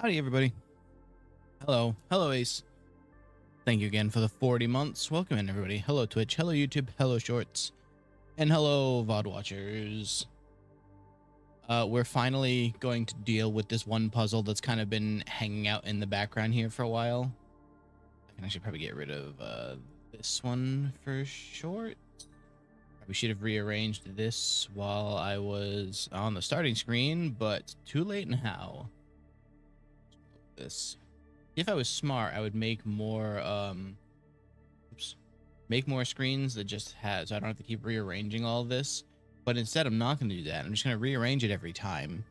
Howdy, everybody. Hello. Hello, Ace. Thank you again for the 40 months. Welcome in, everybody. Hello, Twitch. Hello, YouTube. Hello, Shorts. And hello, VOD watchers. We're finally going to deal with this one puzzle that's kind of been hanging out in the background here for a while. I can actually probably get rid of this one for short. We should have rearranged this while I was on the starting screen, but too late now. This. If I was smart, I would make more make more screens that just has, so I don't have to keep rearranging all of this. But instead, I'm not going to do that. I'm just going to rearrange it every time.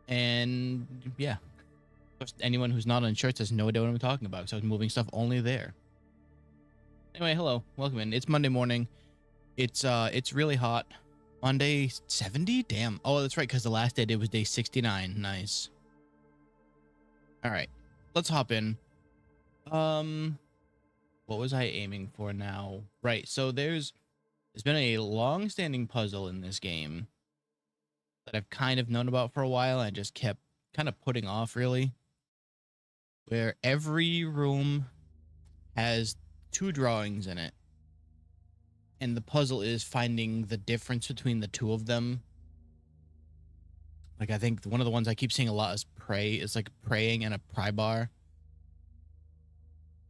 And yeah, anyone who's not on shorts has no idea what I'm talking about, so I was moving stuff only there. Anyway, hello, welcome in. It's Monday morning. It's really hot. On day 70? Damn. Oh, that's right, because the last day I did was day 69. Nice. All right, let's hop in. What was I aiming for now? Right, so there's been a long-standing puzzle in this game that I've kind of known about for a while. I just kept kind of putting off, really, where every room has two drawings in it, and the puzzle is finding the difference between the two of them. Like, I think one of the ones I keep seeing a lot is pray. It's like praying and a pry bar.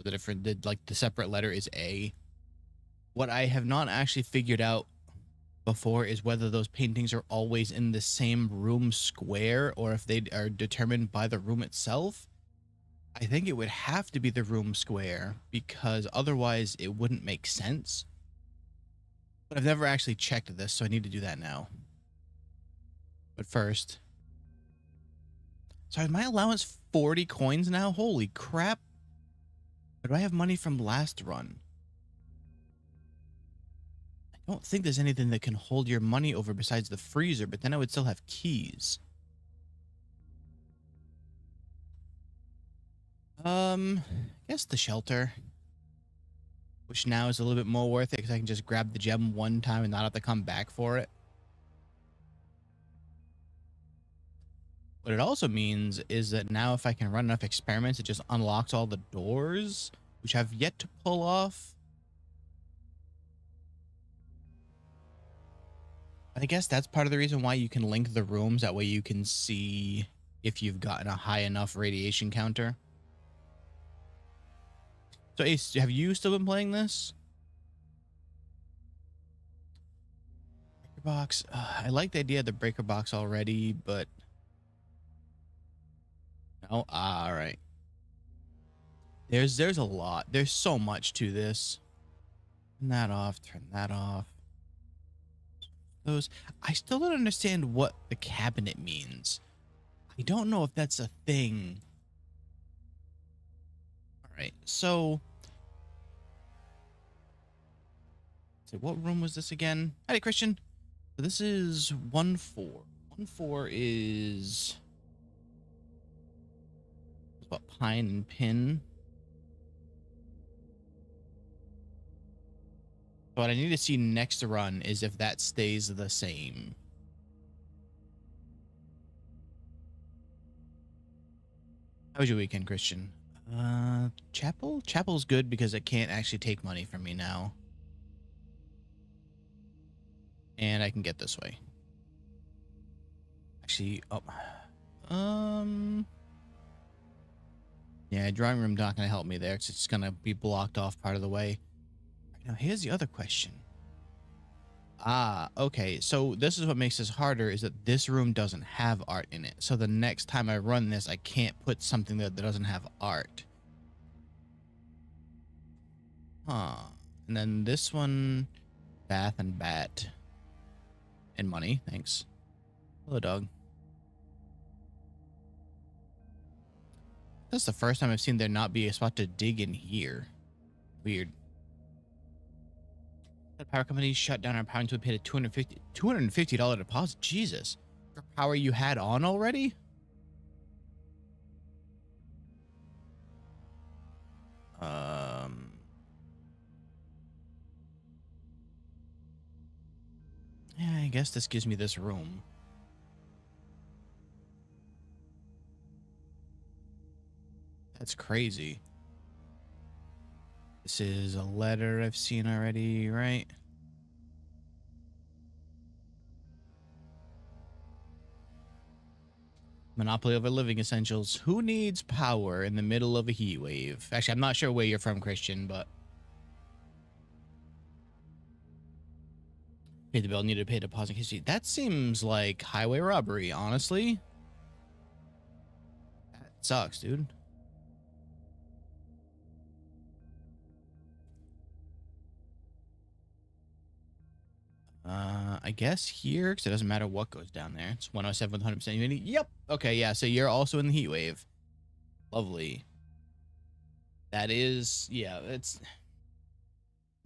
The separate letter is A. What I have not actually figured out before is whether those paintings are always in the same room square or if they are determined by the room itself. I think it would have to be the room square because otherwise it wouldn't make sense. But I've never actually checked this, so I need to do that now. But first, sorry, my allowance 40 coins now? Holy crap. But do I have money from last run? I don't think there's anything that can hold your money over besides the freezer, but then I would still have keys. I guess the shelter, which now is a little bit more worth it because I can just grab the gem one time and not have to come back for it. What it also means is that now if I can run enough experiments, it just unlocks all the doors, which I've yet to pull off. I guess that's part of the reason why you can link the rooms. That way you can see if you've gotten a high enough radiation counter. So Ace, have you still been playing this? Breaker box. I like the idea of the breaker box already, but no. All right. There's a lot. There's so much to this. Turn that off. Turn that off. Those. I still don't understand what the cabinet means. I don't know if that's a thing. All right. So what room was this again? Hi, Christian. So this is 1-4. 1-4 is what, pine and pin. What I need to see next run is if that stays the same. How was your weekend, Christian? Chapel? Chapel's good because it can't actually take money from me now. And I can get this way. Actually, yeah, drawing room not gonna help me there. It's just gonna be blocked off part of the way. Now, here's the other question. Okay, so this is what makes this harder, is that this room doesn't have art in it. So the next time I run this, I can't put something that doesn't have art. Huh. And then this one, bath and bat. And money, thanks. Hello, dog. That's the first time I've seen there not be a spot to dig in here. Weird. The power company shut down our power until we paid a $250 deposit. Jesus. For power you had on already? Yeah, I guess this gives me this room. That's crazy. This is a letter I've seen already, right? Monopoly over living essentials. Who needs power in the middle of a heat wave? Actually, I'm not sure where you're from, Christian, but pay the bill, needed to pay deposit history. That seems like highway robbery, honestly. That sucks, dude. I guess here, because it doesn't matter what goes down there. It's 107 with 100% humidity. Yep. Okay, yeah. So you're also in the heat wave. Lovely. That is, yeah, it's,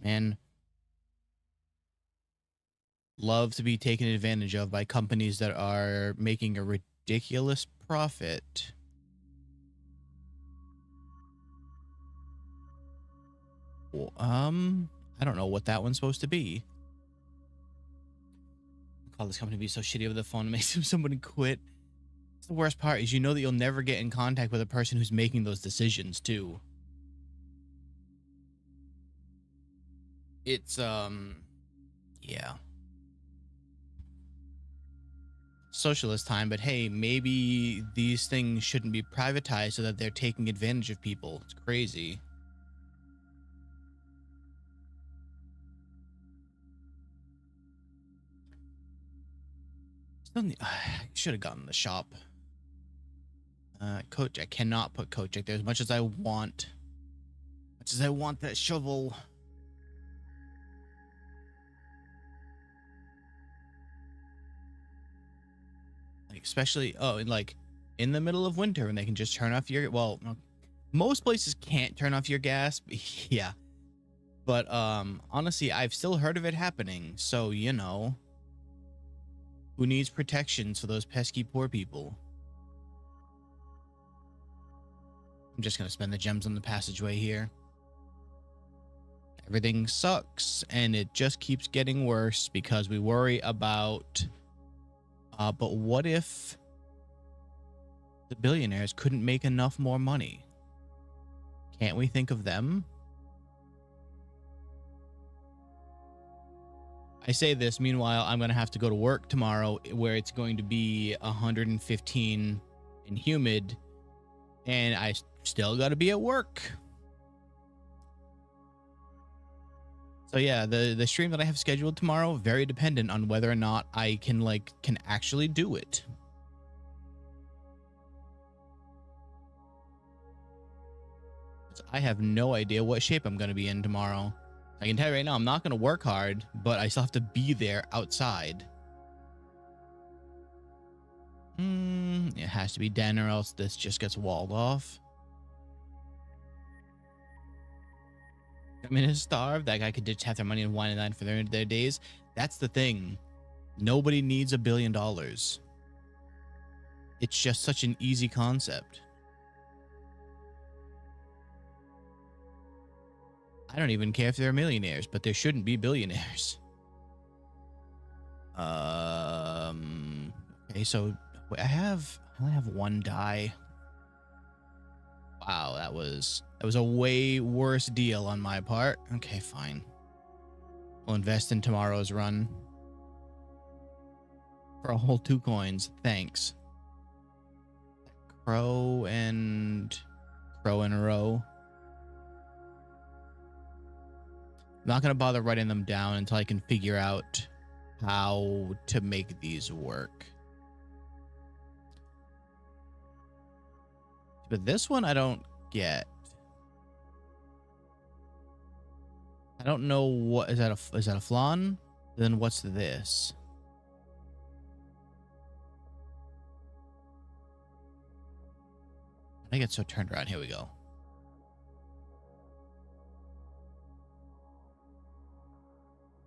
man, love to be taken advantage of by companies that are making a ridiculous profit. Well, I don't know what that one's supposed to be. Call this company be so shitty over the phone, it makes someone quit. It's the worst part is you know that you'll never get in contact with a person who's making those decisions too. It's yeah, socialist time, but hey, maybe these things shouldn't be privatized so that they're taking advantage of people. It's crazy. I should have gotten the shop. Coach, I cannot put coach there as much as I want. Much as I want that shovel. Like, especially, oh, and like in the middle of winter when they can just turn off your, well, most places can't turn off your gas. Yeah. But honestly, I've still heard of it happening. So, you know, who needs protections for those pesky poor people? I'm just going to spend the gems on the passageway here. Everything sucks, and it just keeps getting worse because we worry about... but what if the billionaires couldn't make enough more money? Can't we think of them? I say this, meanwhile, I'm going to have to go to work tomorrow where it's going to be 115 and humid, and I still got to be at work. So yeah, the stream that I have scheduled tomorrow, very dependent on whether or not I can actually do it. I have no idea what shape I'm going to be in tomorrow. I can tell you right now, I'm not going to work hard, but I still have to be there outside. It has to be den or else this just gets walled off. I mean, to starve, that guy could just have their money and wine and dine for their days. That's the thing. Nobody needs $1 billion. It's just such an easy concept. I don't even care if they're millionaires, but there shouldn't be billionaires. Okay, so I only have one die. Wow, that was a way worse deal on my part. Okay, fine. We'll invest in tomorrow's run. For a whole 2 coins. Thanks. Crow and row. I'm not going to bother writing them down until I can figure out how to make these work. But this one I don't get. I don't know what is that a flan? Then what's this? I get so turned around. Here we go.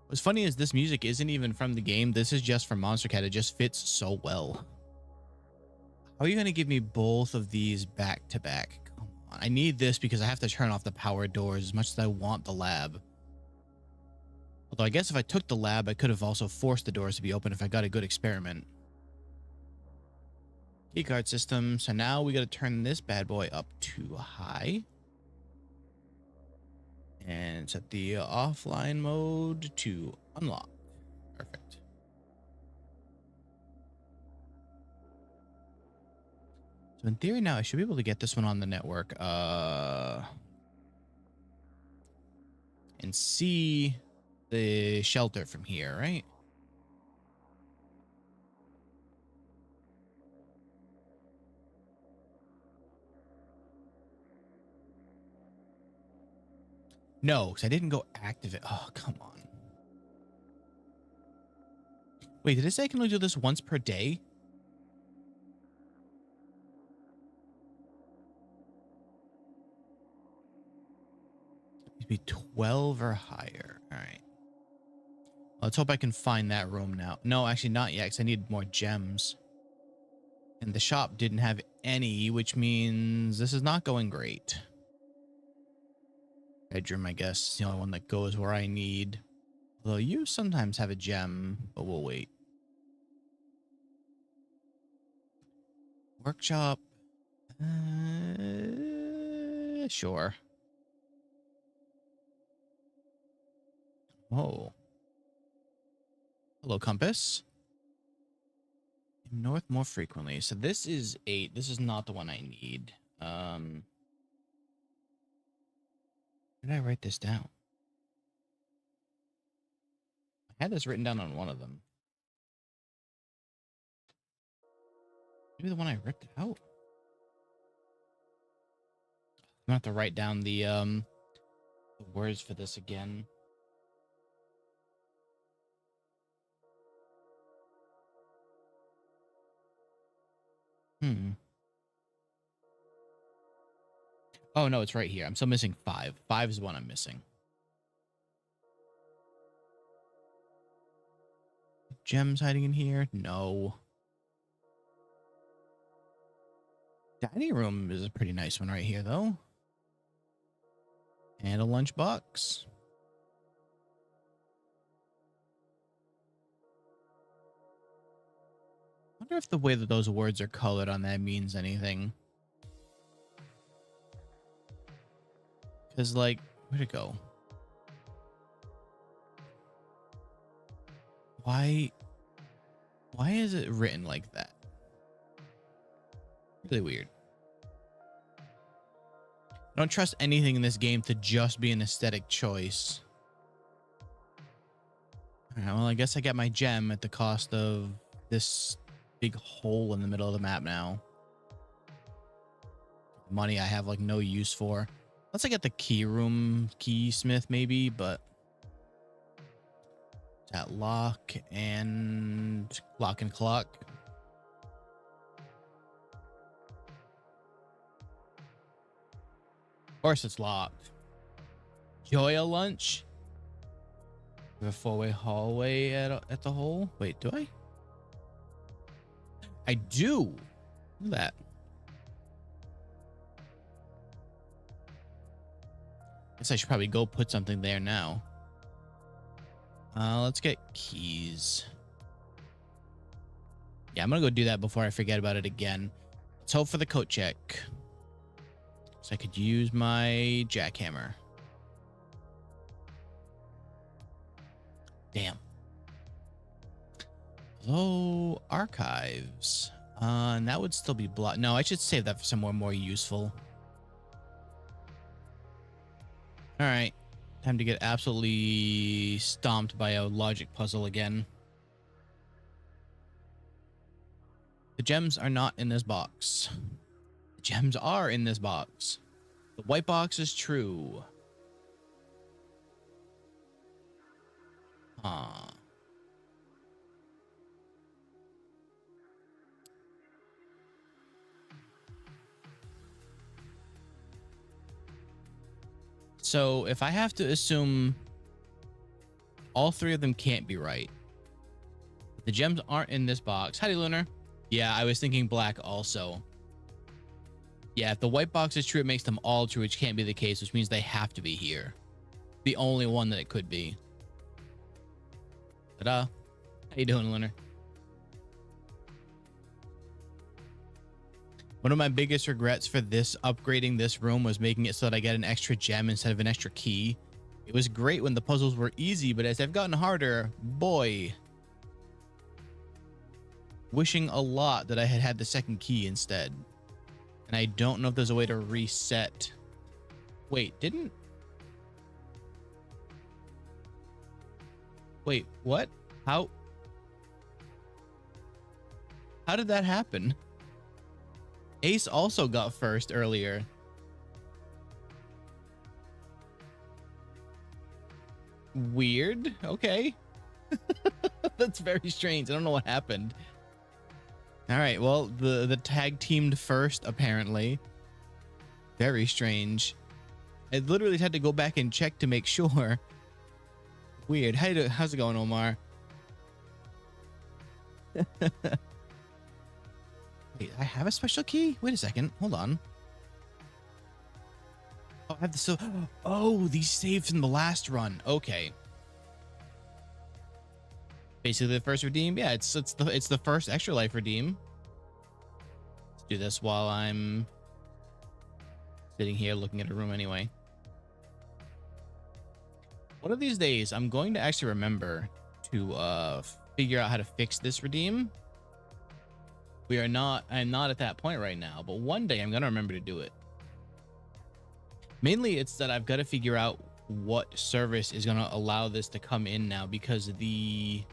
What's funny is this music isn't even from the game. This is just from Monster Cat. It just fits so well. How are you going to give me both of these back to back? Come on. I need this because I have to turn off the power doors as much as I want the lab. Although I guess if I took the lab, I could have also forced the doors to be open if I got a good experiment. Keycard system. So now we got to turn this bad boy up to high. And set the offline mode to unlock. Perfect. So in theory now I should be able to get this one on the network. And see the shelter from here, right? No, because I didn't go activate. Oh, come on. Wait, did it say I can only do this once per day? It needs to be 12 or higher. All right. Let's hope I can find that room now. No, actually not yet, because I need more gems. And the shop didn't have any, which means this is not going great. Bedroom, I guess, is the only one that goes where I need. Although you sometimes have a gem, but we'll wait. Workshop. Sure. Oh. Hello, compass. North more frequently. So this is 8. This is not the one I need. Where did I write this down? I had this written down on one of them. Maybe the one I ripped out. I'm gonna have to write down the words for this again. Oh no, it's right here. I'm still missing 5. 5 is the one I'm missing. Gems hiding in here? No. Dining room is a pretty nice one right here, though. And a lunchbox. I wonder if the way that those words are colored on that means anything. Because, like, where'd it go? Why is it written like that? Really weird. I don't trust anything in this game to just be an aesthetic choice. All right, well, I guess I get my gem at the cost of this big hole in the middle of the map now. Money I have, like, no use for. Unless I get the key room, keysmith maybe, but... that lock and clock. Of course it's locked. Joya lunch. We have a 4-way hallway at the hole. Wait, do I? I do. Look at that. Guess I should probably go put something there now. Let's get keys. Yeah, I'm gonna go do that before I forget about it again. Let's hope for the coat check. So I could use my jackhammer. Damn. Hello, archives. And that would still be blocked. No, I should save that for somewhere more useful. All right. Time to get absolutely stomped by a logic puzzle again. The gems are not in this box. The gems are in this box. The white box is true. Huh. So if I have to assume all 3 of them can't be right. The gems aren't in this box. Howdy, Lunar. Yeah, I was thinking black also. Yeah, if the white box is true, it makes them all true, which can't be the case, which means they have to be here. The only one that it could be. Ta-da. How you doing, Lunar? One of my biggest regrets for this upgrading this room was making it so that I get an extra gem instead of an extra key. It was great when the puzzles were easy, but as they've gotten harder, boy, wishing a lot that I had had the second key instead. And I don't know if there's a way to reset. Wait, wait, what? How did that happen? Ace also got first earlier. Weird. Okay. That's very strange. I don't know what happened. All right. Well, the tag teamed first, apparently. Very strange. I literally had to go back and check to make sure. Weird. How's it going, Omar? Wait, I have a special key? Wait a second. Hold on. Oh, I have the oh, these saved from the last run. Okay. Basically the first redeem. Yeah, it's the first extra life redeem. Let's do this while I'm sitting here looking at a room anyway. One of these days, I'm going to actually remember to figure out how to fix this redeem. I'm not at that point right now, but one day I'm gonna remember to do it. Mainly it's that I've got to figure out what service is gonna allow this to come in now, because the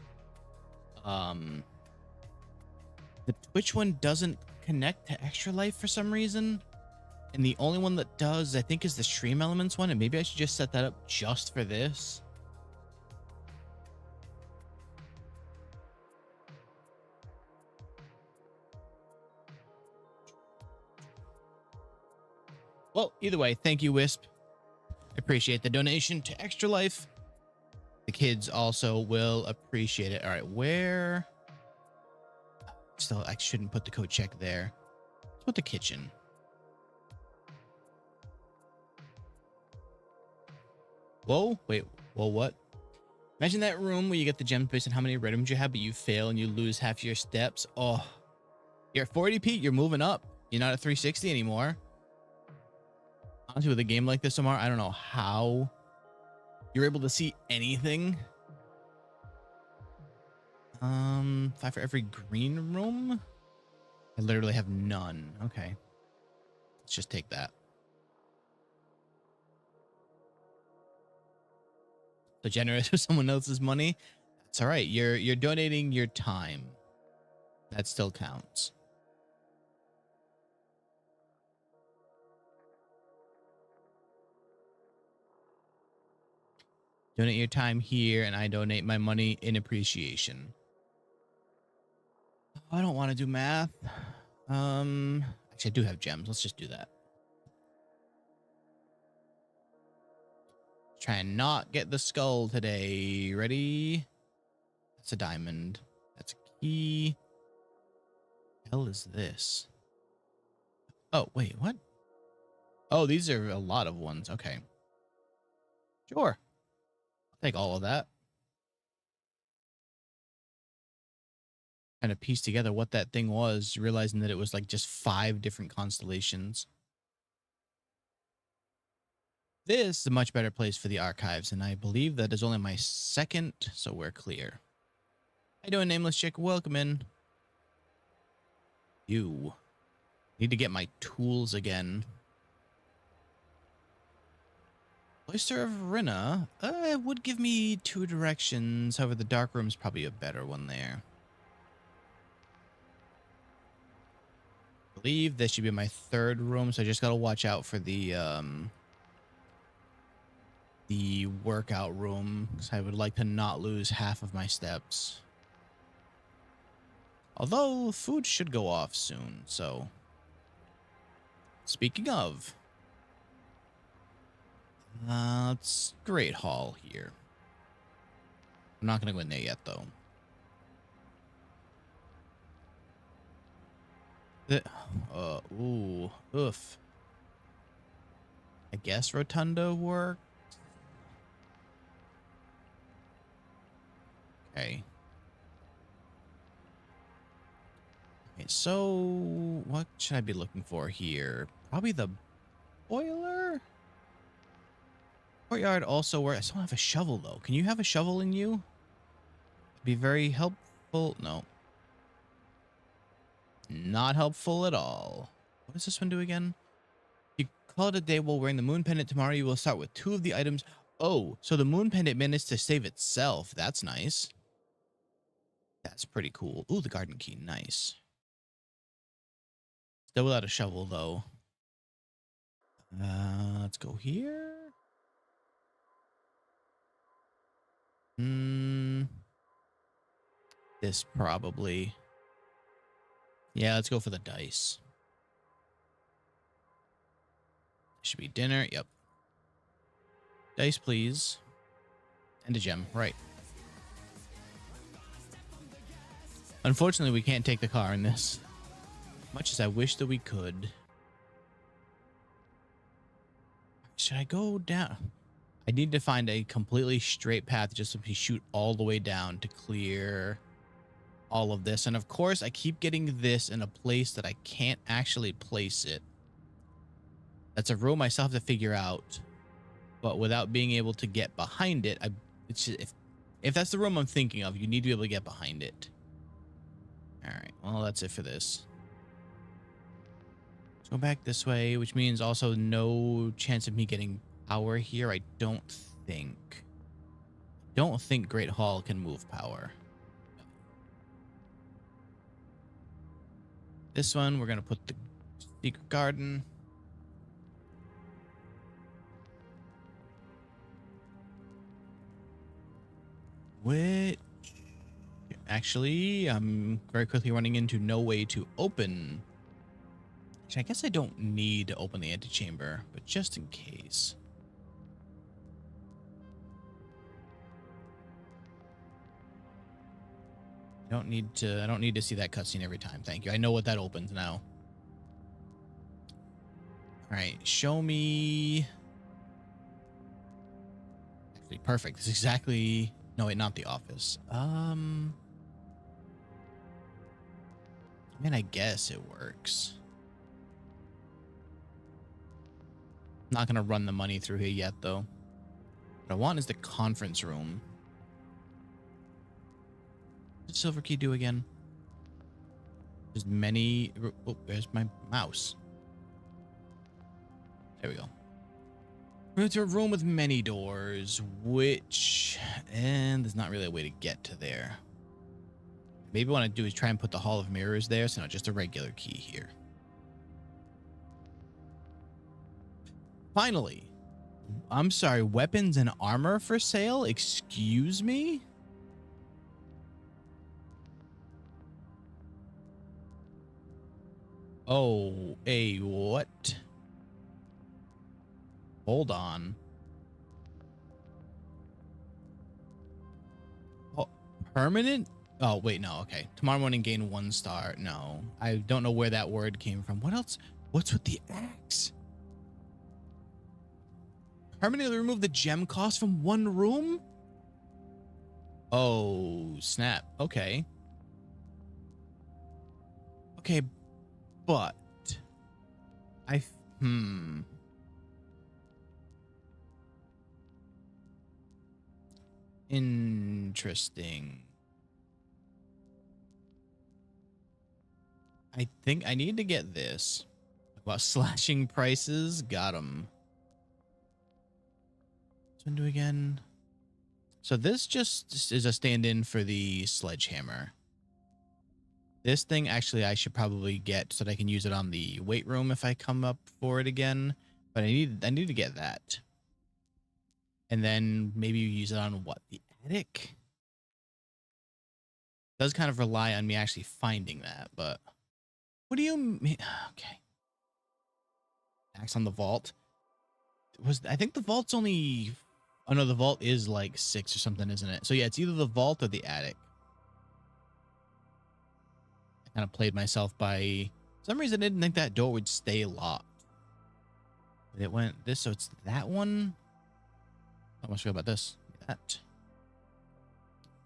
Twitch one doesn't connect to Extra Life for some reason, and the only one that does, I think, is the Stream Elements one, and maybe I should just set that up just for this. Well, either way, thank you, Wisp. I appreciate the donation to Extra Life. The kids also will appreciate it. All right, where? Still, I shouldn't put the code check there. Let's put the kitchen. Whoa, wait, whoa, what? Imagine that room where you get the gems based on how many red rooms you have, but you fail and you lose half your steps. Oh, you're at 40p, you're moving up. You're not at 360 anymore. Honestly, with a game like this, Omar, I don't know how you're able to see anything. 5 for every green room. I literally have none. Okay, let's just take that. So generous with someone else's money. That's all right. You're donating your time. That still counts. Donate your time here, and I donate my money in appreciation. I don't want to do math. Actually, I do have gems. Let's just do that. Try and not get the skull today. Ready? That's a diamond. That's a key. What the hell is this? Oh, wait, what? Oh, these are a lot of ones. Okay. Sure. I'll take all of that. Kind of piece together what that thing was, realizing that it was like just 5 different constellations. This is a much better place for the archives, and I believe that is only my second, so we're clear. How you doing, Nameless Chick? Welcome in. You. Need to get my tools again. Oyster of Rinna. It would give me 2 directions. However, the dark room's probably a better one there. I believe this should be my 3rd room, so I just gotta watch out for the workout room, because I would like to not lose half of my steps. Although food should go off soon, so speaking of, it's Great Hall here. I'm not gonna go in there yet, though. Oof. I guess Rotunda work. Okay. Okay, so what should I be looking for here? Probably the boiler? Courtyard also where I still don't have a shovel though. Can you have a shovel in you? Be very helpful. No. Not helpful at all. What does this one do again? You call it a day while wearing the moon pendant. Tomorrow you will start with 2 of the items. Oh, so the moon pendant managed to save itself. That's nice. That's pretty cool. Ooh, the garden key. Nice. Still without a shovel though. Let's go here. This probably. Yeah, let's go for the dice. Should be dinner. Yep. Dice, please. And a gem. Right. Unfortunately, we can't take the car in this. Much as I wish that we could. Should I go down? I need to find a completely straight path just so we shoot all the way down to clear all of this. And of course, I keep getting this in a place that I can't actually place it. That's a room I still have to figure out. But without being able to get behind it, it's just, if that's the room I'm thinking of, you need to be able to get behind it. All right, well, that's it for this. Let's go back this way, which means also no chance of me getting power here. I don't think Great Hall can move power. This one, we're going to put the secret garden. Which actually, I'm very quickly running into no way to open. Actually, I guess I don't need to open the antechamber, but just in case. I don't need to see that cutscene every time. Thank you. I know what that opens now. All right, show me. Actually, perfect. This is exactly. No, wait, not the office. I mean, I guess it works. Not gonna run the money through here yet, though. What I want is the conference room. What did Silver Key do again? There's many. Oh, there's my mouse. There we go. We're into a room with many doors, and there's not really a way to get to there. Maybe what I want to do is try and put the Hall of Mirrors there, so not just a regular key here. Finally. I'm sorry, weapons and armor for sale? Excuse me? Oh, a what? Hold on. Oh, permanent? Oh, wait, no, okay. Tomorrow morning gain 1 star. No, I don't know where that word came from. What else? What's with the axe? Permanently remove the gem cost from 1 room? Oh, snap. Okay. Okay, but interesting. I think I need to get this. About slashing prices. Got them. Let's undo again. So this just is a stand-in for the sledgehammer. This thing, actually, I should probably get so that I can use it on the weight room if I come up for it again. But I need to get that. And then maybe use it on what? The attic? It does kind of rely on me actually finding that, but what do you mean? Okay. Axe on the vault. I think the vault's only, oh no, the vault is like 6 or something, isn't it? So yeah, it's either the vault or the attic. I kind of played myself by, for some reason I didn't think that door would stay locked. But it went this, so it's that one. I must forget about this. That.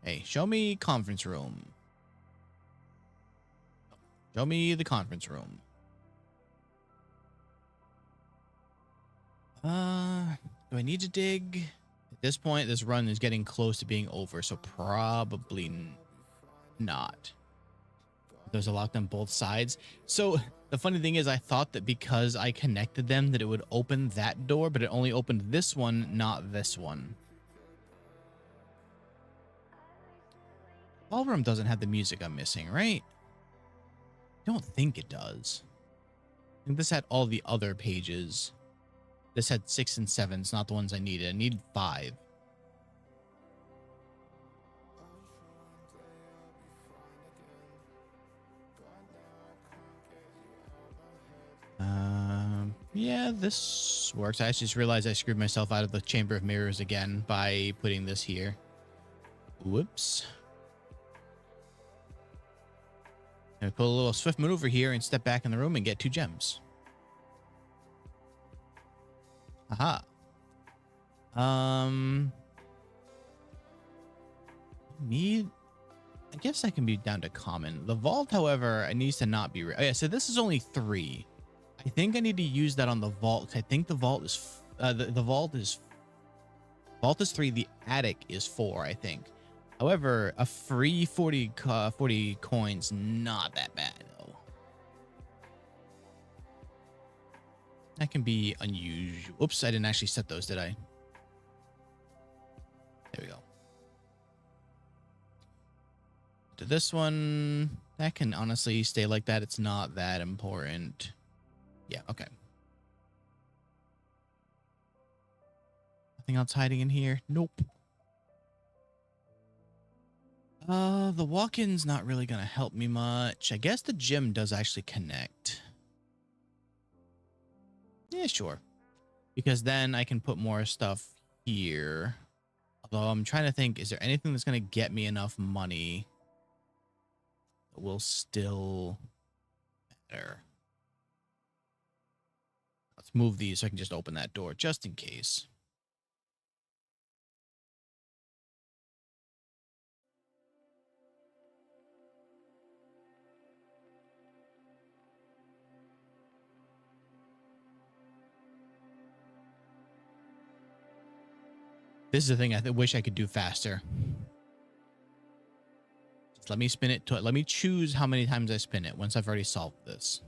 Hey, show me conference room. Show me the conference room. Do I need to dig? At this point, this run is getting close to being over, so probably not. There's a lock on both sides. So the funny thing is I thought that because I connected them that it would open that door, but it only opened this one, not this one. Ballroom doesn't have the music I'm missing, right? I don't think it does. I think this had all the other pages. This had 6 and 7. It's not the ones I needed. I need 5. Yeah, this works. I just realized I screwed myself out of the Chamber of Mirrors again by putting this here. Whoops. I'm gonna pull a little swift maneuver here and step back in the room and get 2 gems. Aha. I guess I can be down to common. The vault, however, it needs to not be. Oh yeah, so this is only 3. I think I need to use that on the vault. I think the vault is the vault is 3. The attic is 4. I think. However, a free 40 coins, not that bad though. That can be unusual. Oops, I didn't actually set those, did I? There we go. To this one, that can honestly stay like that. It's not that important. Yeah, okay. Nothing else hiding in here? Nope. The walk-in's not really gonna help me much. I guess the gym does actually connect. Yeah, sure. Because then I can put more stuff here. Although I'm trying to think, is there anything that's gonna get me enough money that will still matter? Let's move these so I can just open that door just in case. This is the thing I wish I could do faster. Just let me spin it. Let me choose how many times I spin it once I've already solved this.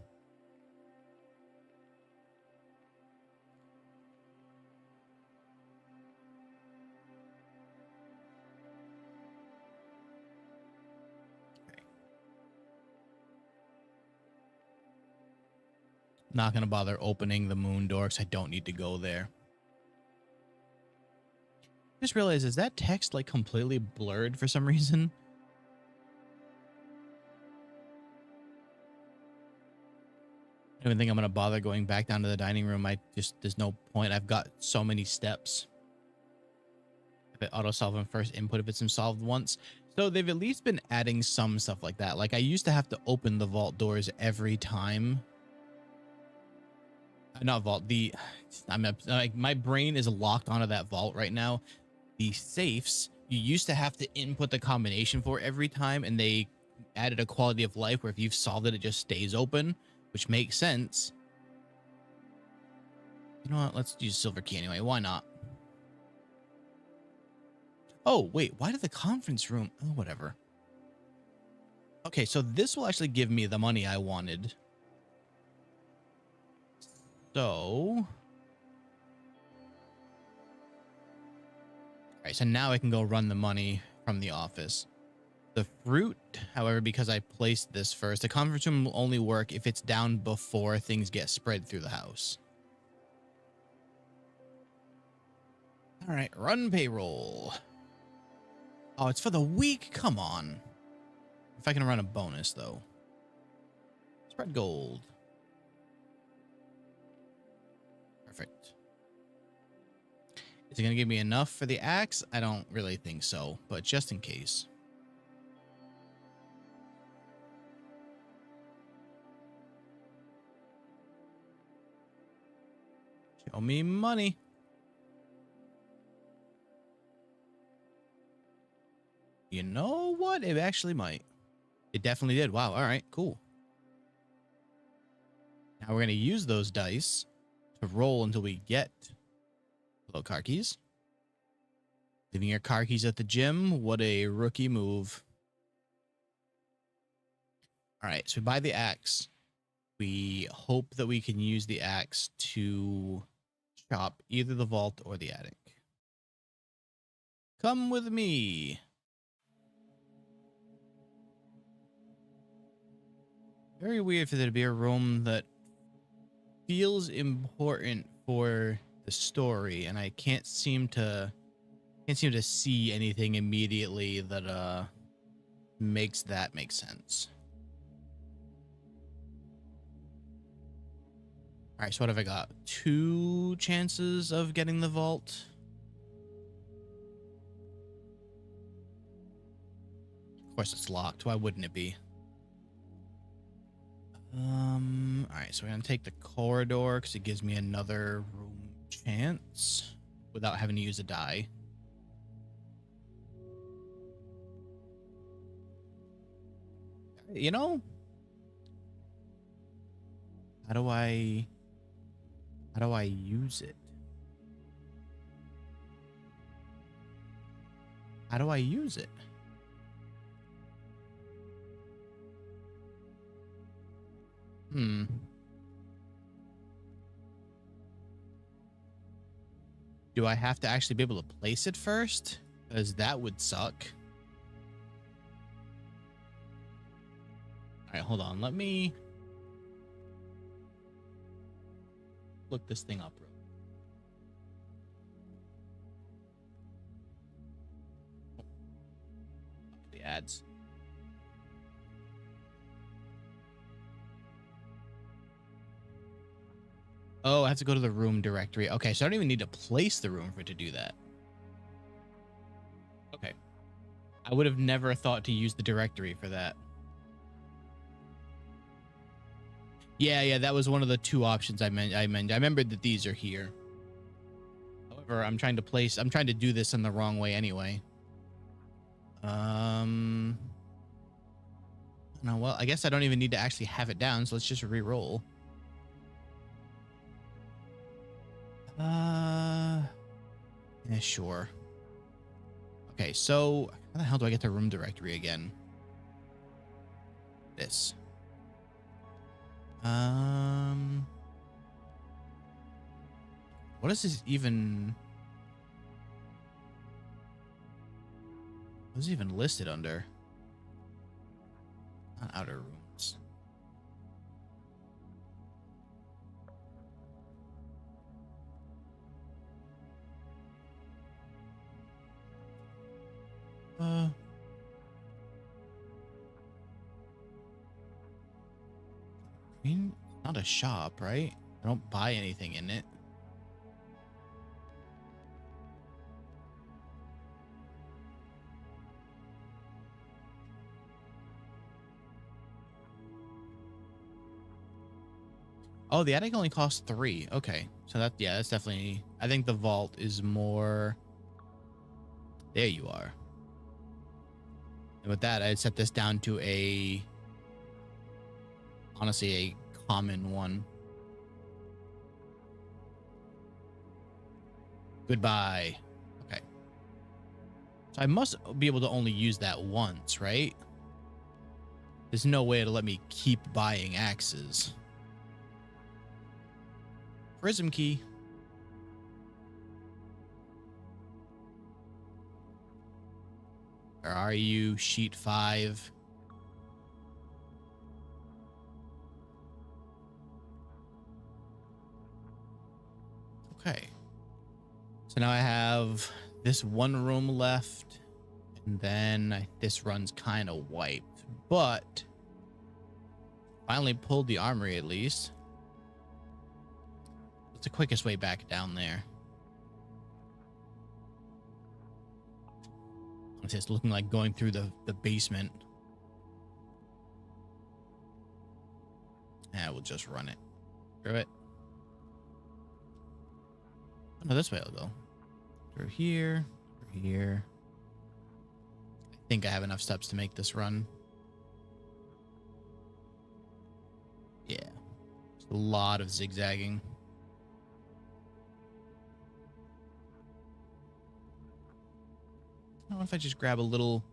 Okay. Not going to bother opening the moon door because I don't need to go there. Just realized, is that text like completely blurred for some reason? I don't even think I'm gonna bother going back down to the dining room. There's no point. I've got so many steps. If it auto solve on first input, if it's been solved once. So they've at least been adding some stuff like that. Like I used to have to open the vault doors every time. Not vault. Like my brain is locked onto that vault right now. The safes you used to have to input the combination for every time, and they added a quality of life where if you've solved it, it just stays open, which makes sense. You know what? Let's use silver key anyway. Why not? Oh, wait. Why did the conference room? Oh, whatever. Okay, so this will actually give me the money I wanted. So... All right, so now I can go run the money from the office. The fruit, however, because I placed this first, the conference room will only work if it's down before things get spread through the house. All right, run payroll. Oh, it's for the week? Come on. If I can run a bonus, though. Spread gold. Perfect. Is it going to give me enough for the axe? I don't really think so, but just in case. Show me money. You know what? It actually might. It definitely did. Wow. All right, cool. Now we're going to use those dice to roll until we get little car keys. Leaving your car keys at the gym. What a rookie move. All right, so we buy the axe. We hope that we can use the axe to chop either the vault or the attic. Come with me. Very weird for there to be a room that feels important for the story, and I can't seem to see anything immediately that makes that make sense. All right, so what have I got? 2 chances of getting the vault. Of course it's locked. Why wouldn't it be? All right, so we're gonna take the corridor because it gives me another room chance without having to use a die. You know, how do I use it? How do I use it? Do I have to actually be able to place it first? Because that would suck. All right, hold on. Let me look this thing up real quick. The ads. Oh, I have to go to the room directory. Okay, so I don't even need to place the room for it to do that. Okay. I would have never thought to use the directory for that. Yeah, that was one of the 2 options I remembered that these are here. However, I'm trying to do this in the wrong way anyway. No, well, I guess I don't even need to actually have it down, so let's just re-roll. Yeah, sure. Okay, so how the hell do I get the room directory again? This. What is this even? What is it even listed under? Not outer rooms. Green, not a shop, right? I don't buy anything in it. Oh, the attic only costs 3. Okay, so that's definitely. I think the vault is more. There you are. And with that, I'd set this down to honestly, a common one. Goodbye. Okay. So I must be able to only use that once, right? There's no way to let me keep buying axes. Prism key. Where are you? Sheet 5. Okay. So now I have this one room left, and then this run's kind of wiped, but finally pulled the armory at least. What's the quickest way back down there? It's looking like going through the basement. Yeah, we'll just run it. Screw it. Oh, no, this way I'll go. Through here. Through here. I think I have enough steps to make this run. Yeah. A lot of zigzagging. I don't know if I just grab a little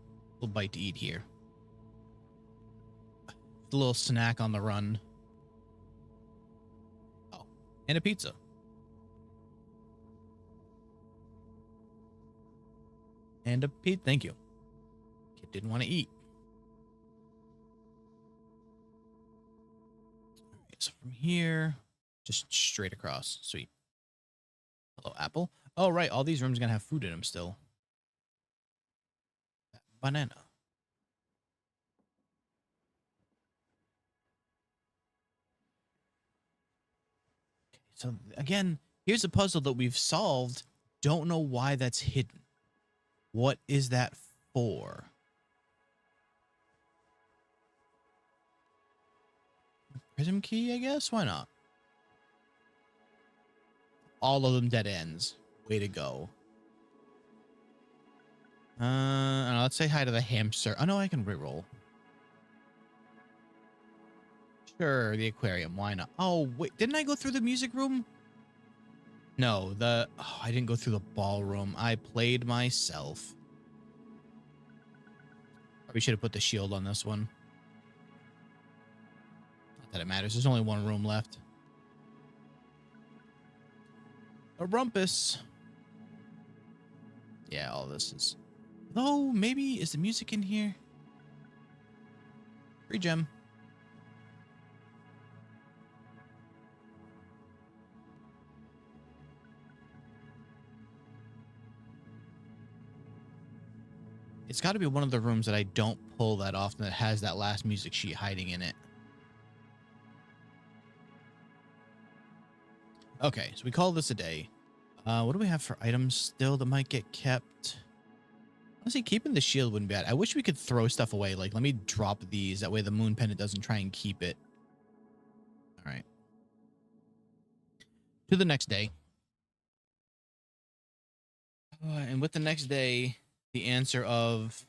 bite to eat here. A little snack on the run. Oh, and a pizza. And a pizza. Thank you. Kid didn't want to eat. Okay, so from here, just straight across. Sweet. Hello, apple. Oh, right. All these rooms are going to have food in them still. Banana. Okay, so again, here's a puzzle that we've solved. Don't know why that's hidden. What is that for? Prism key, I guess? Why not? All of them dead ends. Way to go. Let's say hi to the hamster. Oh, no, I can reroll. Sure, the aquarium. Why not? Oh, wait. Didn't I go through the music room? No, I didn't go through the ballroom. I played myself. Probably should have put the shield on this one. Not that it matters. There's only one room left. A rumpus. Yeah, all this is... Oh, maybe... Is the music in here? Free gem. It's got to be one of the rooms that I don't pull that often that has that last music sheet hiding in it. Okay, so we call this a day. What do we have for items still that might get kept? Honestly, keeping the shield wouldn't be bad. I wish we could throw stuff away. Like, let me drop these. That way the moon pendant doesn't try and keep it. All right. To the next day. And with the next day, the answer of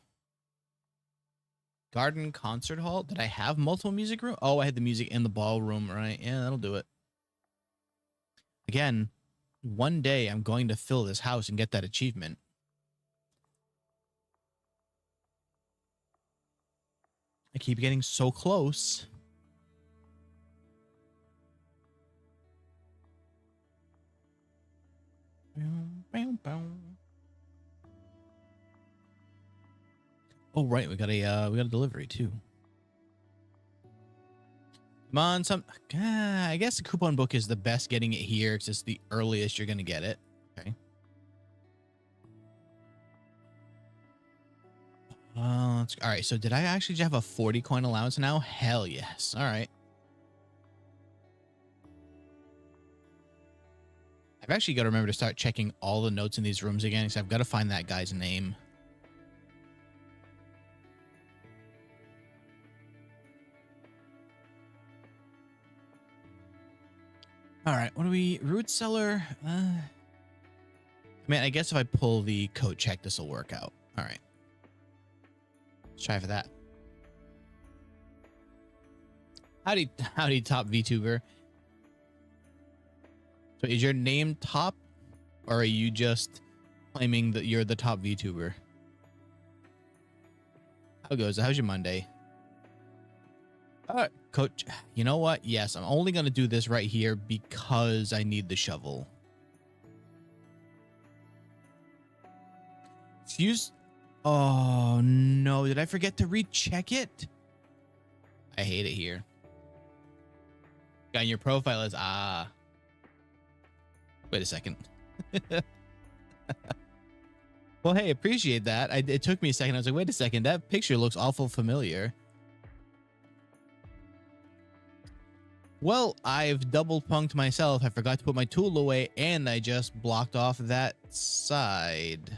garden concert hall. Did I have multiple music room? Oh, I had the music in the ballroom, right? Yeah, that'll do it. Again, one day I'm going to fill this house and get that achievement. I keep getting so close. Oh, right, we got a delivery too. Come on, I guess the coupon book is the best getting it here because it's the earliest you're gonna get it. Okay. All right. So did I actually have a 40 coin allowance now? Hell yes. All right. I've actually got to remember to start checking all the notes in these rooms again because I've got to find that guy's name. All right. What do we... Root cellar? I mean, I guess if I pull the code check, this will work out. All right. Let's try for that. Howdy, top VTuber. So is your name Top, or are you just claiming that you're the top VTuber? How goes it? How's your Monday? All right, coach. You know what? Yes, I'm only going to do this right here because I need the shovel. Excuse... Oh, no. Did I forget to recheck it? I hate it here. Got your profile as... Ah. Wait a second. Well, hey, appreciate that. It took me a second. I was like, wait a second. That picture looks awful familiar. Well, I've double punked myself. I forgot to put my tool away, and I just blocked off that side.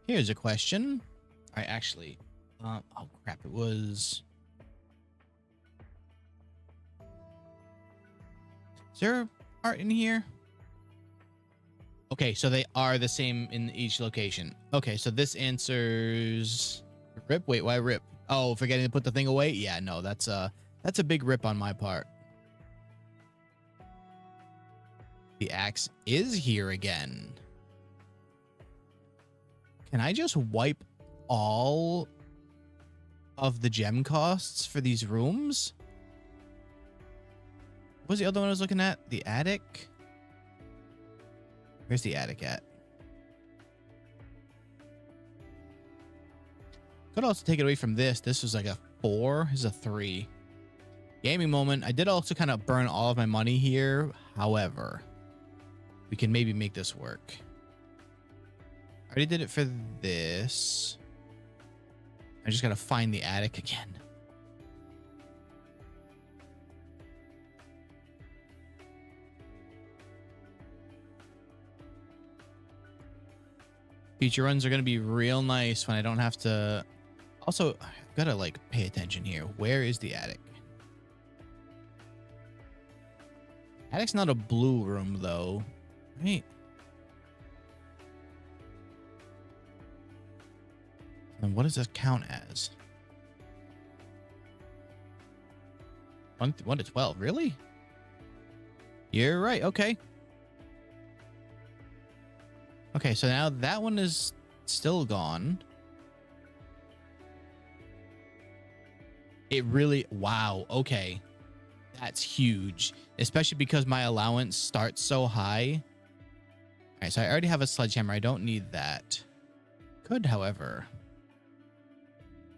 Here's a question. All right, actually, oh crap, it was... Is there art in here? Okay, so they are the same in each location. Okay, so this answers... Rip? Wait, why rip? Oh, forgetting to put the thing away? Yeah, no, that's a big rip on my part. The axe is here again. Can I just wipe all of the gem costs for these rooms? What was the other one I was looking at? The attic? Where's the attic at? Could also take it away from this. This was like a 4. This is a 3. Gaming moment. I did also kind of burn all of my money here. However, we can maybe make this work. I already did it for this. I just got to find the attic again. Future runs are going to be real nice when I don't have to. Also, I've got to like pay attention here. Where is the attic? Attic's not a blue room though, right? And what does this count as? 1 to 12, really? You're right. Okay. Okay, so now that one is still gone. It really, wow, okay. That's huge, especially because my allowance starts so high. All right, so I already have a sledgehammer. I don't need that. Could, however.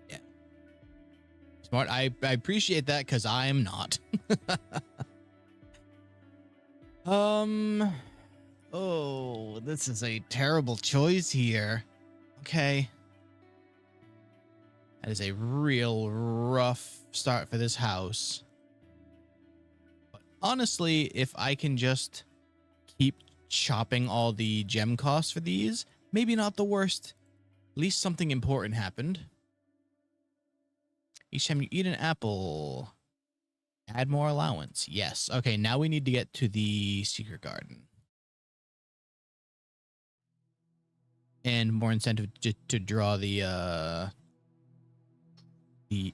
Yeah. Smart. I appreciate that because I am not. Oh, this is a terrible choice here. Okay. That is a real rough start for this house. But honestly, if I can just keep chopping all the gem costs for these, maybe not the worst. At least something important happened. Each time you eat an apple, add more allowance. Yes. Okay, now we need to get to the secret garden. And more incentive to draw the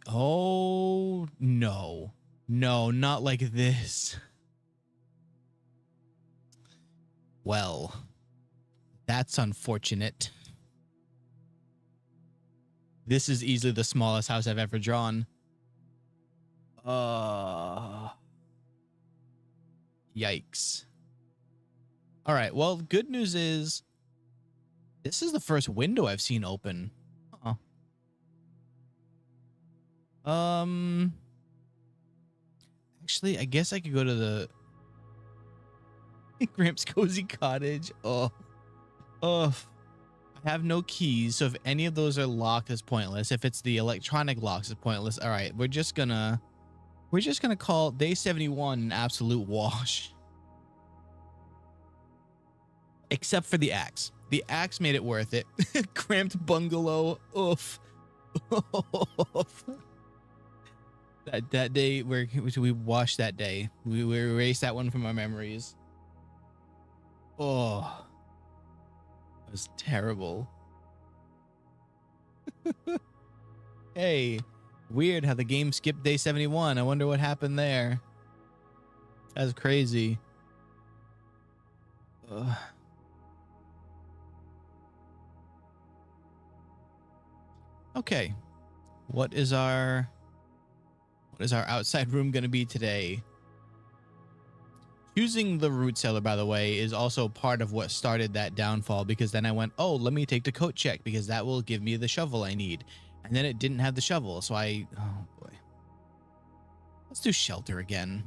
oh no, not like this. Well, that's unfortunate. This is easily the smallest house I've ever drawn. Yikes. All right, well, good news is this is the first window I've seen open. Actually, I guess I could go to the Gramps Cozy Cottage. Oh, I have no keys, so if any of those are locked, it's pointless. If it's the electronic locks, it's pointless. All right, we're just gonna call day 71 an absolute wash. Except for the axe. The axe made it worth it. Cramped bungalow. Oof. That day where we washed that day. We erased that one from our memories. Oh. It was terrible. Hey, weird how the game skipped day 71. I wonder what happened there. That's crazy. Ugh. Okay, what is our outside room going to be today? Choosing the root cellar, by the way, is also part of what started that downfall, because then I went, oh, let me take the coat check because that will give me the shovel I need. And then it didn't have the shovel, so oh boy. Let's do shelter again.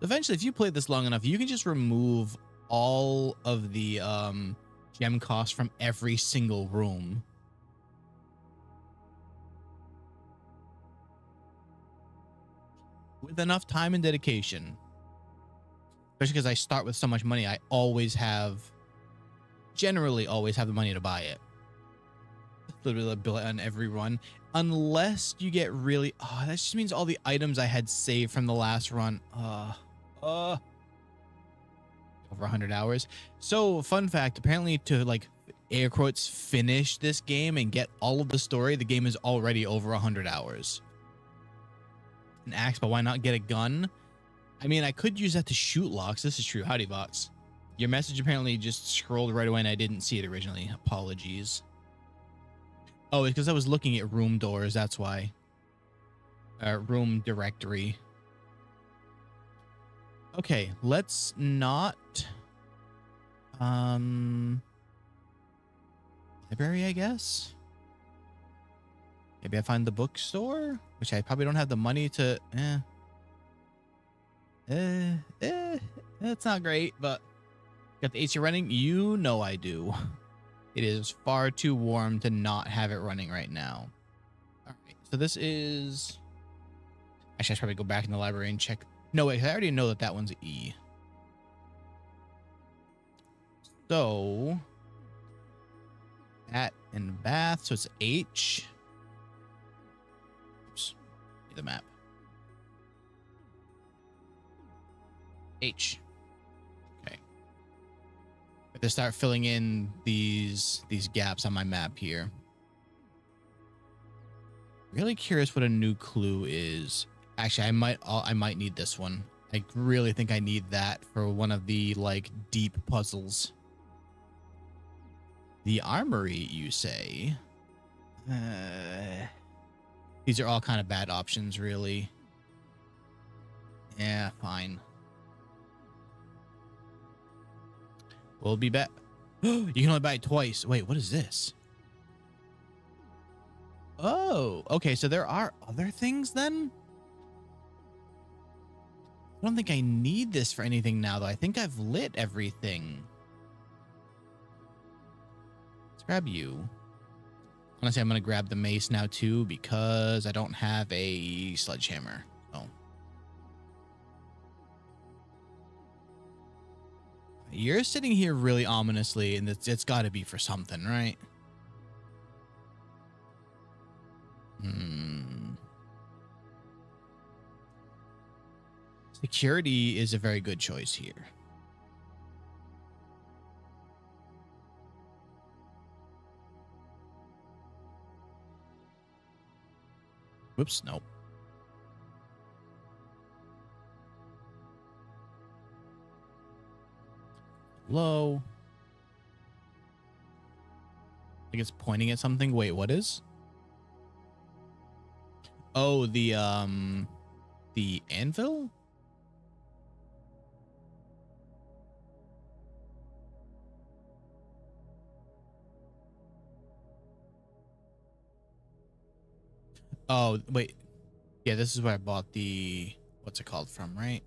Eventually, if you play this long enough, you can just remove all of the gem costs from every single room. With enough time and dedication. Especially because I start with so much money, I generally always have the money to buy it. Literally a bill on every run. Unless you get really, that just means all the items I had saved from the last run. Over 100 hours. So fun fact, apparently to like air quotes, finish this game and get all of the story, the game is already over 100 hours. An axe, but why not get a gun? I mean, I could use that to shoot locks. This is true. Howdy, box. Your message apparently just scrolled right away and I didn't see it originally. Apologies. Oh, it's because I was looking at room doors. That's why. Room directory. Okay, let's not... library, I guess? Maybe I find the bookstore? Which I probably don't have the money to... That's not great, but... Got the AC running? You know I do. It is far too warm to not have it running right now. Alright, so this is... Actually, I should probably go back in the library and check... No, wait, I already know that that one's E. So... That and bath, so it's H. Oops, need the map. H. Okay. I have to start filling in these gaps on my map here. Really curious what a new clue is. Actually, I might need this one. I really think I need that for one of the like deep puzzles. The armory, you say? These are all kind of bad options, really. Yeah, fine. We'll be back. You can only buy it twice. Wait, what is this? Oh, okay. So there are other things then? I don't think I need this for anything now, though. I think I've lit everything. Let's grab you. Honestly, I'm going to grab the mace now, too, because I don't have a sledgehammer. Oh. You're sitting here really ominously, and it's got to be for something, right? Security is a very good choice here. Whoops, nope. Low. I think it's pointing at something. Wait, what is? Oh, the anvil? Oh, wait. Yeah, this is where I bought the... What's it called from, right?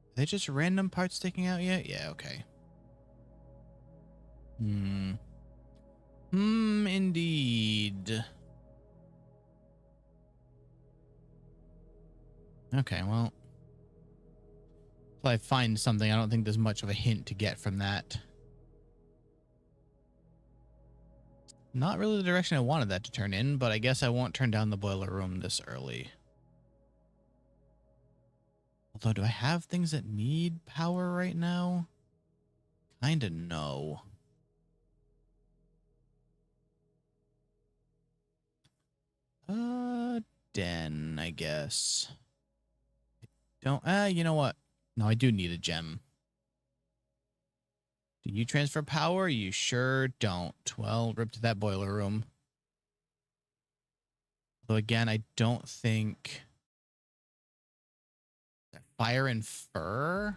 Are they just random parts sticking out yet? Yeah, okay. Indeed. Okay, well... If I find something, I don't think there's much of a hint to get from that. Not really the direction I wanted that to turn in, but I guess I won't turn down the boiler room this early. Although, do I have things that need power right now? Kinda no. Den, I guess. Don't, you know what? No, I do need a gem. Do you transfer power? You sure don't. Well, rip to that boiler room. Although, again, I don't think... Fire and fur?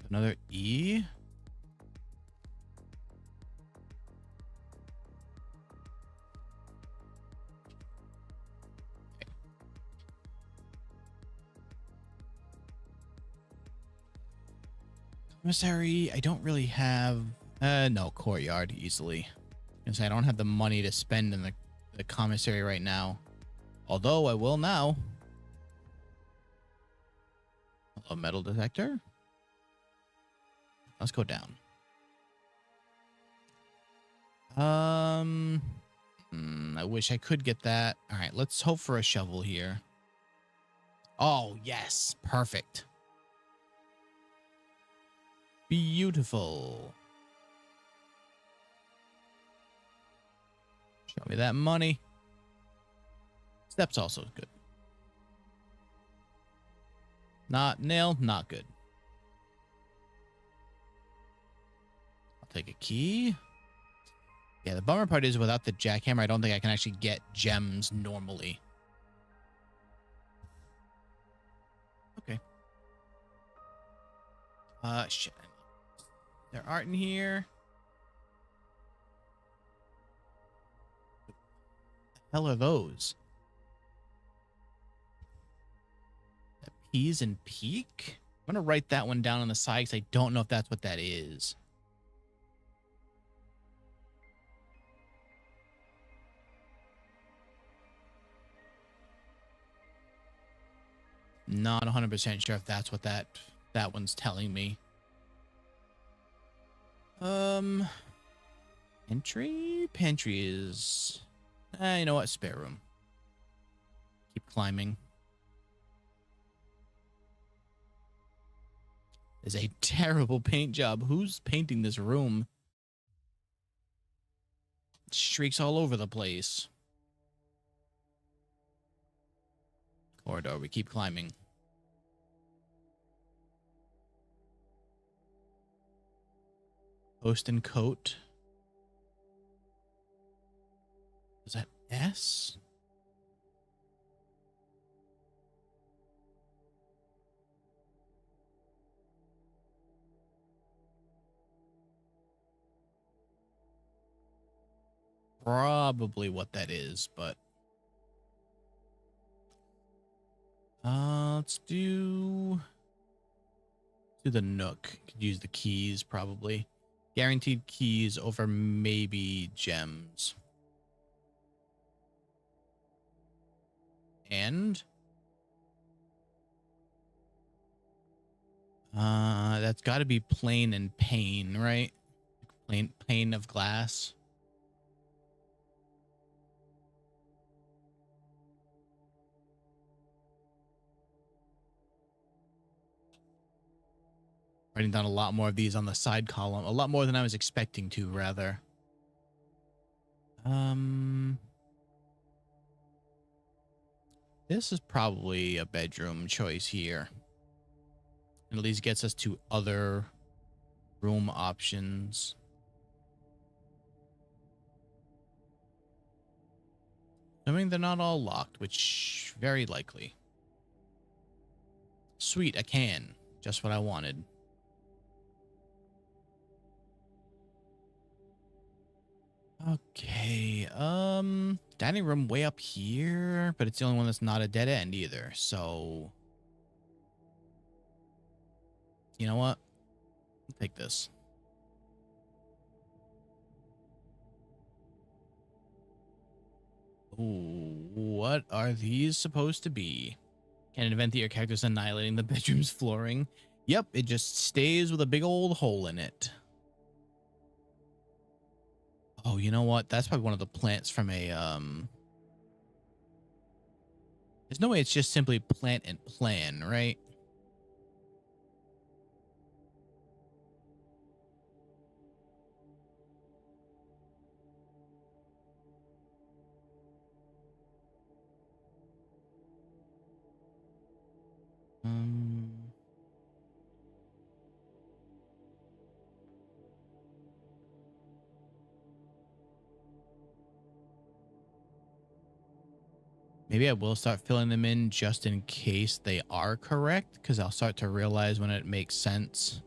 Another E? Commissary, I don't really have... no, courtyard, easily. I don't have the money to spend in the commissary right now. Although, I will now. A metal detector? Let's go down. I wish I could get that. All right, let's hope for a shovel here. Oh, yes. Perfect. Beautiful. Show me that money. Steps also good. Not nil, not good. I'll take a key. Yeah, the bummer part is without the jackhammer, I don't think I can actually get gems normally. Okay. Shit. There aren't in here. What the hell are those? Peas and peak? I'm going to write that one down on the side because I don't know if that's what that is. Not 100% sure if that's what that one's telling me. Pantry is, you know what? Spare room. Keep climbing. Is a terrible paint job. Who's painting this room? Streaks all over the place. Corridor, we keep climbing. Post and coat. Is that S? Probably what that is, but let's do the Nook. Could use the keys probably. Guaranteed keys over maybe gems. And that's got to be plain and pane, right? Pane of glass. Writing down a lot more of these on the side column. A lot more than I was expecting to, rather. This is probably a bedroom choice here. It at least gets us to other room options. Assuming they're not all locked, which very likely. Sweet, a can. Just what I wanted. Okay, dining room way up here, but it's the only one that's not a dead end either, so you know what? I'll take this. Ooh, what are these supposed to be? Can an event that your character's annihilating the bedroom's flooring? Yep, it just stays with a big old hole in it. Oh, you know what? That's probably one of the plants from a, there's no way it's just simply plant and plan, right? Maybe I will start filling them in just in case they are correct, because I'll start to realize when it makes sense.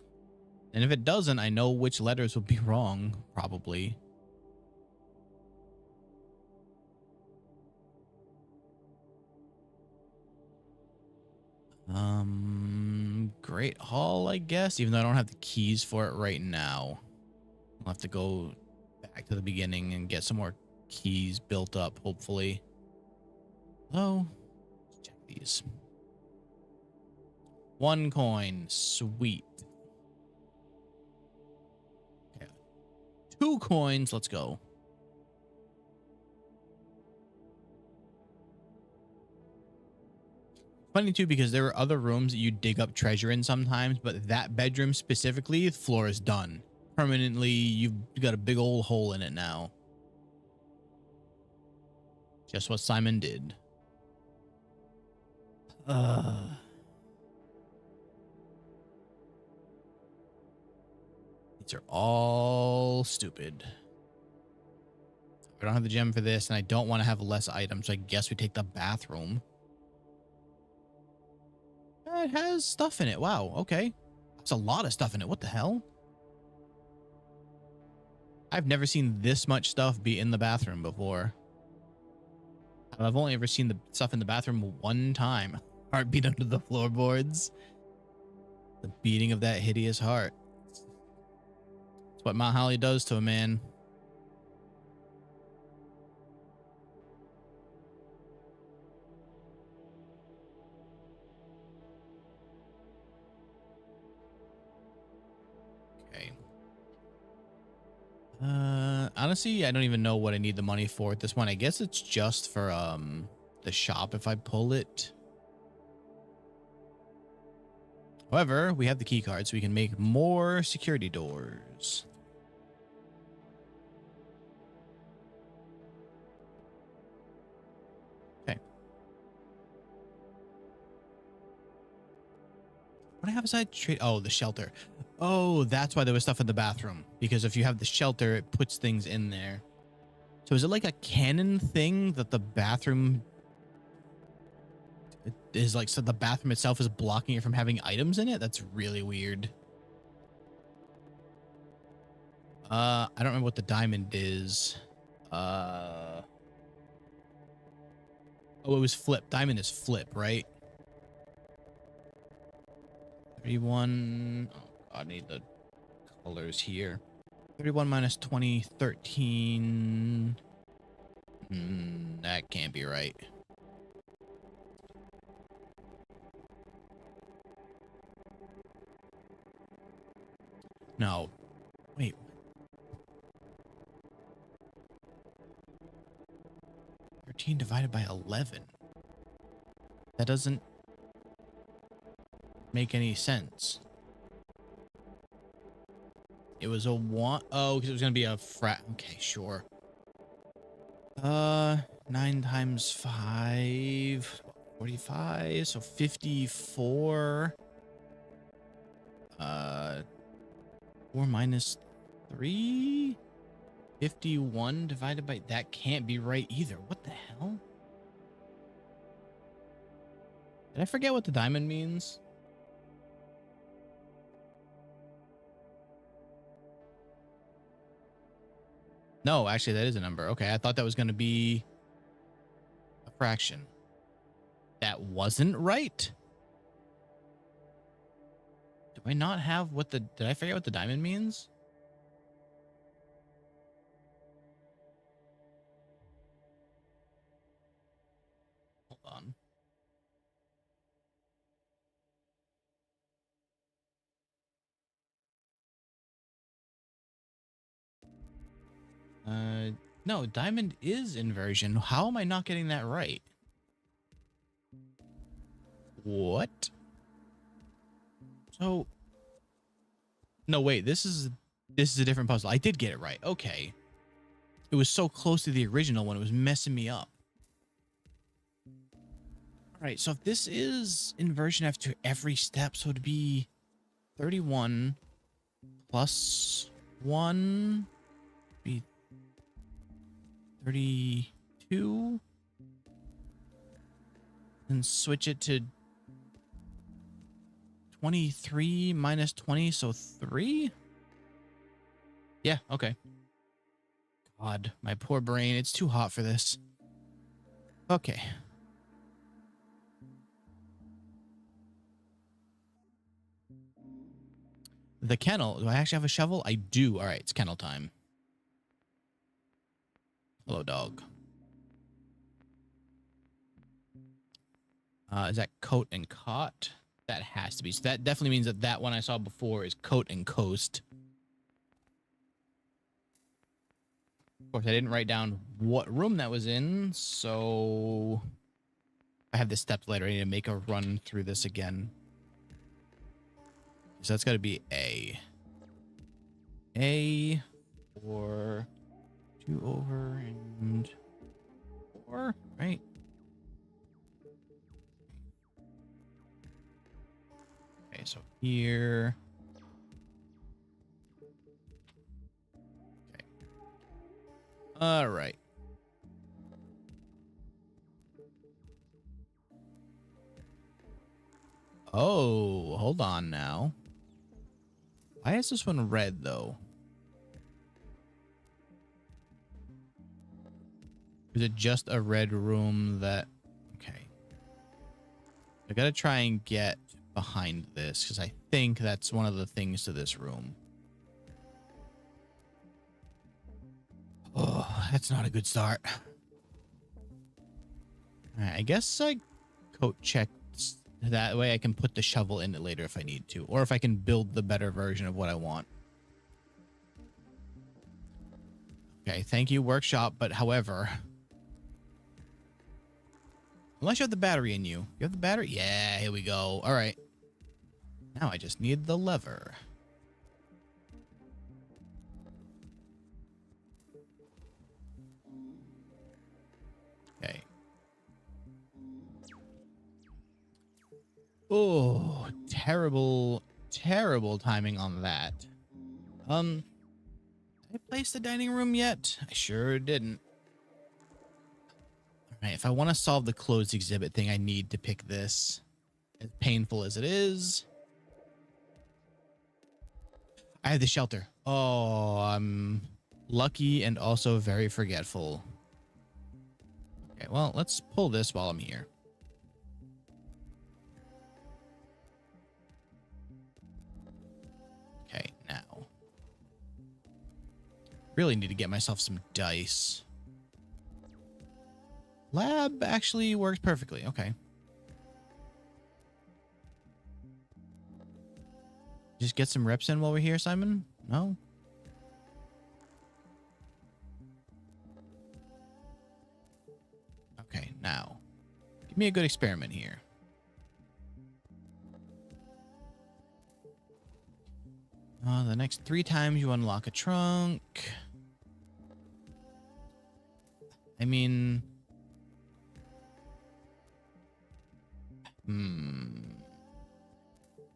And if it doesn't, I know which letters will be wrong, probably. Great Hall, I guess, even though I don't have the keys for it right now. I'll have to go back to the beginning and get some more keys built up, hopefully. Hello? Let's check these. 1 coin. Sweet. Okay. 2 coins. Let's go. funny too, because there are other rooms that you dig up treasure in sometimes, but that bedroom specifically, the floor is done. Permanently, you've got a big old hole in it now. Just what Simon did. These are all stupid. I don't have the gem for this, and I don't want to have less items, so I guess we take the bathroom. It has stuff in it. Wow, okay. That's a lot of stuff in it. What the hell? I've never seen this much stuff be in the bathroom before. I've only ever seen the stuff in the bathroom one time. Heartbeat under the floorboards. The beating of that hideous heart. It's what Mount Holly does to a man. Okay. Honestly, I don't even know what I need the money for at this point. I guess it's just for the shop if I pull it. However, we have the key card, so we can make more security doors. Okay. What do I have aside? Oh, the shelter. Oh, that's why there was stuff in the bathroom. Because if you have the shelter, it puts things in there. So is it like a canon thing that the bathroom is like, so the bathroom itself is blocking it from having items in it? That's really weird. I don't remember what the diamond is. Oh, it was flip. Diamond is flip, right? 31. Oh, God, I need the colors here. 31 minus 20, 13. That can't be right. No. Wait. Divided by 11. That doesn't make any sense. It was a one. Oh, because it was gonna be a frat. Okay, sure. 9 times 5, 45. So 54. 4 minus 3. 51 divided by, that can't be right either. What the hell? Did I forget what the diamond means? No, actually that is a number. Okay, I thought that was going to be a fraction. That wasn't right. Do I not have what the, did I forget what the diamond means? Hold on. No, diamond is inversion. How am I not getting that right? What? So, no, wait, this is a different puzzle. I did get it right. Okay. It was so close to the original one, it was messing me up. All right, so if this is inversion after every step, so it'd be 31 plus 1 be 32. And switch it to 23 minus 20, so 3? Yeah, okay. God, my poor brain. It's too hot for this. Okay. The kennel. Do I actually have a shovel? I do. All right, it's kennel time. Hello, dog. Is that coat and cot? That has to be. So that definitely means that that one I saw before is coat and coast. Of course, I didn't write down what room that was in, so I have this step later. I need to make a run through this again. So that's got to be A. A or 2 over and 4, right? Okay, so here. Okay. All right. Oh, hold on now. Why is this one red though? Is it just a red room that... Okay. I gotta try and get behind this because I think that's one of the things to this room. Oh, that's not a good start. All right, I guess I coat check that way I can put the shovel in it later if I need to, or if I can build the better version of what I want. Okay, thank you, workshop, but however... Unless you have the battery in you. You have the battery? Yeah, here we go. All right. Now I just need the lever. Okay. Oh, terrible, terrible timing on that. Did I place the dining room yet? I sure didn't. All right, if I want to solve the closed exhibit thing, I need to pick this. As painful as it is. I have the shelter. Oh, I'm lucky and also very forgetful. Okay, well, let's pull this while I'm here. Okay, now. Really need to get myself some dice. Lab actually works perfectly. Okay. Just get some reps in while we're here, Simon? No? Okay, now. Give me a good experiment here. The next 3 times you unlock a trunk. I mean...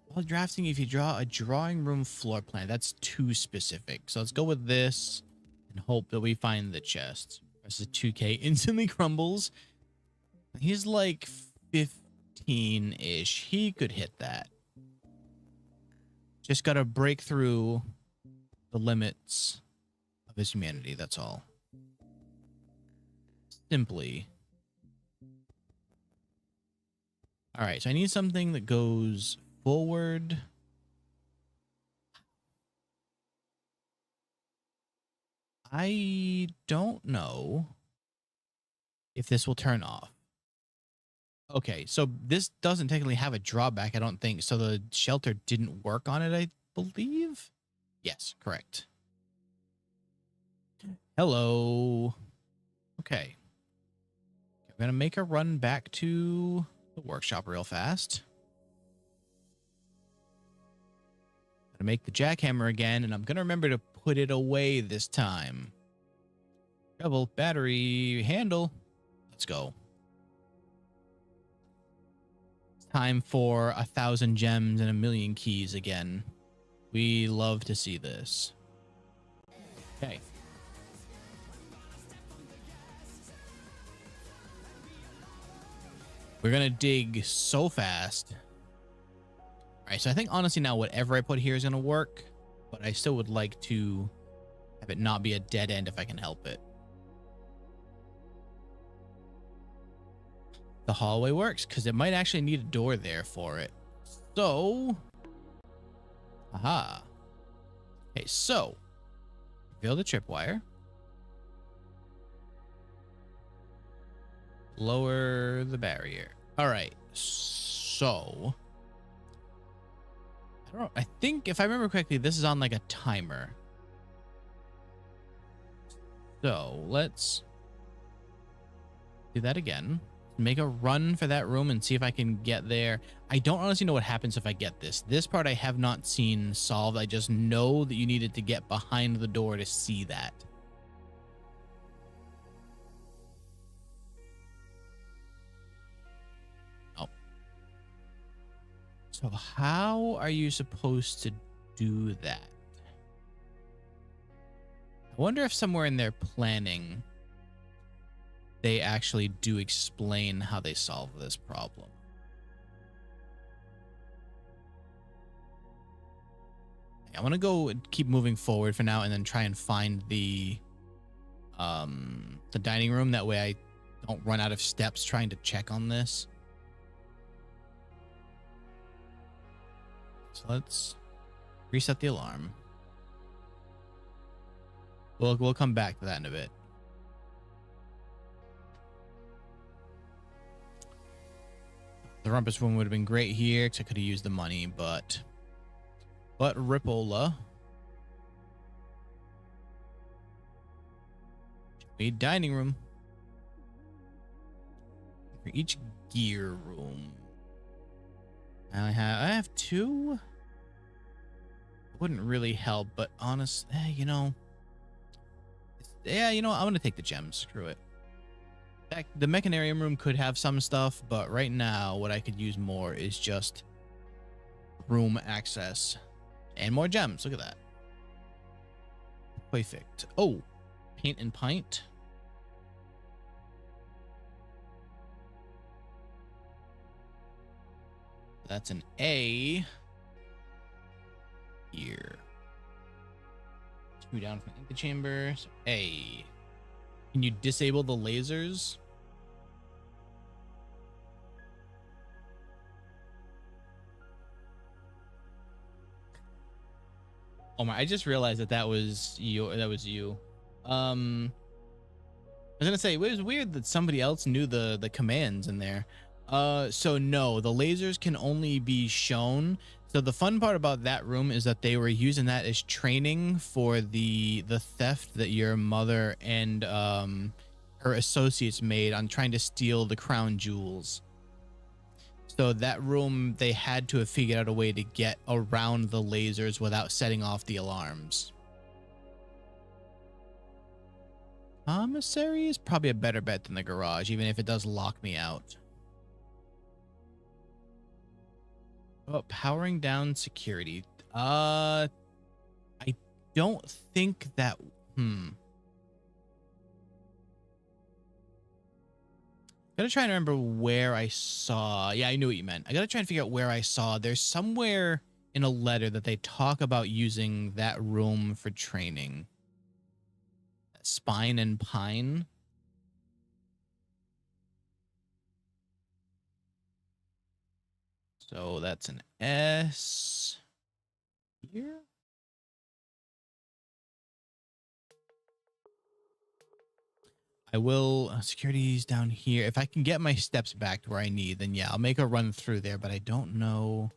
While drafting, if you draw a drawing room floor plan, that's too specific. So let's go with this and hope that we find the chest. Versus 2K instantly crumbles. He's like 15-ish. He could hit that. Just got to break through the limits of his humanity. That's all. Simply. All right. So I need something that goes forward. I don't know if this will turn off. Okay, so this doesn't technically have a drawback, I don't think. So the shelter didn't work on it, I believe. Yes, correct. Hello. Okay. I'm going to make a run back to the workshop real fast. Gonna make the jackhammer again, and I'm going to remember to put it away this time. Double battery handle. Let's go. Time for 1,000 gems and 1,000,000 keys again. We love to see this. Okay. We're gonna dig so fast. All right, so I think honestly now whatever I put here is gonna work, but I still would like to have it not be a dead end if I can help it. The hallway works because it might actually need a door there for it. So, aha. Okay, so reveal the tripwire. Lower the barrier. All right, so I don't know. I think if I remember correctly, this is on like a timer. So let's do that again. make a run for that room and see if I can get there. I don't honestly know what happens if I get this. This part I have not seen solved. I just know that you needed to get behind the door to see that. Oh. So how are you supposed to do that? I wonder if somewhere in their planning they actually do explain how they solve this problem. I want to go and keep moving forward for now and then try and find the dining room. That way I don't run out of steps trying to check on this. So let's reset the alarm. We'll come back to that in a bit. The rumpus room would have been great here because I could have used the money, but Ripola. A dining room. For each gear room. I have two. Wouldn't really help, but honestly, you know. Yeah, you know, I'm gonna take the gems. Screw it. The mechanarium room could have some stuff, but right now what I could use more is just room access and more gems. Look at that. Perfect. Oh, paint and pint. That's an A here. 2 down from the chamber. So A. Can you disable the lasers? Oh my, I just realized that was you. I was gonna say, it was weird that somebody else knew the commands in there. So no, the lasers can only be shown. So the fun part about that room is that they were using that as training for the theft that your mother and her associates made on trying to steal the crown jewels. So that room, they had to have figured out a way to get around the lasers without setting off the alarms. Commissary is probably a better bet than the garage, even if it does lock me out. Oh, powering down security. I don't think that. Gotta try and remember where I saw. Yeah, I knew what you meant. I gotta try and figure out where I saw. There's somewhere in a letter that they talk about using that room for training. Spine and pine. So that's an S here. I will security's down here. If I can get my steps back to where I need, then yeah, I'll make a run through there, but I don't know.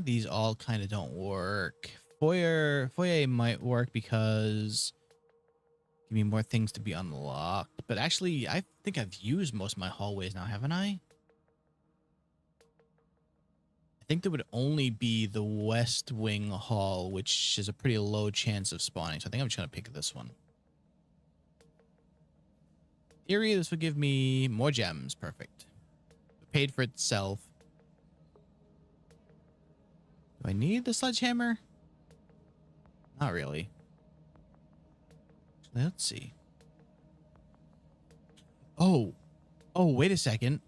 These all kind of don't work. Foyer might work because give me more things to be unlocked. But actually, I think I've used most of my hallways now, haven't I? I think there would only be the West Wing Hall, which is a pretty low chance of spawning. So I think I'm just going to pick this one. In theory, this would give me more gems. Perfect. It paid for itself. Do I need the sledgehammer? Not really. Let's see. Oh, wait a second.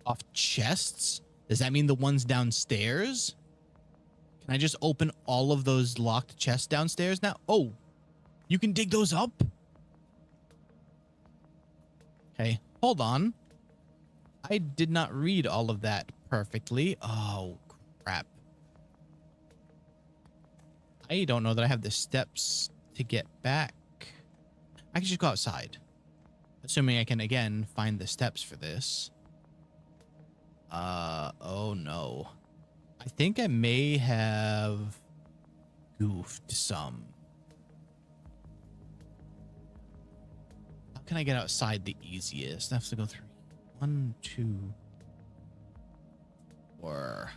Off chests? Does that mean the ones downstairs? Can I just open all of those locked chests downstairs now? Oh, you can dig those up? Okay, hold on. I did not read all of that perfectly. Oh, crap. I don't know that I have the steps to get back. I can just go outside. Assuming I can, again, find the steps for this. Oh no. I think I may have goofed some. can I get outside the easiest? I have to go through 1, 2, 4,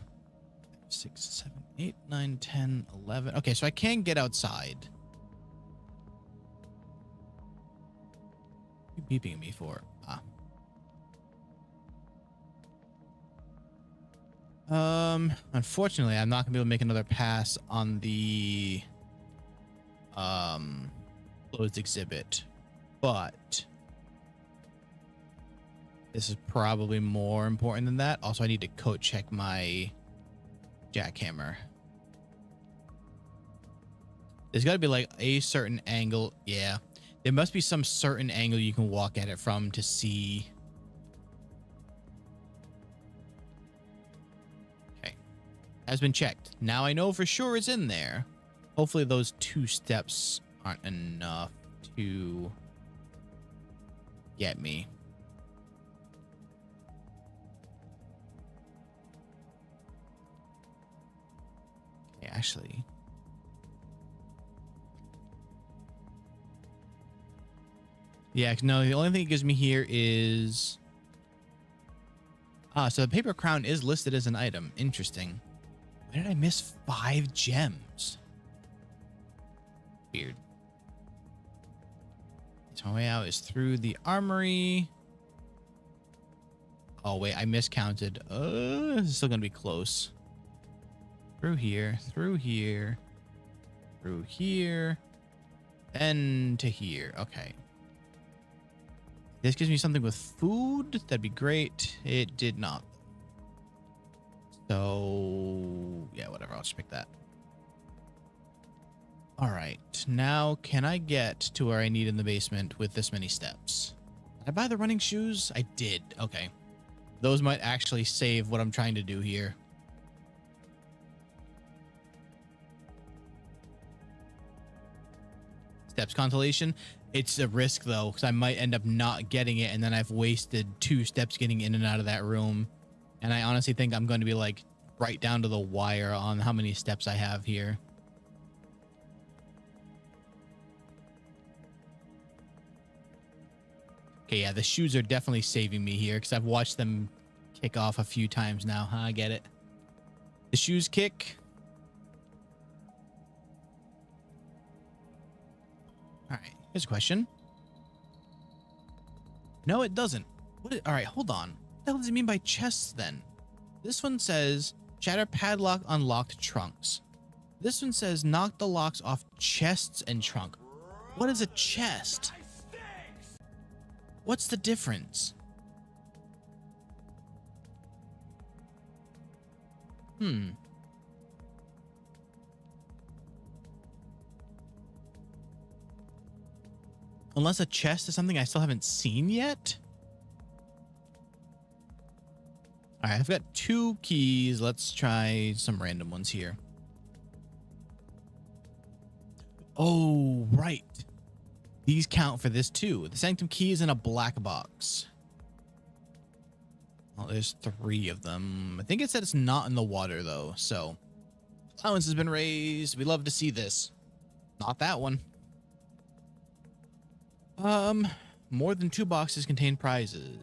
6, 7, 8, 9, 10, 11. Okay, so I can get outside. What are you beeping at me for? Unfortunately, I'm not gonna be able to make another pass on the closed exhibit, but this is probably more important than that. Also, I need to code check my jackhammer. There's got to be like a certain angle. Yeah, there must be some certain angle you can walk at it from to see. Okay, has been checked. Now I know for sure it's in there. Hopefully those 2 steps aren't enough to get me. Okay, actually. Yeah, no, the only thing it gives me here is... so the paper crown is listed as an item. Interesting. Why did I miss 5 gems? Weird. So my way out is through the armory. Oh, wait, I miscounted. This is still going to be close. Through here, through here, through here, and to here. Okay. This gives me something with food. That'd be great. It did not. So, yeah, whatever. I'll just pick that. All right. Now, can I get to where I need in the basement with this many steps? Did I buy the running shoes? I did. Okay. Those might actually save what I'm trying to do here. Steps consolation. It's a risk, though, because I might end up not getting it, and then I've wasted 2 steps getting in and out of that room. And I honestly think I'm going to be, like, right down to the wire on how many steps I have here. Okay, yeah, the shoes are definitely saving me here, because I've watched them kick off a few times now. Huh, I get it. The shoes kick. All right. Here's a question. No, it doesn't. All right, hold on. What the hell does it mean by chests then? This one says shatter padlock unlocked trunks. This one says knock the locks off chests and trunk. What is a chest? What's the difference? Unless a chest is something I still haven't seen yet. All right, I've got 2 keys. Let's try some random ones here. Oh, right. These count for this too. The sanctum key is in a black box. Well, there's 3 of them. I think it said it's not in the water though. So allowance has been raised. We love to see this. Not that one. More than 2 boxes contain prizes.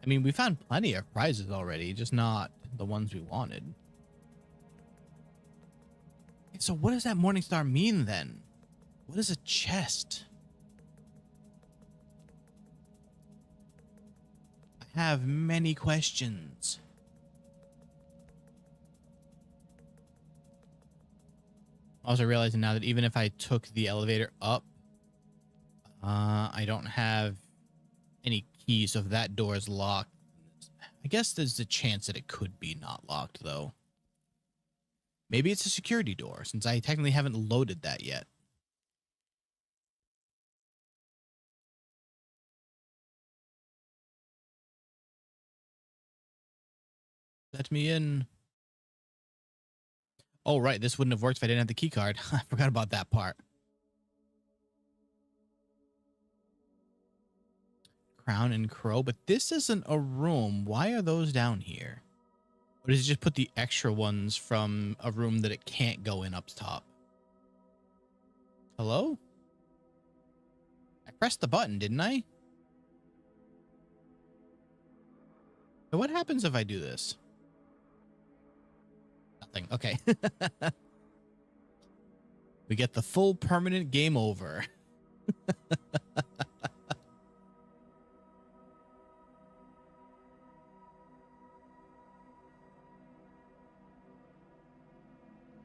I mean, we found plenty of prizes already, just not the ones we wanted. So what does that Morningstar mean then? What is a chest? I have many questions. Also realizing now that even if I took the elevator up, I don't have any keys, so if that door is locked, I guess there's a chance that it could be not locked, though. Maybe it's a security door, since I technically haven't loaded that yet. Let me in. Oh, right, this wouldn't have worked if I didn't have the key card. I forgot about that part. Crown and crow, but this isn't a room. Why are those down here? Or does it just put the extra ones from a room that it can't go in up top? Hello? pressed the button, didn't I? So what happens if I do this? Nothing. Okay. We get the full permanent game over.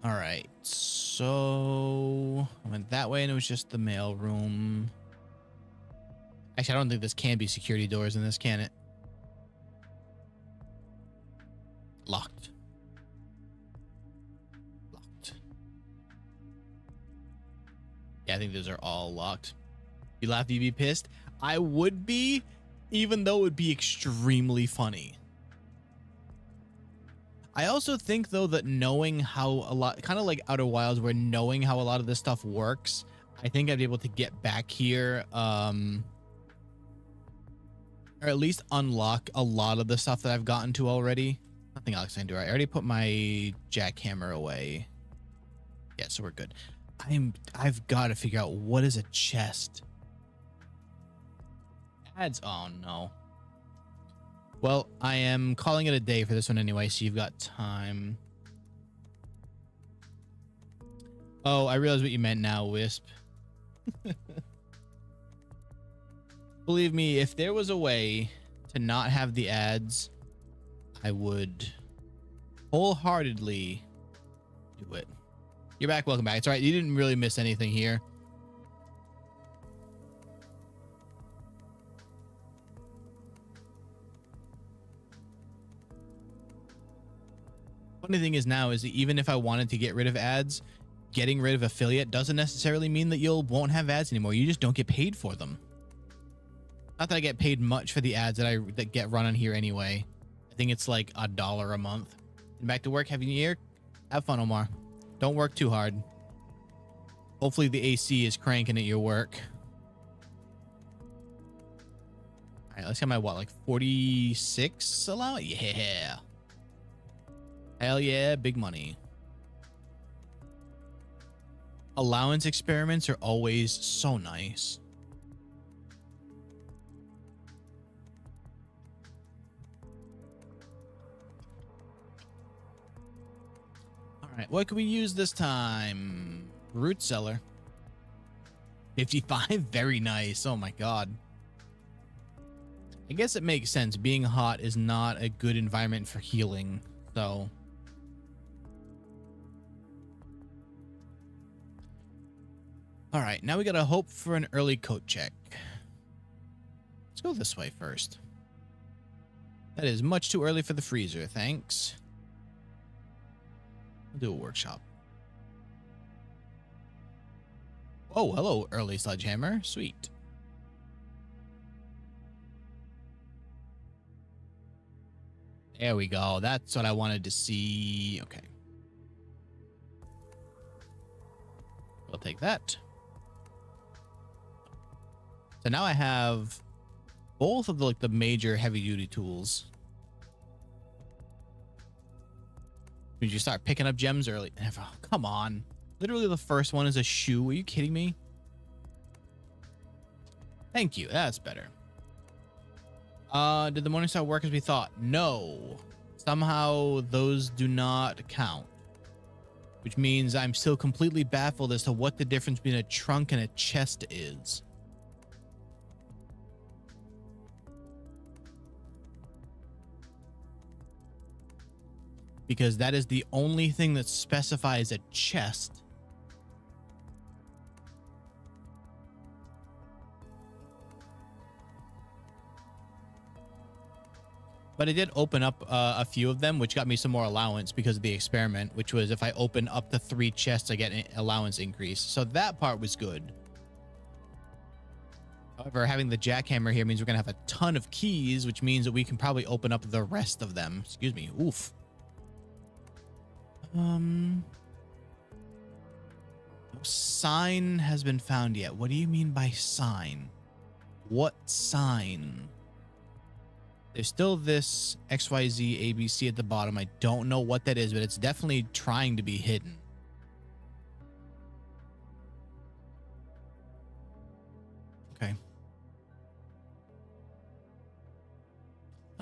All right. So I went that way and it was just the mail room. Actually, I don't think this can be security doors in this, can it? Locked. Locked. Yeah, I think those are all locked. You laugh, you'd be pissed. I would be, even though it would be extremely funny. I also think, though, that knowing how a lot, kind of like Outer Wilds, where knowing how a lot of this stuff works, I think I'd be able to get back here, or at least unlock a lot of the stuff that I've gotten to already. Nothing else I can do. I already put my jackhammer away. Yeah, so we're good. I've got to figure out what is a chest. Ads. Oh no. Well, I am calling it a day for this one anyway, so you've got time. Oh, I realize what you meant now, Wisp. Believe me, if there was a way to not have the ads, I would wholeheartedly do it. You're back. Welcome back. It's all right. You didn't really miss anything here. Funny thing is now is that even if I wanted to get rid of ads, getting rid of affiliate doesn't necessarily mean that won't have ads anymore. You just don't get paid for them. Not that I get paid much for the ads that get run on here anyway. I think it's like $1 a month. And back to work. Happy New Year. Have fun, Omar. Don't work too hard. Hopefully the AC is cranking at your work. All right, let's get my what, like 46 allowance? Yeah. Hell yeah, big money. Allowance experiments are always so nice. All right, what can we use this time? Root cellar. 55, very nice. Oh my god. I guess it makes sense. Being hot is not a good environment for healing, so. All right, now we gotta hope for an early coat check. Let's go this way first. That is much too early for the freezer, thanks. We'll do a workshop. Oh, hello, early sledgehammer. Sweet. There we go. That's what I wanted to see. Okay. We'll take that. So now I have both of the major heavy duty tools. Did you start picking up gems early? Oh, come on. Literally the first one is a shoe. Are you kidding me? Thank you. That's better. Did the Morningstar work as we thought? No. Somehow those do not count. Which means I'm still completely baffled as to what the difference between a trunk and a chest is. Because that is the only thing that specifies a chest. But I did open up a few of them, which got me some more allowance because of the experiment, which was if I open up to 3 chests, I get an allowance increase. So that part was good. However, having the jackhammer here means we're going to have a ton of keys, which means that we can probably open up the rest of them. Excuse me. Oof. No sign has been found yet. What do you mean by sign? What sign? There's still this XYZ ABC at the bottom. I don't know what that is, but it's definitely trying to be hidden. Okay.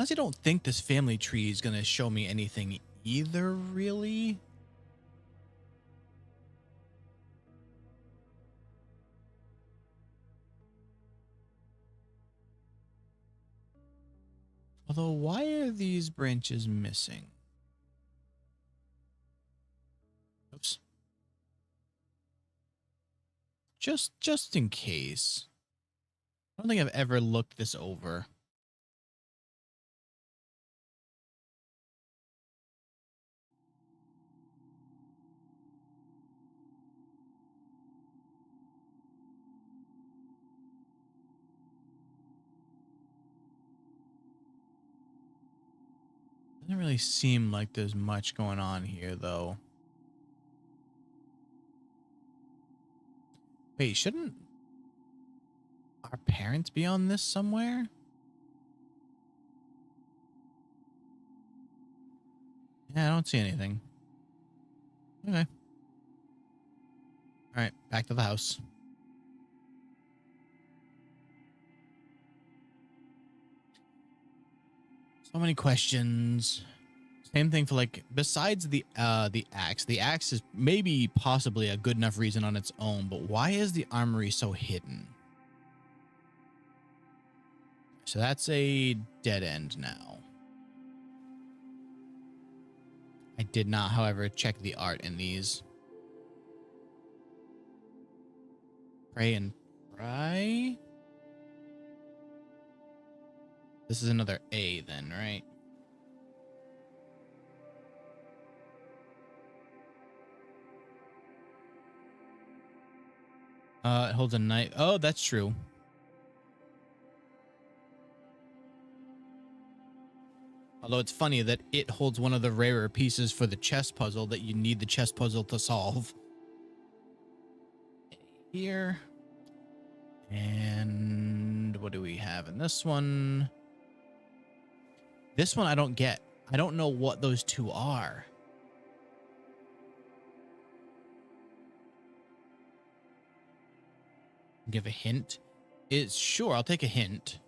honestly don't think this family tree is going to show me anything either, really. Although, why are these branches missing? Oops. Just in case. I don't think I've ever looked this over. Doesn't really seem like there's much going on here, though. Wait, shouldn't our parents be on this somewhere? Yeah, I don't see anything. Okay. All right, back to the house. So many questions. Same thing for, like, besides the axe. The axe is maybe possibly a good enough reason on its own, but why is the armory so hidden? So that's a dead end now. I did not, however, check the art in these. Pray and pry. This is another A then, right? It holds a knife. Oh, that's true. Although it's funny that it holds one of the rarer pieces for the chess puzzle that you need the chess puzzle to solve. Here. And what do we have in this one? This one I don't get. I don't know what those two are. Give a hint. It's sure, I'll take a hint.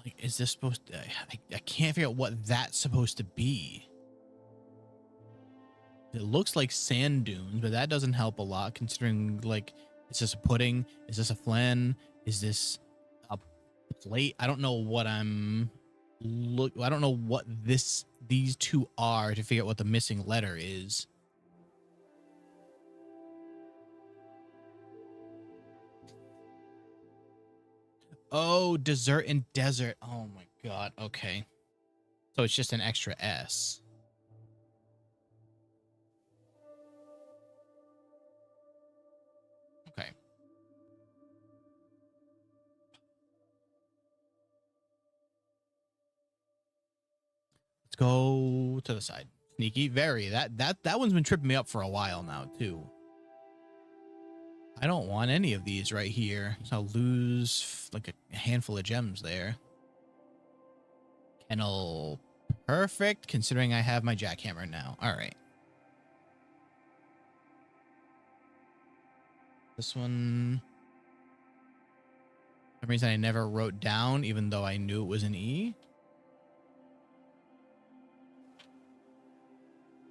Like, is this supposed to... I can't figure out what that's supposed to be. It looks like sand dunes, but that doesn't help a lot considering, like, is this a pudding? Is this a flan? Is this a plate? I don't know what I don't know what these two are to figure out what the missing letter is. Oh, dessert and desert. Oh my god. Okay. So it's just an extra S. Okay. Let's go to the side. Sneaky, very. That one's been tripping me up for a while now, too. I don't want any of these right here. So I'll lose like a handful of gems there. Kennel, perfect, considering I have my jackhammer now. All right. This one, for some reason I never wrote down, even though I knew it was an E.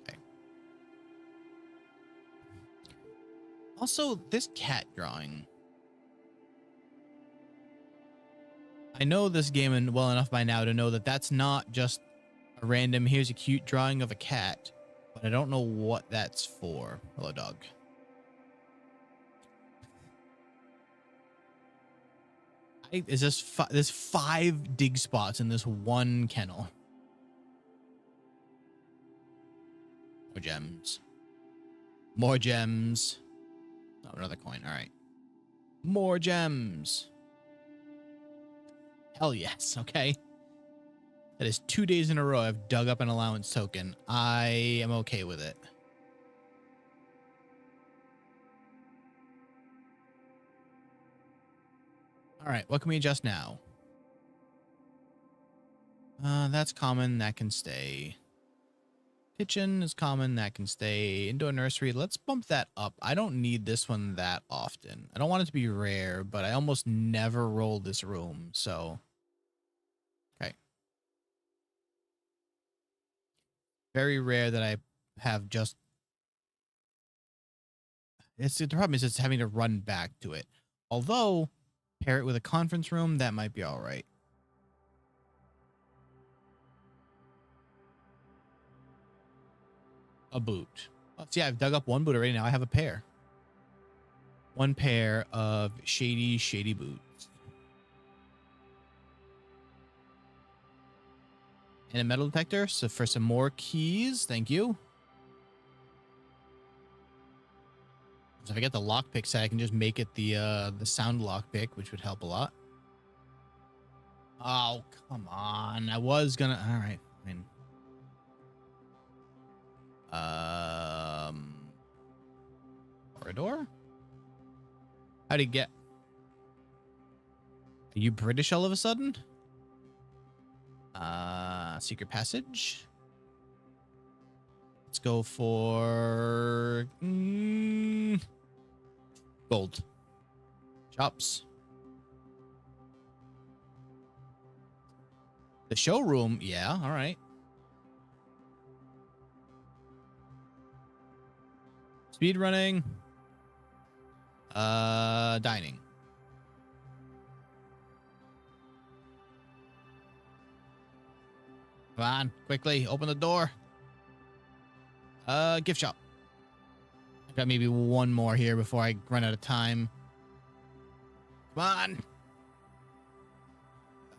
Okay. Also, this cat drawing. I know this game well enough by now to know that that's not just a random, here's a cute drawing of a cat, but I don't know what that's for. Hello, dog. Is this there's 5 dig spots in this one kennel. More gems. More gems. Oh, another coin. All right. More gems. Hell yes. Okay. That is 2 days in a row I've dug up an allowance token. I am okay with it. All right. What can we adjust now? That's common. That can stay. Kitchen is common. That can stay. Indoor nursery. Let's bump that up. I don't need this one that often. I don't want it to be rare, but I almost never roll this room. So, okay. Very rare that I have just... the problem is it's having to run back to it. Although, pair it with a conference room, that might be all right. A boot. Oh, see, I've dug up one boot already. Now I have a pair. One pair of shady boots. And a metal detector. So for some more keys, thank you. So if I get the lockpick set, I can just make it the sound lockpick, which would help a lot. Oh, come on. I was gonna... All right, fine. Corridor? How'd he get... Are you British all of a sudden? Secret passage. Let's go for... gold. Chops. The showroom, yeah, all right. Speed running. Dining. Come on, quickly, open the door. Gift shop. I've got maybe one more here before I run out of time. Come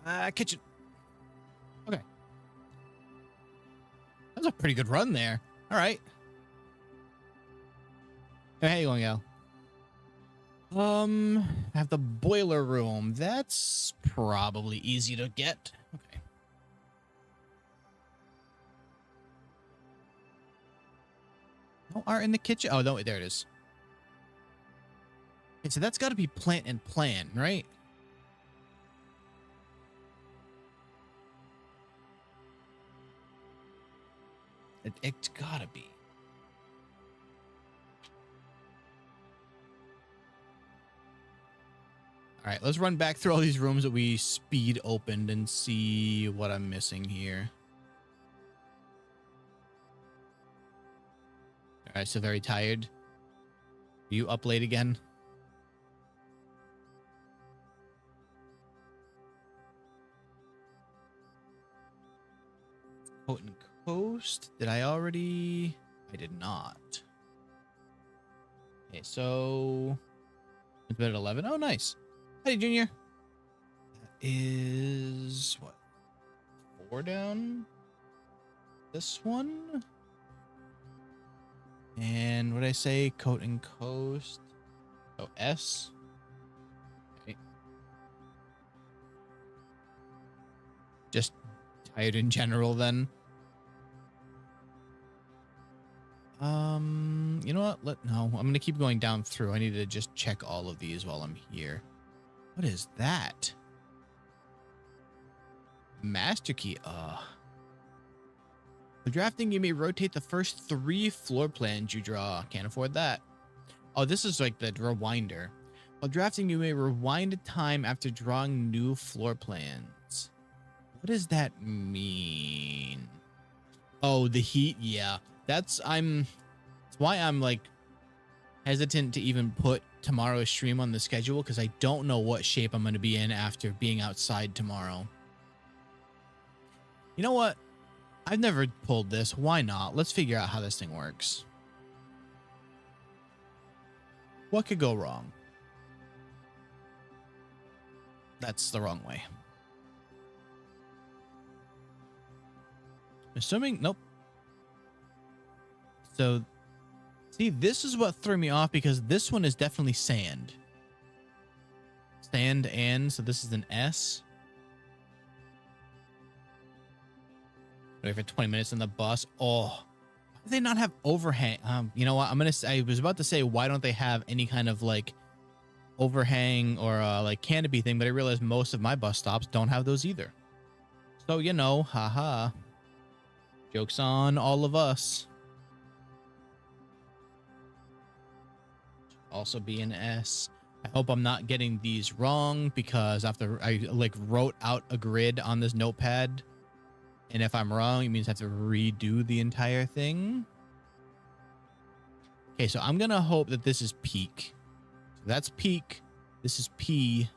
on. Kitchen. Okay. That was a pretty good run there. All right. Hey, how you going, Al? I have the boiler room. That's probably easy to get. Okay. No art in the kitchen. Oh, no, there it is. Okay, so that's got to be plant and plan, right? It's gotta be. All right, let's run back through all these rooms that we speed opened and see what I'm missing here. All right, so very tired. Are you up late again? Coat and Coast. Did I already? I did not. Okay, so it's been at 11. Oh, nice. Hey, Junior. That is what? 4 down. This one. And what did I say? Coat and Coast. Oh, S. Okay. Just tired in general then. You know what? No, I'm gonna keep going down through. I need to just check all of these while I'm here. What is that? Master key. For drafting, you may rotate the first 3 floor plans you draw. Can't afford that. Oh, this is like the rewinder. While drafting, you may rewind time after drawing new floor plans. What does that mean? Oh, the heat. Yeah, that's why I'm like hesitant to even put tomorrow's stream on the schedule, because I don't know what shape I'm going to be in after being outside tomorrow. You know what? I've never pulled this. Why not? Let's figure out how this thing works. What could go wrong? That's the wrong way. Assuming, nope. So, see, this is what threw me off, because this one is definitely sand. Sand and, so this is an S. Wait for 20 minutes in the bus. Oh, why do they not have overhang? You know what? I was about to say, why don't they have any kind of like overhang or like canopy thing? But I realized most of my bus stops don't have those either. So, you know, haha. Joke's on all of us. Also be an S. I hope I'm not getting these wrong because after I like wrote out a grid on this notepad, and if I'm wrong, it means I have to redo the entire thing. Okay, so I'm gonna hope that this is peak. So that's peak. This is P.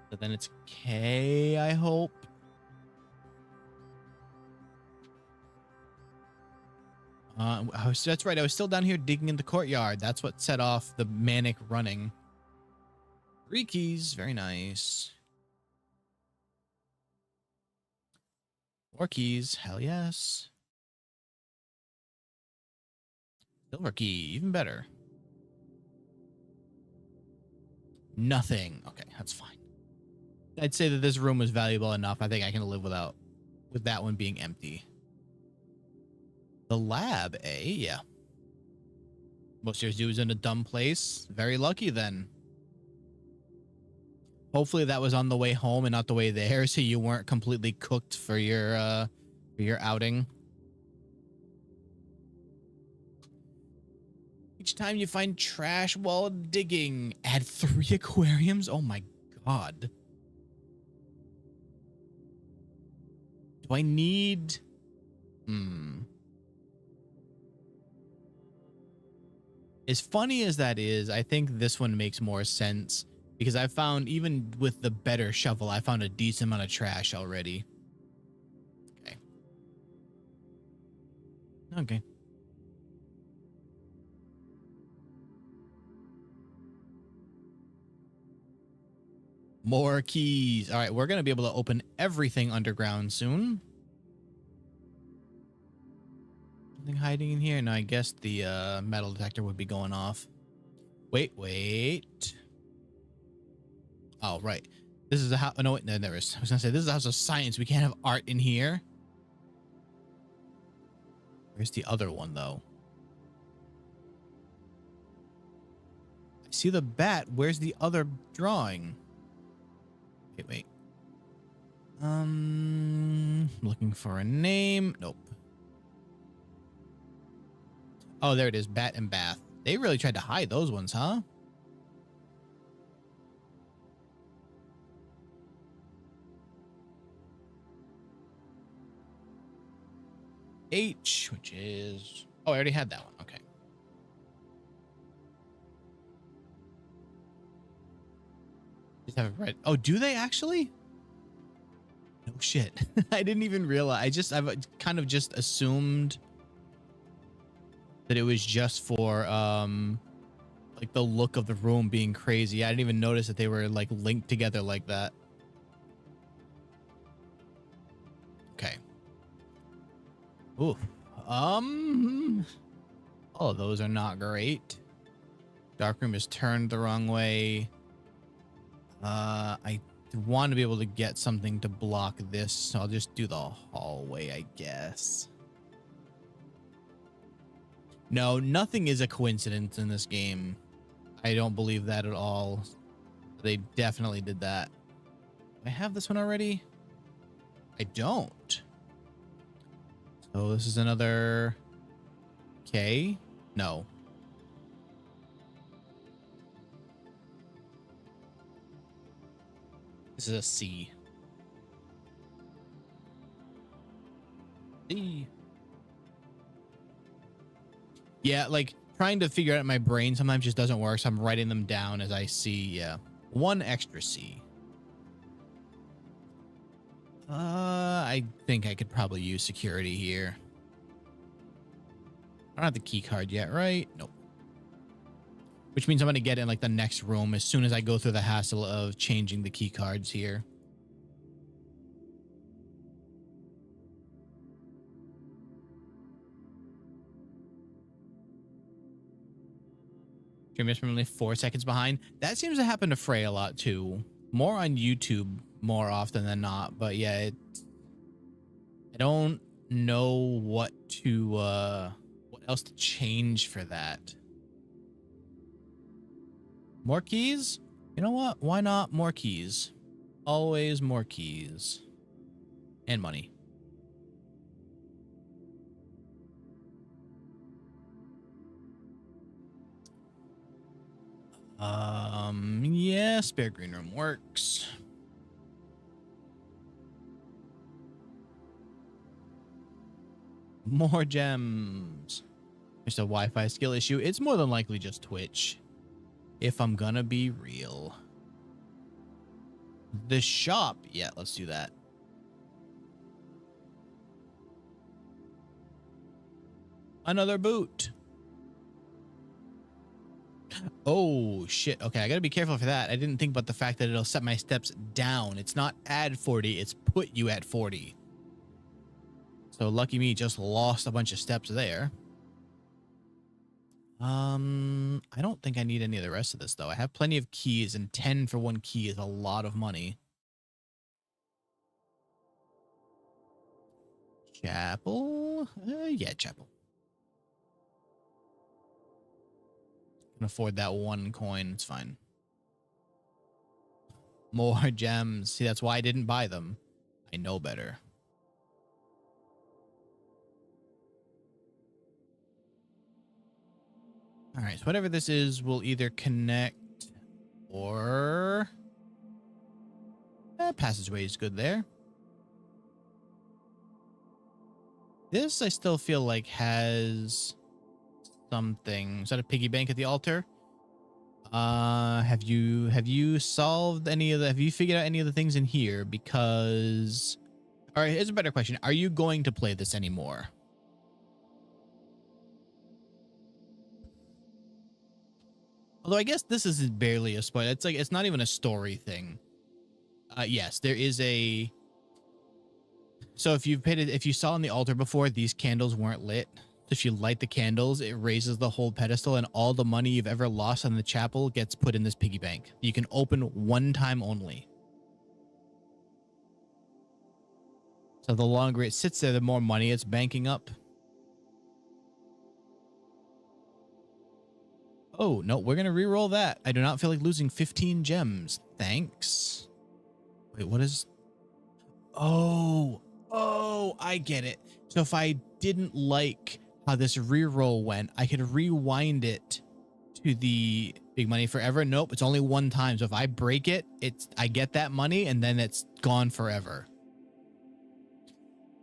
So then it's K, I hope. That's right. I was still down here digging in the courtyard. That's what set off the manic running. 3 keys. Very nice. 4 keys. Hell yes. Silver key. Even better. Nothing. Okay, that's fine. I'd say that this room was valuable enough. I think I can live with that one being empty. The lab, eh? Yeah. Most of your dudes in a dumb place. Very lucky then. Hopefully that was on the way home and not the way there, so you weren't completely cooked for your outing. Each time you find trash while digging, add 3 aquariums. Oh my god. Do I need... As funny as that is, I think this one makes more sense because I found, even with the better shovel, I found a decent amount of trash already. Okay. Okay. More keys. All right, we're going to be able to open everything underground soon. Nothing hiding in here? No, I guess the metal detector would be going off. Wait. Oh, right. This is a house. Oh, no, wait, no, there is. I was going to say, this is a house of science. We can't have art in here. Where's the other one, though? I see the bat. Where's the other drawing? Okay, wait. Looking for a name. Nope. Oh, there it is. Bat and bath. They really tried to hide those ones, huh? H, which is... Oh, I already had that one. Okay. Just have it right. Oh, do they actually? No shit. I didn't even realize. I've kind of just assumed that it was just for like the look of the room being crazy. I didn't even notice that they were like linked together like that. Okay. Ooh. All of those are not great. Darkroom is turned the wrong way. I want to be able to get something to block this, so I'll just do the hallway, I guess. No, nothing is a coincidence in this game. I don't believe that at all. They definitely did that. Do I have this one already? I don't. So this is another K? No. This is a C. C. Yeah, like trying to figure out in my brain sometimes just doesn't work, so I'm writing them down as I see. Yeah. 1 extra C. I think I could probably use security here. I don't have the key card yet, right? Nope. Which means I'm going to get in like the next room as soon as I go through the hassle of changing the key cards here. Stream is permanently 4 seconds behind. That seems to happen to Frey a lot too. More on YouTube more often than not, but yeah, I don't know what else to change for that. More keys? You know what? Why not more keys? Always more keys. And money. Yeah, spare green room works. More gems. There's a Wi-Fi skill issue. It's more than likely just Twitch, if I'm gonna be real. The shop. Yeah, let's do that. Another boot. Oh, shit. Okay, I gotta be careful for that. I didn't think about the fact that it'll set my steps down. It's not add 40, it's put you at 40. So lucky me, just lost a bunch of steps there. I don't think I need any of the rest of this, though. I have plenty of keys, and 10 for one key is a lot of money. Chapel? Yeah, chapel. Can afford that one coin. It's fine. More gems. See, that's why I didn't buy them. I know better. All right, so whatever this is will either connect or... passageway is good there. This I still feel like has something. Is that a piggy bank at the altar? Have you solved any of the, have you figured out any of the things in here? Because, all right, here's a better question. Are you going to play this anymore? Although I guess this is barely a spoiler. It's like, it's not even a story thing. Yes, there is a, so if you've paid it, if you saw on the altar before, these candles weren't lit. If you light the candles, it raises the whole pedestal, and all the money you've ever lost on the chapel gets put in this piggy bank. You can open one time only. So the longer it sits there, the more money it's banking up. Oh, no, we're going to re-roll that. I do not feel like losing 15 gems. Thanks. Wait, what is... Oh, I get it. So if I didn't like how this re-roll went, I could rewind it to the big money forever. Nope, it's only one time. So if I break it, I get that money and then it's gone forever.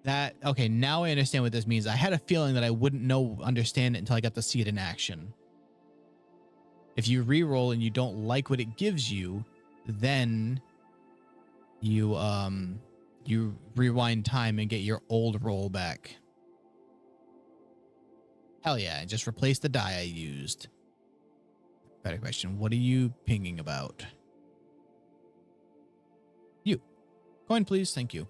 That, okay, now I understand what this means. I had a feeling that I wouldn't understand it until I got to see it in action. If you re-roll and you don't like what it gives you, then you rewind time and get your old roll back. Hell yeah, just replace the die I used. Better question, what are you pinging about? You. Coin, please, thank you.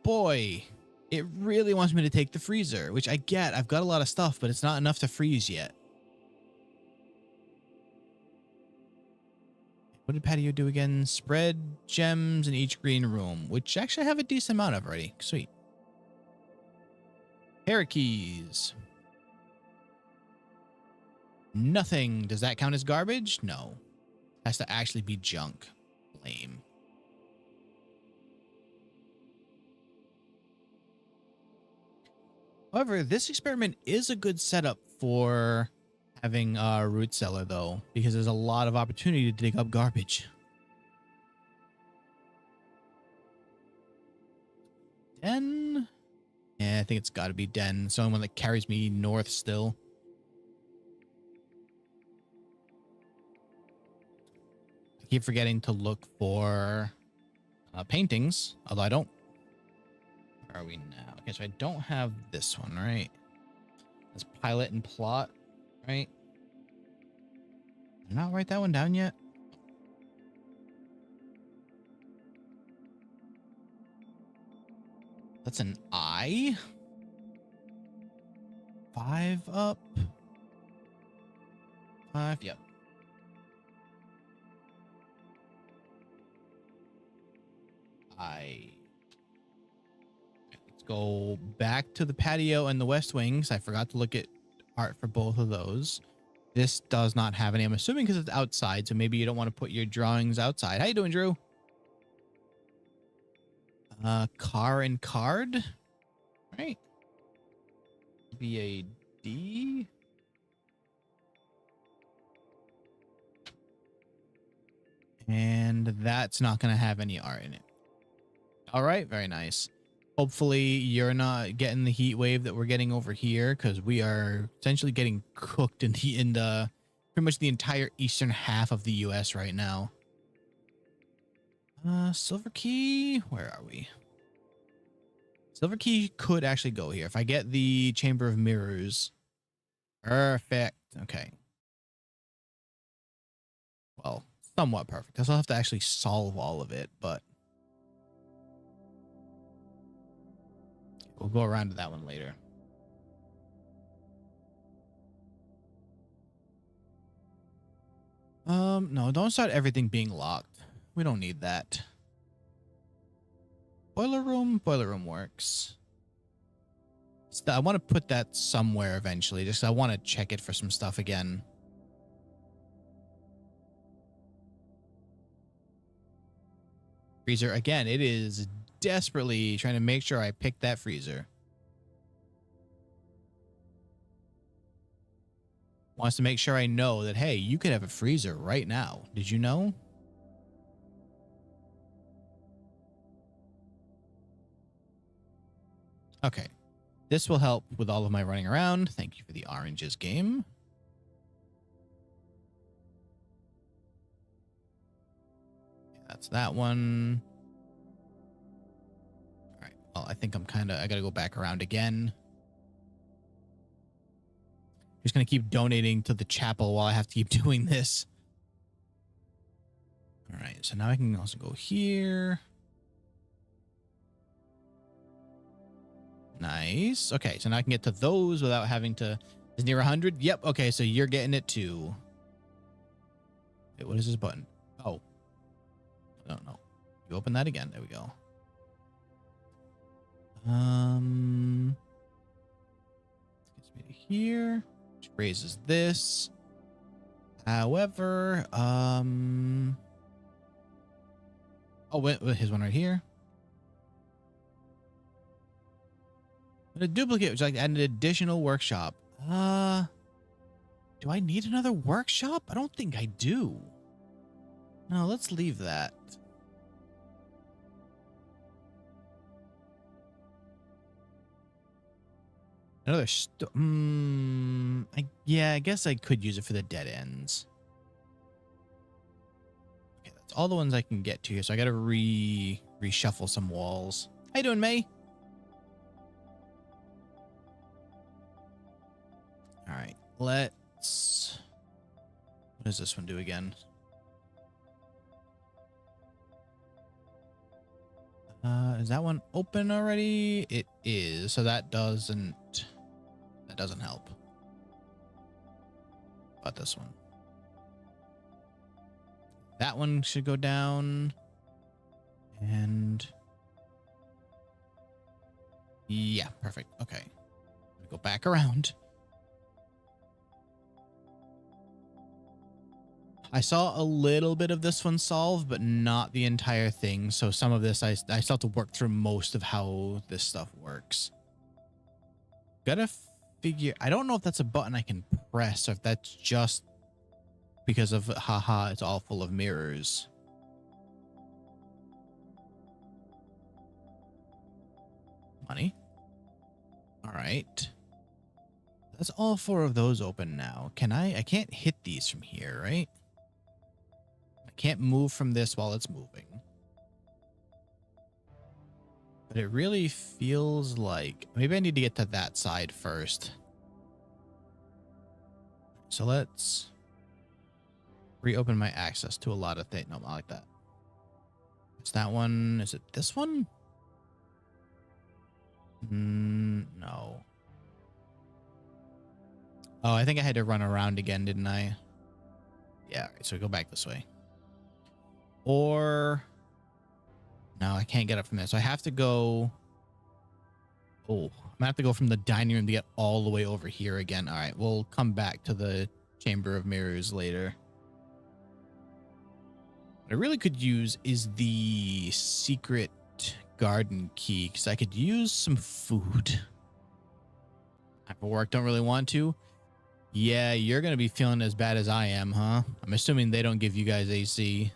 Boy, it really wants me to take the freezer, which I get. I've got a lot of stuff, but it's not enough to freeze yet. What did Patio do again? Spread gems in each green room, which actually I have a decent amount of already. Sweet. Parakeys. Nothing. Does that count as garbage? No. Has to actually be junk. Lame. However, this experiment is a good setup for having a root cellar, though, because there's a lot of opportunity to dig up garbage. Den? Yeah, I think it's got to be Den. Someone that carries me north still. I keep forgetting to look for paintings, although I don't. Where are we now? Okay, so I don't have this one, right? That's pilot and plot, right? Did I not write that one down yet? That's an I? 5 up? 5, yep. Let's go back to the patio and the west wings. I forgot to look at art for both of those. This does not have any. I'm assuming because it's outside, so maybe you don't want to put your drawings outside. How you doing, Drew? Car and card. Right. B-A-D. And that's not going to have any art in it. All right, very nice. Hopefully you're not getting the heat wave that we're getting over here, because we are essentially getting cooked in the pretty much the entire eastern half of the US right now. Silver key, where are we? Silver key could actually go here if I get the chamber of mirrors. Perfect. Okay. Well, somewhat perfect. I'll have to actually solve all of it, but we'll go around to that one later. No, don't start everything being locked. We don't need that. Boiler room works. I want to put that somewhere eventually. Just I want to check it for some stuff again. Freezer again. It is desperately trying to make sure I pick that freezer. Wants to make sure I know that, hey, you could have a freezer right now. Did you know? Okay. This will help with all of my running around. Thank you for the oranges game. That's that one. All right. Well, I think I got to go back around again. Just going to keep donating to the chapel while I have to keep doing this. All right. So now I can also go here. Nice. Okay. So now I can get to those without having to. Is near 100? Yep. Okay. So you're getting it too. Wait, what is this button? Oh. I don't know. You open that again. There we go. Gets me to here. Which raises this. However, oh, wait, here's one right here. A duplicate, which like an additional workshop. Do I need another workshop? I don't think I do. No, let's leave that. Another yeah, I guess I could use it for the dead ends. Okay, that's all the ones I can get to here. So I got to reshuffle some walls. How you doing, May? All right, let's. What does this one do again? Is that one open already? It is. So that doesn't help. About this one. That one should go down. And yeah, perfect. Okay. Go back around. I saw a little bit of this one solve, but not the entire thing. So some of this, I still have to work through most of how this stuff works. Gotta figure, I don't know if that's a button I can press or if that's just because of, haha, it's all full of mirrors. Money. All right. That's all 4 of those open now. I can't hit these from here, right? Can't move from this while it's moving. But it really feels like maybe I need to get to that side first. So let's reopen my access to a lot of things. No, not like that. It's that one. Is it this one? No. Oh, I think I had to run around again, didn't I? Yeah, all right, so go back this way. Or no, I can't get up from there. So I have to go. Oh, I'm gonna have to go from the dining room to get all the way over here again. All right, we'll come back to the chamber of mirrors later. What I really could use is the secret garden key because I could use some food. After work, don't really want to. Yeah, you're gonna be feeling as bad as I am, huh? I'm assuming they don't give you guys AC.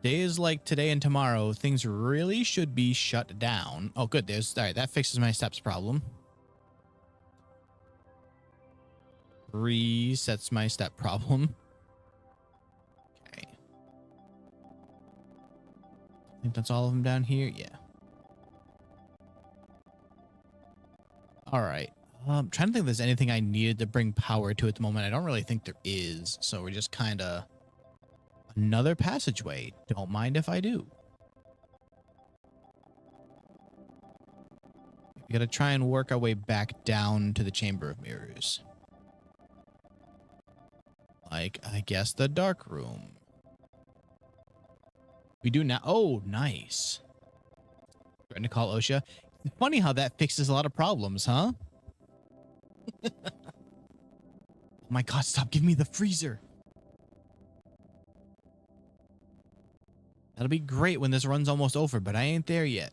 Days like today and tomorrow, things really should be shut down. Oh, good. All right. That fixes my steps problem. Resets my step problem. Okay. I think that's all of them down here. Yeah. All right. I'm trying to think if there's anything I needed to bring power to at the moment. I don't really think there is. So we're just kind of another passageway. Don't mind if I do. We got to try and work our way back down to the Chamber of Mirrors. Like, I guess the dark room. We do now. Oh, nice. Trying to call OSHA. It's funny how that fixes a lot of problems, huh? Oh my God, stop giving me the freezer. That'll be great when this run's almost over, but I ain't there yet.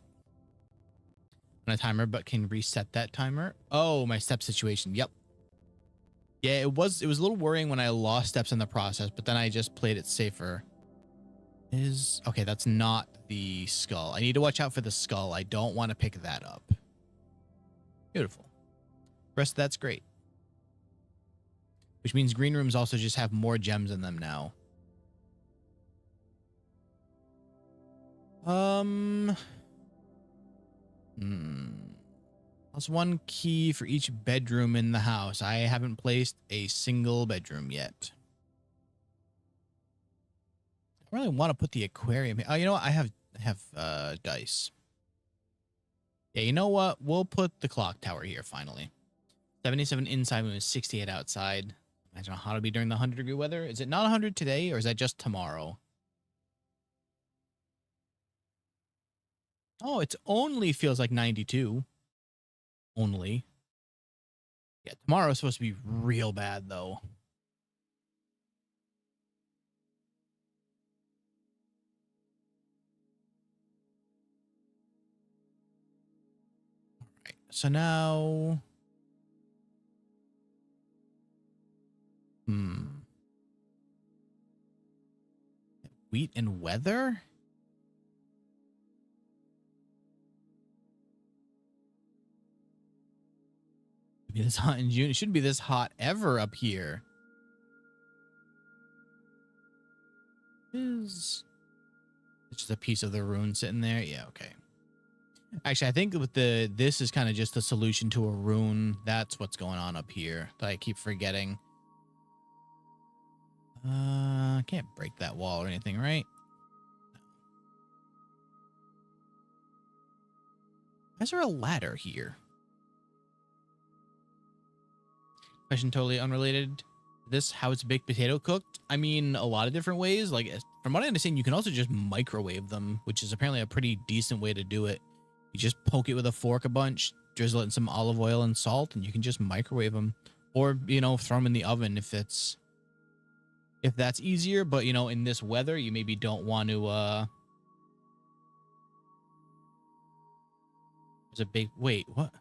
On a timer, but can reset that timer. Oh, my step situation. Yep. Yeah, it was a little worrying when I lost steps in the process, but then I just played it safer. Okay, that's not the skull. I need to watch out for the skull. I don't want to pick that up. Beautiful. The rest of that's great. Which means green rooms also just have more gems in them now. That's one key for each bedroom in the house. I haven't placed a single bedroom yet. I really want to put the aquarium here. Oh, you know what? I have dice. Yeah, you know what? We'll put the clock tower here finally. 77 inside when it was 68 outside. Imagine how it'll be during the 100-degree weather. Is it not 100 today, or is that just tomorrow? Oh, it's only feels like 92. Only. Yeah, tomorrow's supposed to be real bad, though. All right, so now... Wheat and weather? It'd be this hot in June. It shouldn't be this hot ever up here. It's just a piece of the rune sitting there. Yeah, okay. Actually, I think with this is kind of just a solution to a rune. That's what's going on up here that I keep forgetting. I can't break that wall or anything, right? Why is there a ladder here? Question totally unrelated. This, how it's baked potato cooked? I mean, a lot of different ways. Like, from what I understand, you can also just microwave them, which is apparently a pretty decent way to do it. You just poke it with a fork a bunch, drizzle it in some olive oil and salt, and you can just microwave them. Or, you know, throw them in the oven if that's easier. But, you know, in this weather, you maybe don't want to, there's a big, wait, what?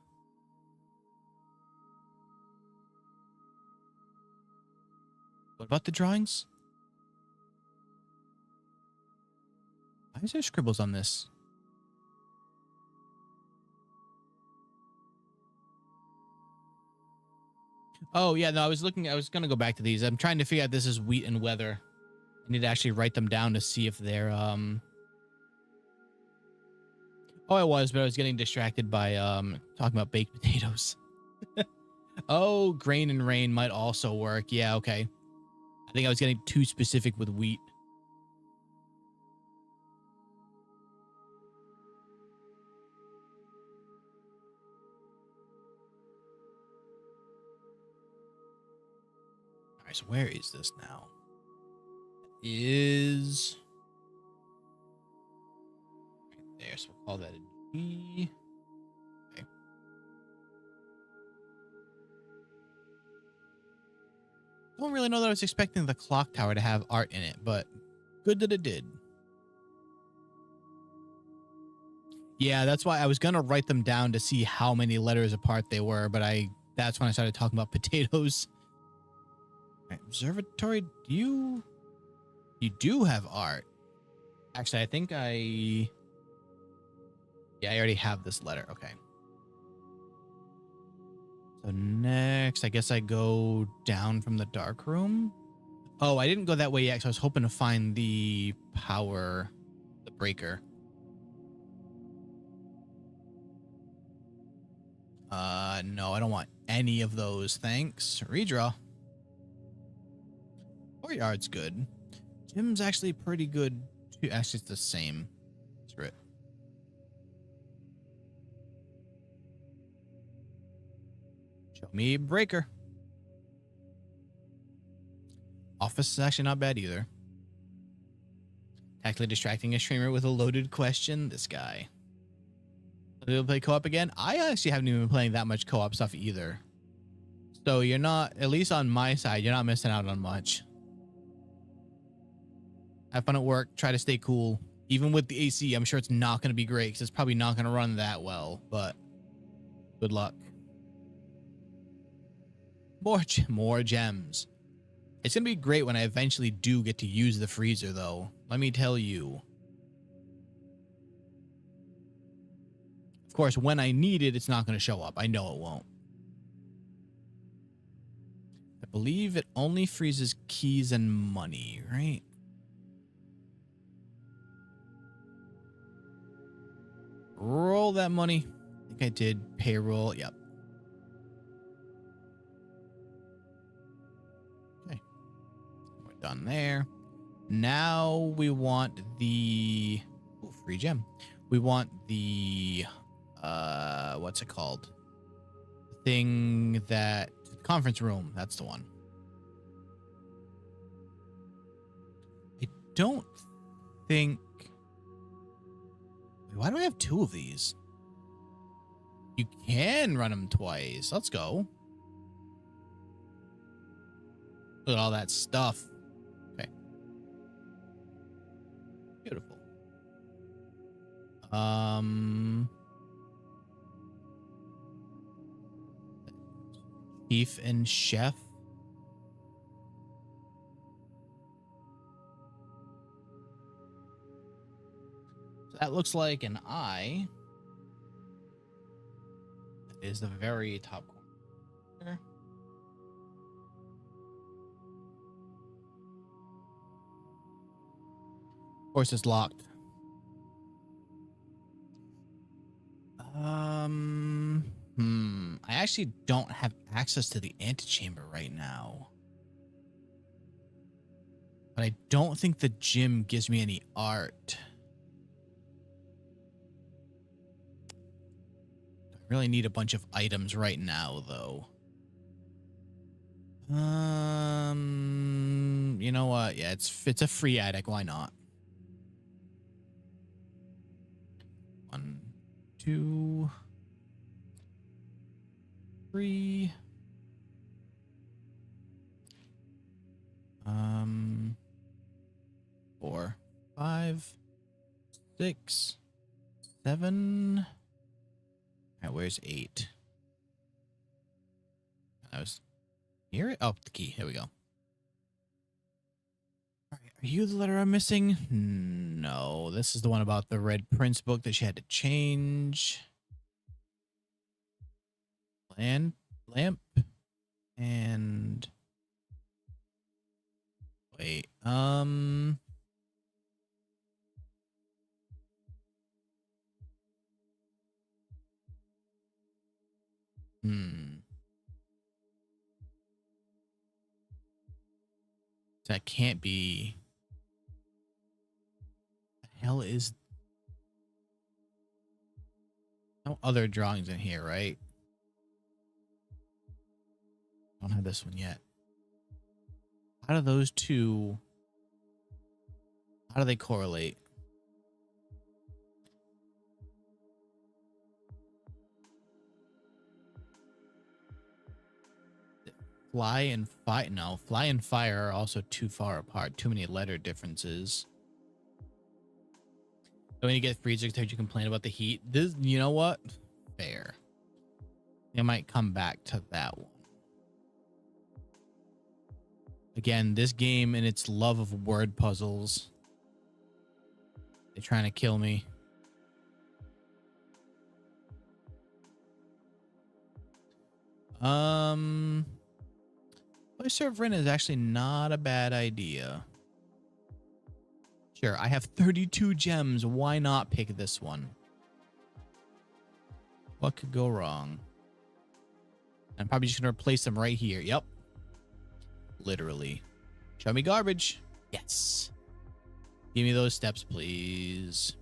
What about the drawings? Why is there scribbles on this? Oh, yeah, no, I was going to go back to these. I'm trying to figure out this is wheat and weather. I need to actually write them down to see if they're, Oh, I was, but I was getting distracted by, talking about baked potatoes. Oh, grain and rain might also work. Yeah, okay. I think I was getting too specific with wheat. All right, so where is this now? Is right there, so we'll call that a G. Okay. Don't really know that I was expecting the clock tower to have art in it, but good that it did. Yeah, that's why I was going to write them down to see how many letters apart they were, but that's when I started talking about potatoes. All right, observatory, you do have art. Actually, I think yeah, I already have this letter. Okay. So next, I guess I go down from the dark room. Oh, I didn't go that way yet, so I was hoping to find the power, the breaker. No, I don't want any of those. Thanks. Redraw. Courtyard's good. Gym's actually pretty good too. Actually, it's the same. Screw it. Show me breaker. Office is actually not bad either. Tactically distracting a streamer with a loaded question. This guy. We'll play co-op again. I actually haven't even been playing that much co-op stuff either. So you're not, at least on my side, you're not missing out on much. Have fun at work. Try to stay cool. Even with the AC, I'm sure it's not going to be great because it's probably not going to run that well, but good luck. More gems. It's going to be great when I eventually do get to use the freezer, though. Let me tell you. Of course, when I need it, it's not going to show up. I know it won't. I believe it only freezes keys and money, right? Roll that money. I think I did payroll. Yep. Okay. We're done there. Now we want the free gem. We want the what's it called? The thing that conference room. That's the one. I don't think. Why do I have two of these? You can run them twice. Let's go. Look at all that stuff. Okay. Beautiful. Chief and chef. So that looks like an eye. That is the very top corner. Of course, it's locked. I actually don't have access to the antechamber right now. But I don't think the gym gives me any art. I really need a bunch of items right now, though. You know what? Yeah, it's a free attic. Why not? 1, 2, 3. 4, 5, 6, 7. All right, where's 8? I was near it. Oh, the key. Here we go. All right, are you the letter I'm missing? No, this is the one about the Red Prince book that she had to change. Lamp, and wait, that can't be. The hell is? No other drawings in here, right? Don't have this one yet. How do those two? How do they correlate? Fly and fire. No, fly and fire are also too far apart. Too many letter differences. So when you get freezer, you complain about the heat. This, you know what? Fair. I might come back to that one. Again, this game and its love of word puzzles. They're trying to kill me. Serve Rin is actually not a bad idea. Sure, I have 32 gems. Why not pick this one? What could go wrong? I'm probably just going to replace them right here. Yep. Literally. Show me garbage. Yes. Give me those steps, please.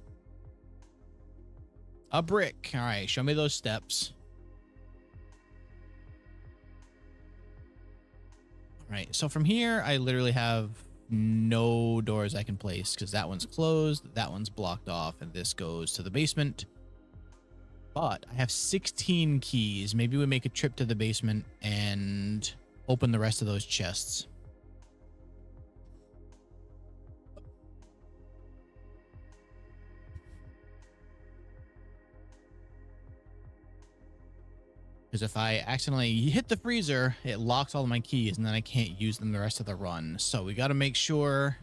A brick. All right. Show me those steps. All right. So from here, I literally have no doors I can place because that one's closed. That one's blocked off. And this goes to the basement. But I have 16 keys. Maybe we make a trip to the basement and open the rest of those chests. Because if I accidentally hit the freezer, it locks all of my keys and then I can't use them the rest of the run. So we got to make sure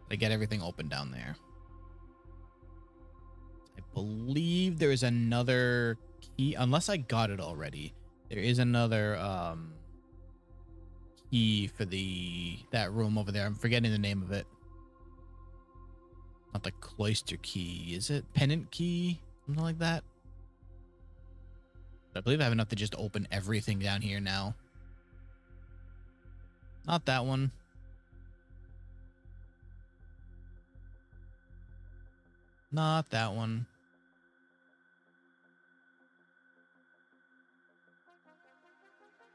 I get everything open down there. I believe there is another key, unless I got it already. There is another key for that room over there. I'm forgetting the name of it. Not the cloister key, is it? Pennant key? Something like that. I believe I have enough to just open everything down here now. Not that one. Not that one.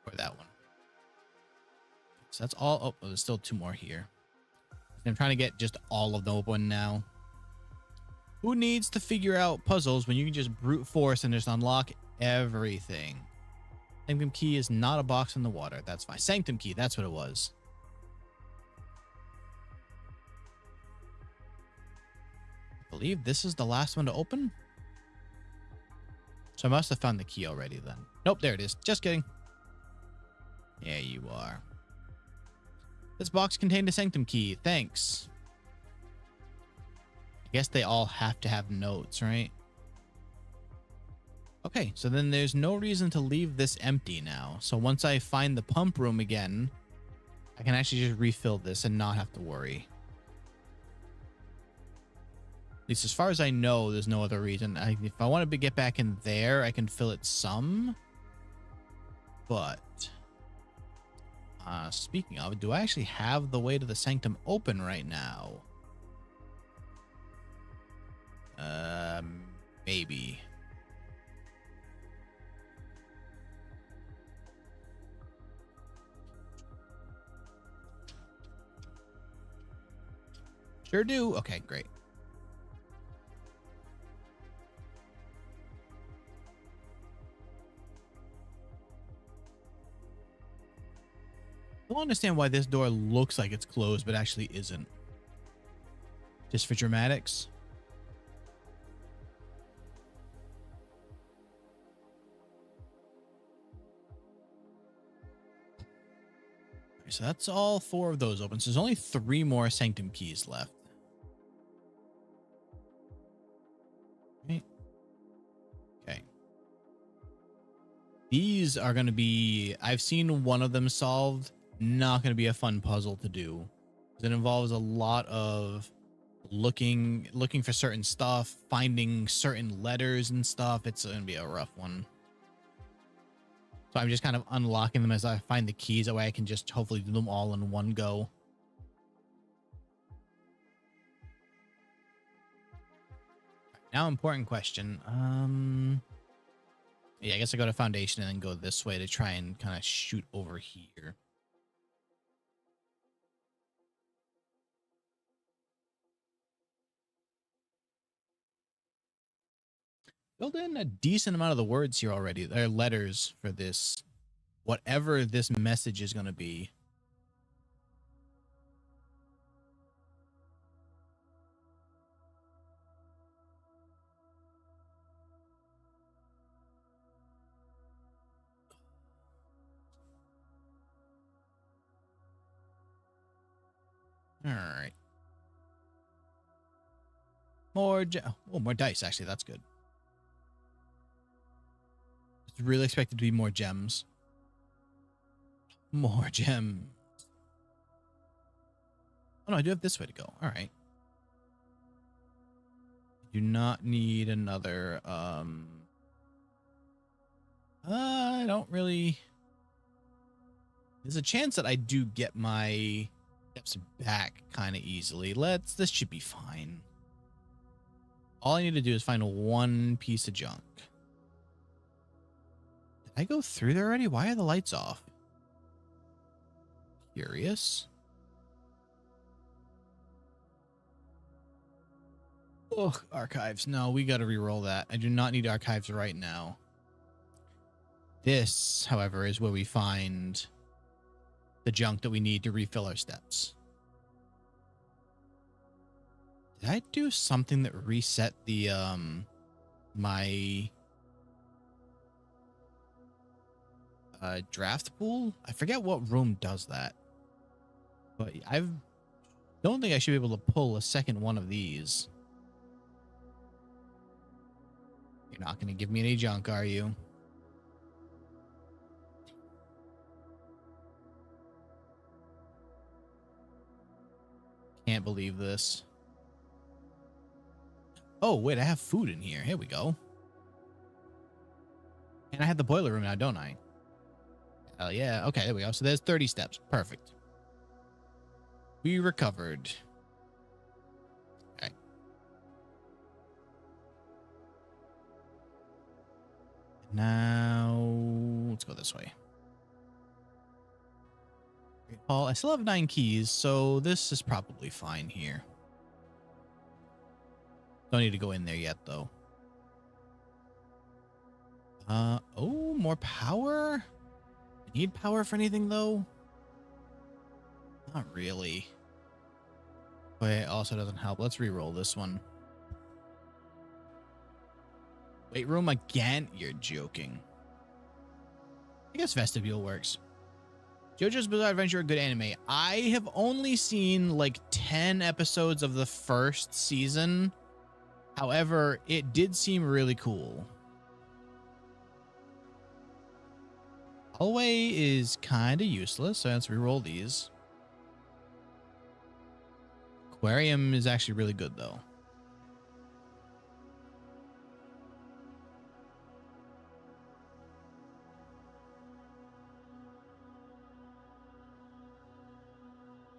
Or that one. So that's all. Oh, there's still two more here. I'm trying to get just all of them open now. Who needs to figure out puzzles when you can just brute force and just unlock everything? Sanctum key is not a box in the water. That's fine. Sanctum key. That's what it was. I believe this is the last one to open. So I must have found the key already then. Nope, there it is. Just kidding. Yeah, you are. This box contained a sanctum key. Thanks. I guess they all have to have notes, right? Okay, so then there's no reason to leave this empty now. So once I find the pump room again, I can actually just refill this and not have to worry. At least as far as I know, there's no other reason. If I want to get back in there, I can fill it some. But speaking of, do I actually have the way to the sanctum open right now? Maybe. Sure do. Okay, great. I don't understand why this door looks like it's closed, but actually isn't. Just for dramatics. So that's all 4 of those open. So there's only 3 more sanctum keys left. Right. Okay. These are going to be, I've seen one of them solved. Not going to be a fun puzzle to do. It involves a lot of looking for certain stuff, finding certain letters and stuff. It's going to be a rough one. So I'm just kind of unlocking them as I find the keys. That way I can just hopefully do them all in one go. Now, important question. Yeah, I guess I go to foundation and then go this way to try and kind of shoot over here. Filled in a decent amount of the words here already. There are letters for this, whatever this message is going to be. All right. More more dice, actually. That's good. It's really expected to be more gems. More gems. Oh, no, I do have this way to go. All right. Do not need another, I don't really... There's a chance that I do get my steps back kind of easily. This should be fine. All I need to do is find one piece of junk. Did I go through there already? Why are the lights off? Curious. Ugh, archives. No, we got to re-roll that. I do not need archives right now. This, however, is where we find the junk that we need to refill our steps. Did I do something that reset the, my draft pool? I forget what room does that. But don't think I should be able to pull a second one of these. You're not going to give me any junk, are you? Can't believe this. Oh, wait, I have food in here. Here we go. And I have the boiler room now, don't I? Hell yeah. Okay, there we go. So there's 30 steps. Perfect. We recovered. Okay. Now, let's go this way. Paul, I still have 9 keys, so this is probably fine here. Don't need to go in there yet, though. Oh, more power? I need power for anything, though? Not really. But it also doesn't help. Let's re-roll this one. Weight room again? You're joking. I guess vestibule works. JoJo's Bizarre Adventure, a good anime. I have only seen like 10 episodes of the first season. However, it did seem really cool. Hallway is kind of useless, so let's re-roll these. Aquarium is actually really good, though.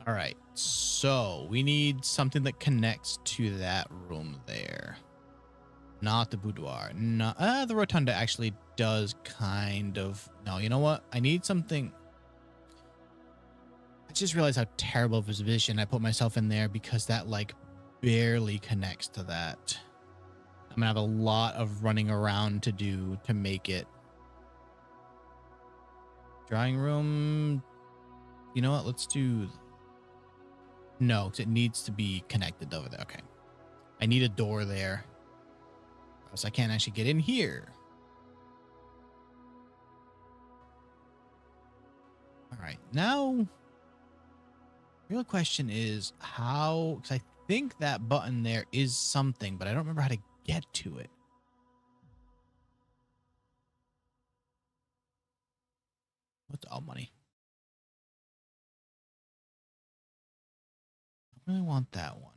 All right, so we need something that connects to that room there. Not the boudoir. No, the rotunda actually does kind of... No, you know what? I need something... I just realized how terrible of a position I put myself in there because that, like, barely connects to that. I'm gonna have a lot of running around to do to make it. Drawing room... You know what? Let's do... No, because it needs to be connected over there. Okay. I need a door there. Or else I can't actually get in here. All right. Now, real question is how... Because I think that button there is something, but I don't remember how to get to it. What's all money? I really want that one.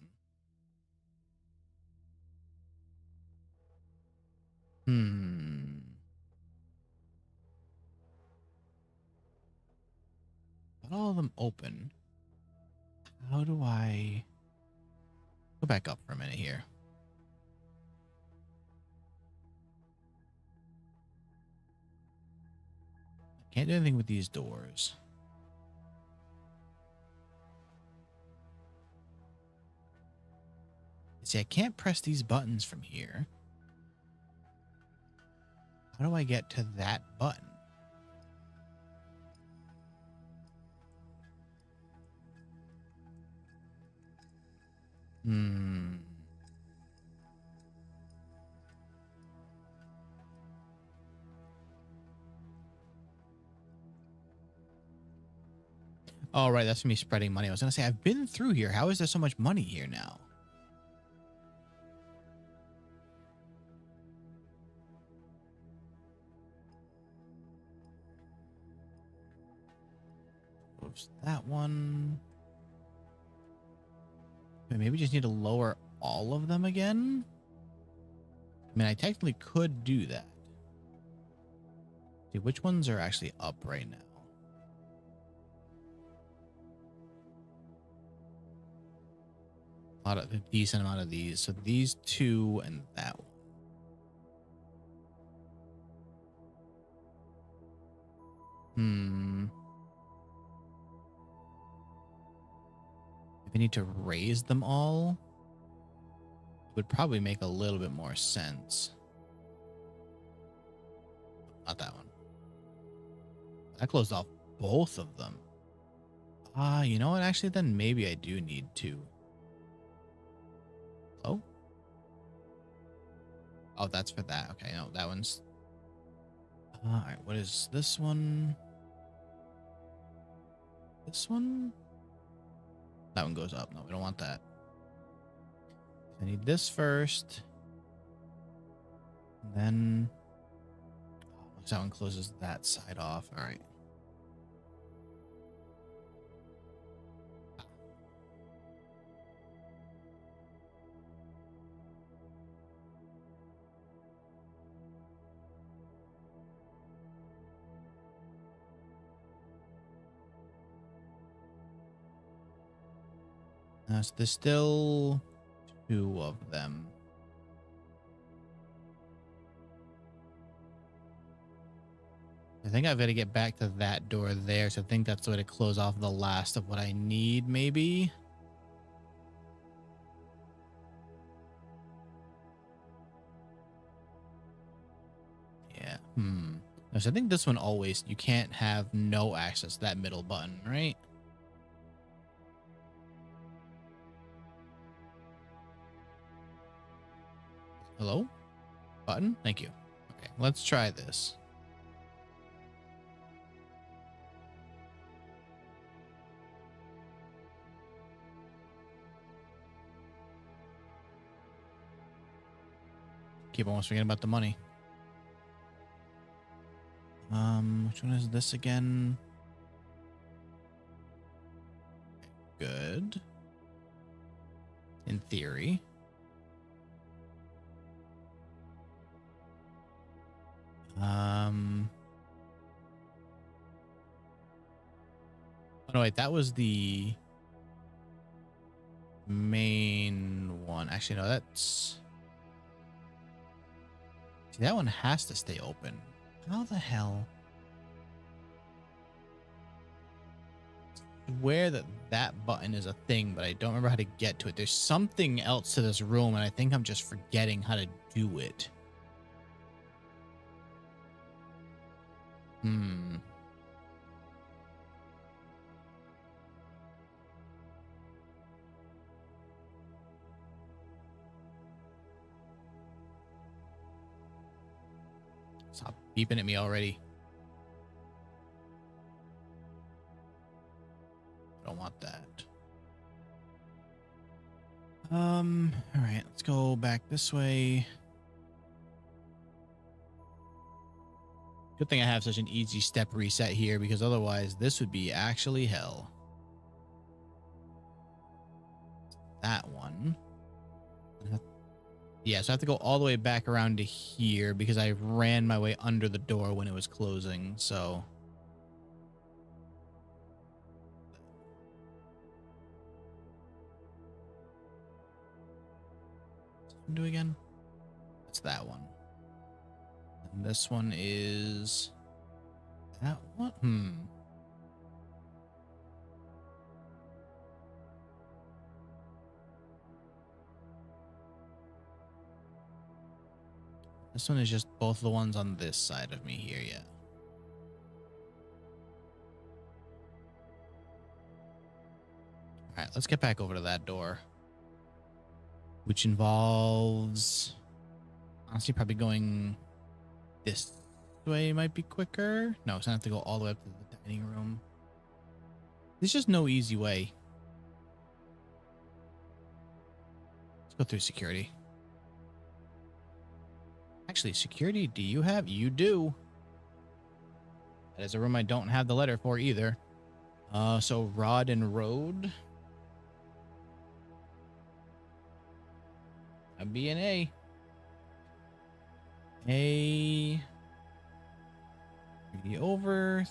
Got all of them open. How do I go back up for a minute here? Can't do anything with these doors. See, I can't press these buttons from here. How do I get to that button? Oh, right. That's me spreading money. I was going to say, I've been through here. How is there so much money here now? close that one. Okay, maybe just need to lower all of them again. I mean, I technically could do that. See, which ones are actually up right now? A decent amount of these. So these two and that one. If I need to raise them all, it would probably make a little bit more sense. Not that one. That closed off both of them. You know what? Actually, then maybe I do need to. Oh? Oh, that's for that. Okay, no, that one's... all right, what is this one? This one? That one goes up. No, we don't want that. I need this first. And then... oh, that one closes that side off. All right. So there's still two of them. I think I've got to get back to that door there. So I think that's the way to close off the last of what I need, maybe. Yeah. So I think this one always, you can't have no access to that middle button, right? Hello? Button? Thank you. Okay, let's try this. Keep almost forgetting about the money. Which one is this again? Good. In theory. Oh no, wait, that was the main one. Actually, no, that's... see, that one has to stay open. How the hell? I swear that button is a thing, but I don't remember how to get to it. There's something else to this room, and I think I'm just forgetting how to do it. Stop beeping at me already. I don't want that. All right, let's go back this way. Good thing I have such an easy step reset here, because otherwise this would be actually hell. That one. Yeah, so I have to go all the way back around to here because I ran my way under the door when it was closing, so... do again? That's that one. And this one is... that one? This one is just both the ones on this side of me here, yeah. Alright, let's get back over to that door. Which involves... honestly, probably going this way might be quicker. No, so I have to go all the way up to the dining room. There's just no easy way. Let's go through security. Actually, security, do you have? You do. That is a room I don't have the letter for either. So rod and road. That'd be an A. A. 3D over.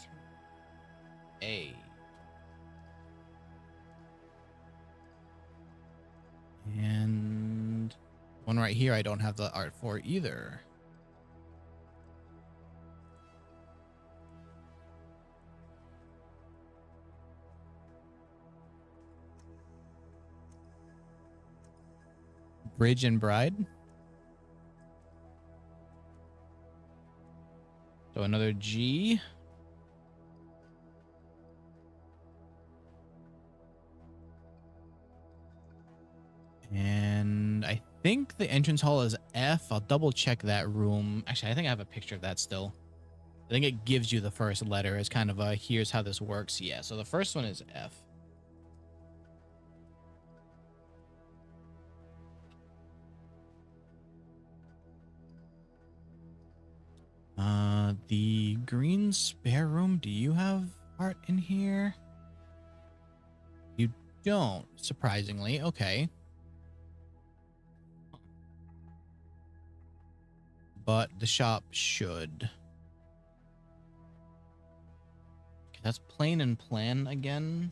A. And one right here I don't have the art for either. Bridge and Bride. So another G. And I think the entrance hall is F. I'll double check that room. Actually, I think I have a picture of that still. I think it gives you the first letter as kind of a, here's how this works. Yeah, so the first one is F. The green spare room. Do you have art in here? You don't, surprisingly. Okay. But the shop should. Okay, that's plain and plan again.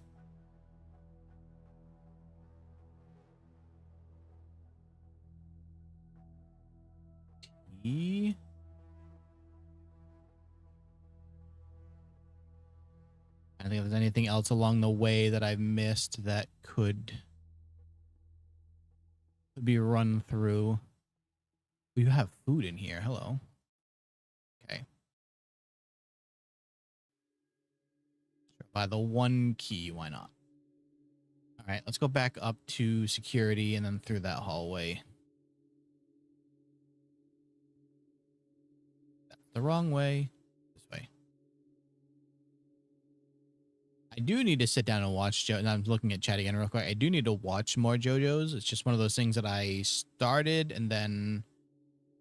T. I don't think there's anything else along the way that I've missed that could be run through. You have food in here. Hello. Okay. By the one key, why not? All right, let's go back up to security and then through that hallway. That's the wrong way. This way. I do need to sit down and watch and I'm looking at chat again real quick. I do need to watch more JoJo's. It's just one of those things that I started and then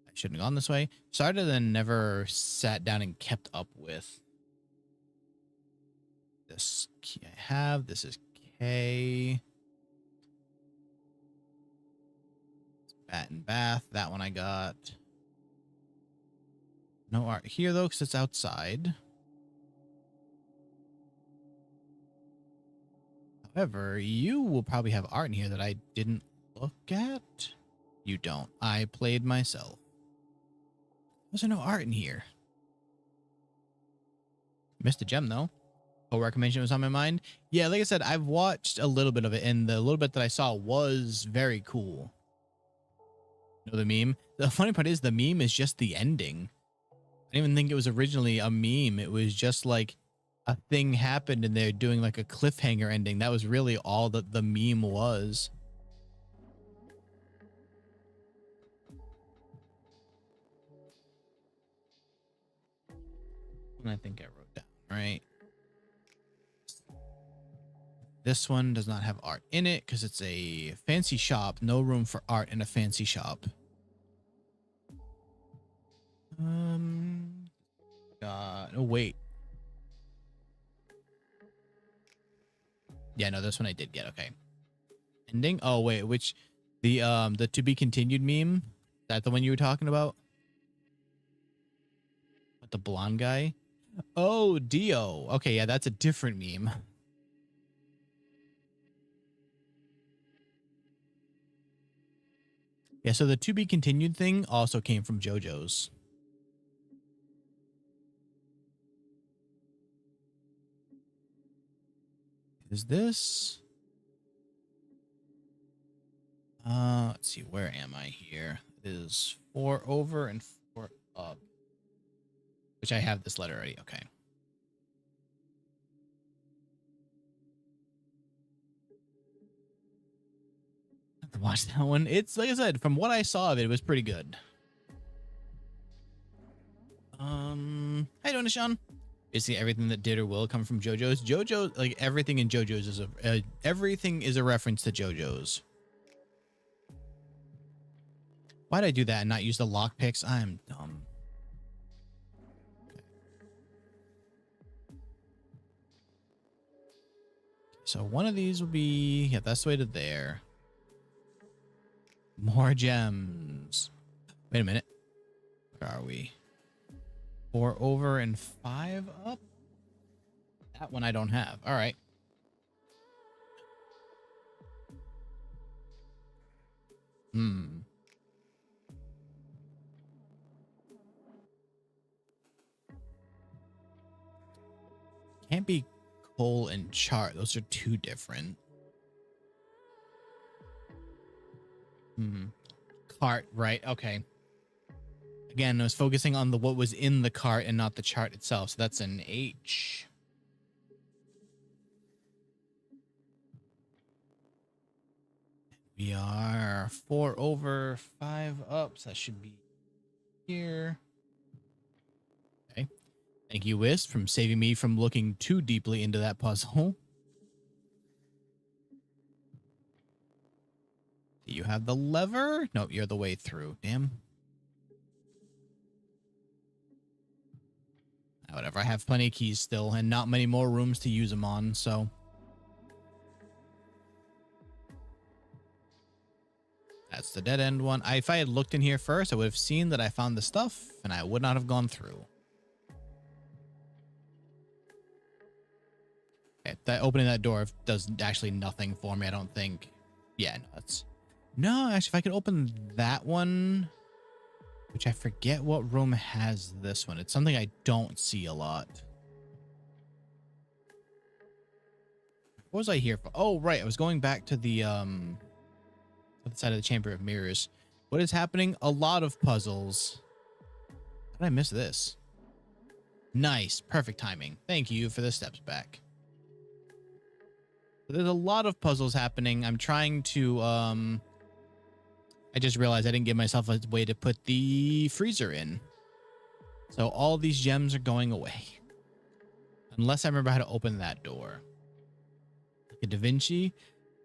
I shouldn't have gone this way. Started and never sat down and kept up with. This key I have. This is K. Bat and Bath. That one I got. No art here though, because it's outside. However, you will probably have art in here that I didn't look at. You don't. I played myself. There's no art in here. Missed a gem though. Oh, recommendation was on my mind. Yeah, like I said, I've watched a little bit of it, and the little bit that I saw was very cool. You know the meme? The funny part is the meme is just the ending. I didn't even think it was originally a meme. It was just like a thing happened and they're doing like a cliffhanger ending. That was really all that the meme was. And I think I wrote down, right? This one does not have art in it because it's a fancy shop. No room for art in a fancy shop. Oh wait. Yeah, no, this one I did get. Okay. Ending. Oh wait, which the to be continued meme? Is that the one you were talking about? With the blonde guy? Oh, Dio. Okay, yeah, that's a different meme. Yeah, so the to be continued thing also came from JoJo's. Is this? Let's see, where am I here? It is 4 over and 4 up. Which I have this letter already. Okay. I have to watch that one. It's like I said, from what I saw of it, it was pretty good. How you doing, Sean? Basically everything that did or will come from JoJo's. JoJo, like everything in JoJo's is everything is a reference to JoJo's. Why'd I do that and not use the lockpicks? I'm dumb. So one of these will be, yeah, that's the way to there. More gems. Wait a minute. Where are we? 4 over and 5 up? That one I don't have. All right. Can't be coal and chart. Those are two different. Cart, right? Okay. Again, I was focusing on what was in the cart and not the chart itself. So that's an H. We are 4 over 5 up. So that should be here. Okay. Thank you, Wisp, from saving me from looking too deeply into that puzzle. Do you have the lever? Nope, you're the way through. Damn. Whatever, I have plenty of keys still and not many more rooms to use them on, so. That's the dead end one. If I had looked in here first, I would have seen that I found the stuff and I would not have gone through. Okay, opening that door does actually nothing for me, I don't think. Yeah, no, that's... No, actually, if I could open that one, which I forget what room has this one. It's something I don't see a lot. What was I here for? Oh, right. I was going back to the other side of the Chamber of Mirrors. What is happening? A lot of puzzles. How did I miss this? Nice. Perfect timing. Thank you for the steps back. So there's a lot of puzzles happening. I'm trying to... I just realized I didn't give myself a way to put the freezer in. So all these gems are going away. Unless I remember how to open that door. Like a Da Vinci.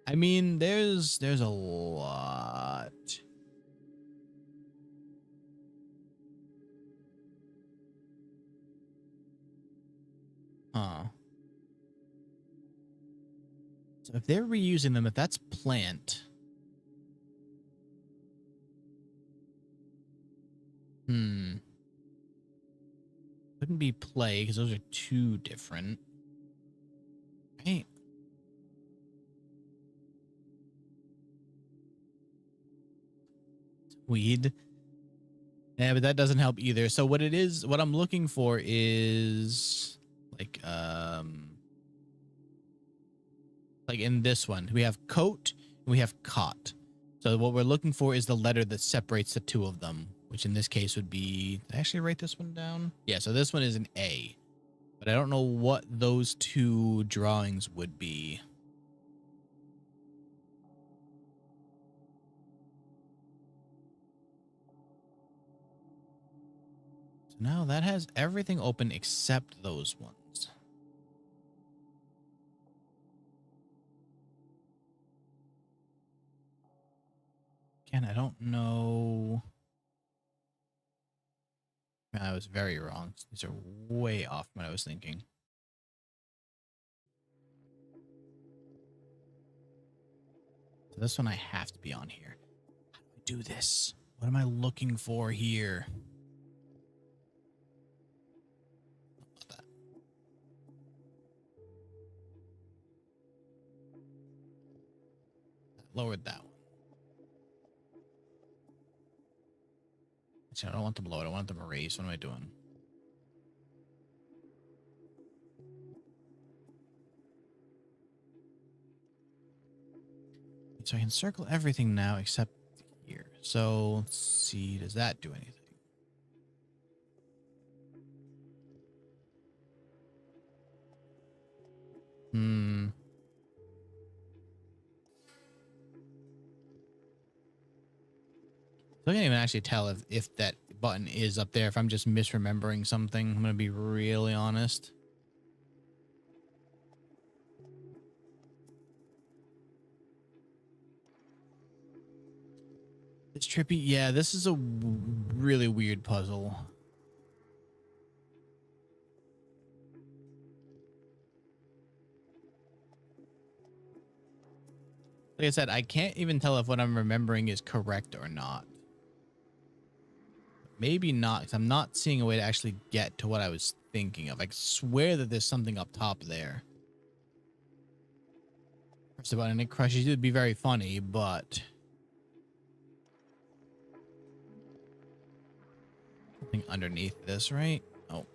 I mean, there's a lot. Huh. So if they're reusing them, if that's plant... Couldn't be play because those are two different. Right. Weed. Yeah, but that doesn't help either. So what it is, what I'm looking for is like in this one, we have coat and we have cot. So what we're looking for is the letter that separates the two of them, which in this case would be, did I actually write this one down? Yeah, so this one is an A, but I don't know what those two drawings would be. So now that has everything open except those ones. Again, I don't know. I was very wrong. These are way off from what I was thinking. So this one I have to be on here. How do I do this? What am I looking for here? Not that. That lowered that one. Actually, I don't want them lowered. I want them erased. What am I doing? So I can circle everything now except here. So let's see, does that do anything? So I can't even actually tell if that button is up there, if I'm just misremembering something. I'm going to be really honest. It's trippy. Yeah, this is a really weird puzzle. Like I said, I can't even tell if what I'm remembering is correct or not. Maybe not, because I'm not seeing a way to actually get to what I was thinking of. I swear that there's something up top there. Press the button and it crushes you. It'd be very funny, but something underneath this, right? Oh.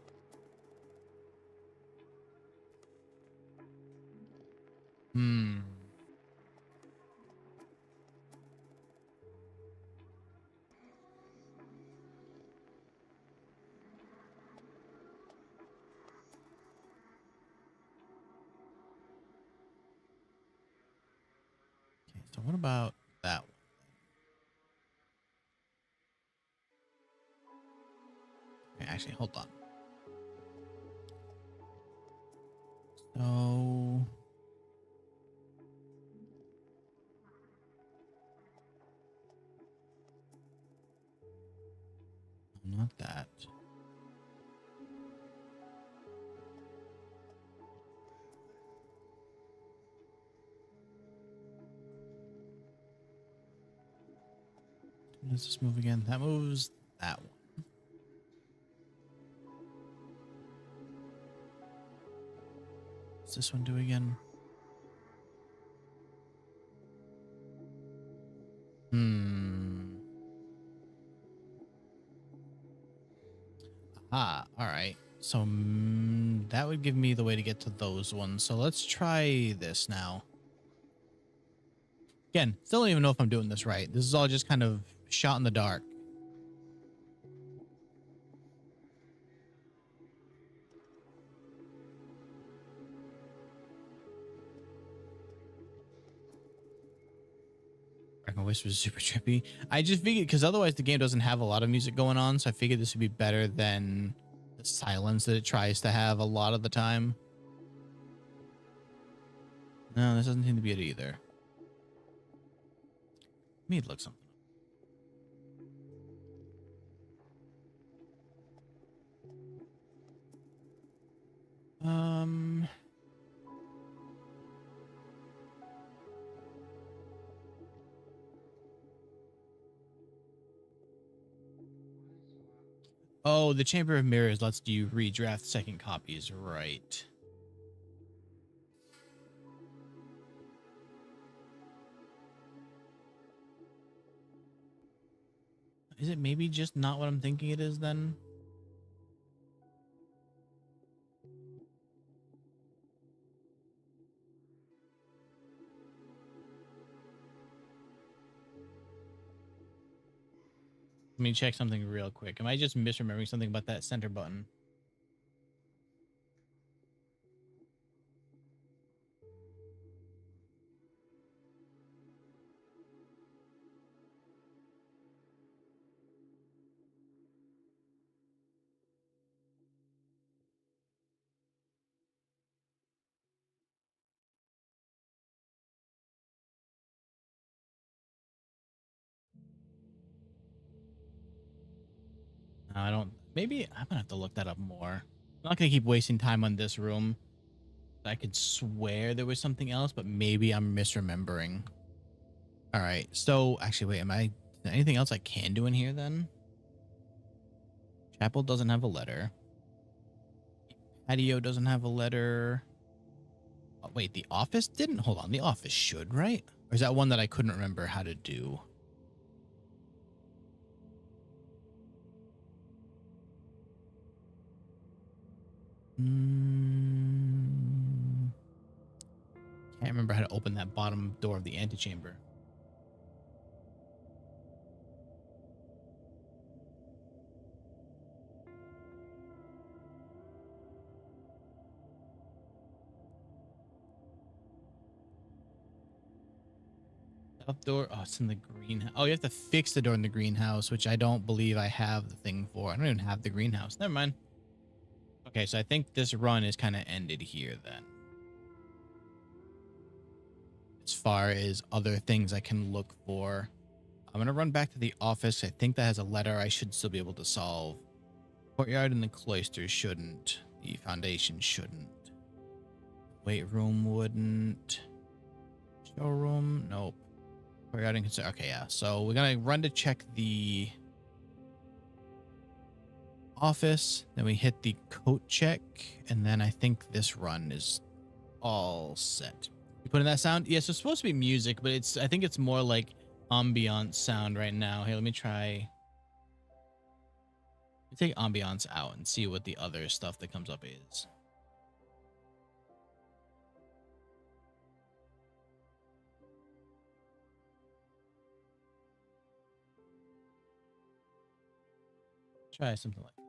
Hmm. Okay, so what about that one? Okay, actually, hold on. So not that. Does this move again? That moves that one. What's this one do again? Hmm. Ah, all right. So that would give me the way to get to those ones. So let's try this now. Again, still don't even know if I'm doing this right. This is all just kind of shot in the dark. My Whisper was super trippy. I just figured, because otherwise the game doesn't have a lot of music going on, so I figured this would be better than the silence that it tries to have a lot of the time. No, this doesn't seem to be it either. Let me look something up. Oh, the Chamber of Mirrors lets you redraft second copies, right? Is it maybe just not what I'm thinking it is then? Let me check something real quick. Am I just misremembering something about that center button? No, I don't. Maybe I'm gonna have to look that up more. I'm not gonna keep wasting time on this room. I could swear there was something else, but maybe I'm misremembering. All right. So actually, wait. Am I? Is there anything else I can do in here then? Chapel doesn't have a letter. Patio doesn't have a letter. Oh, wait, the office didn't? Hold on. The office should, right? Or is that one that I couldn't remember how to do? Can't remember how to open that bottom door of the antechamber. South door. Oh, it's in the greenhouse. Oh, you have to fix the door in the greenhouse, which I don't believe I have the thing for. I don't even have the greenhouse. Never mind. Okay, so I think this run is kind of ended here then. As far as other things I can look for. I'm going to run back to the office. I think that has a letter I should still be able to solve. Courtyard and the cloisters shouldn't. The foundation shouldn't. Weight room wouldn't. Showroom. Nope. Regarding concern. Okay, yeah. So we're gonna run to check the office. Then we hit the coat check, and then I think this run is all set. You put in that sound? Yes, it's supposed to be music, but I think it's more like ambiance sound right now. Hey, let me try. Let me take ambiance out and see what the other stuff that comes up is. Try something like that.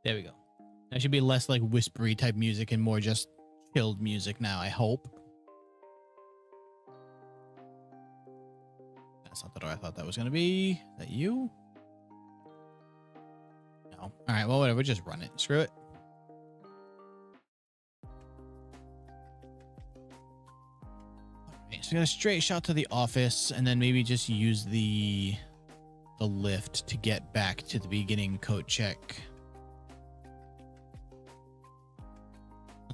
There we go. That should be less like whispery type music and more just chilled music now, I hope. That's not the door I thought that was going to be. Is that you? No. All right, well, whatever. Just run it. Screw it. Okay, so we got a straight shot to the office and then maybe just use the lift to get back to the beginning coat check.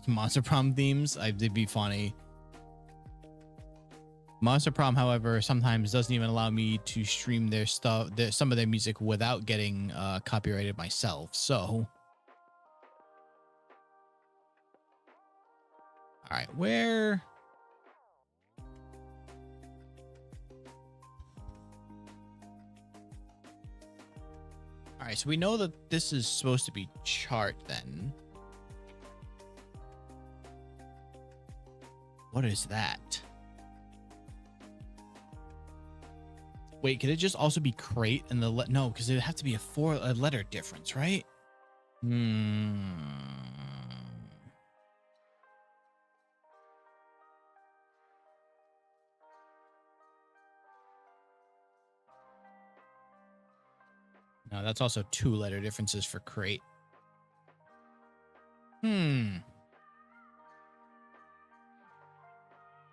Monster Prom themes, they'd be funny. Monster Prom, however, sometimes doesn't even allow me to stream their stuff, some of their music without getting copyrighted myself. So, all right, where? All right, so we know that this is supposed to be chart then. What is that? Wait, could it just also be crate and the no? Because it would have to be a letter difference, right? No, that's also 2 letter differences for crate.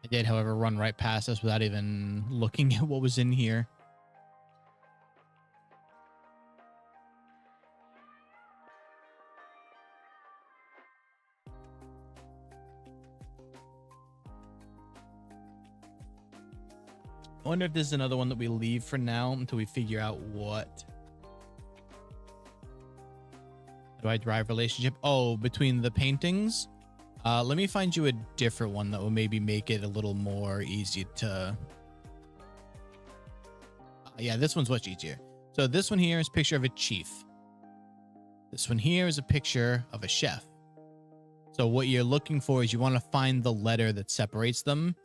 I did, however, run right past us without even looking at what was in here. I wonder if this is another one that we leave for now until we figure out what. How do I drive relationship? Oh, between the paintings? Let me find you a different one that will maybe make it a little more easy to... yeah, this one's much easier. So this one here is a picture of a chief. This one here is a picture of a chef. So what you're looking for is you want to find the letter that separates them.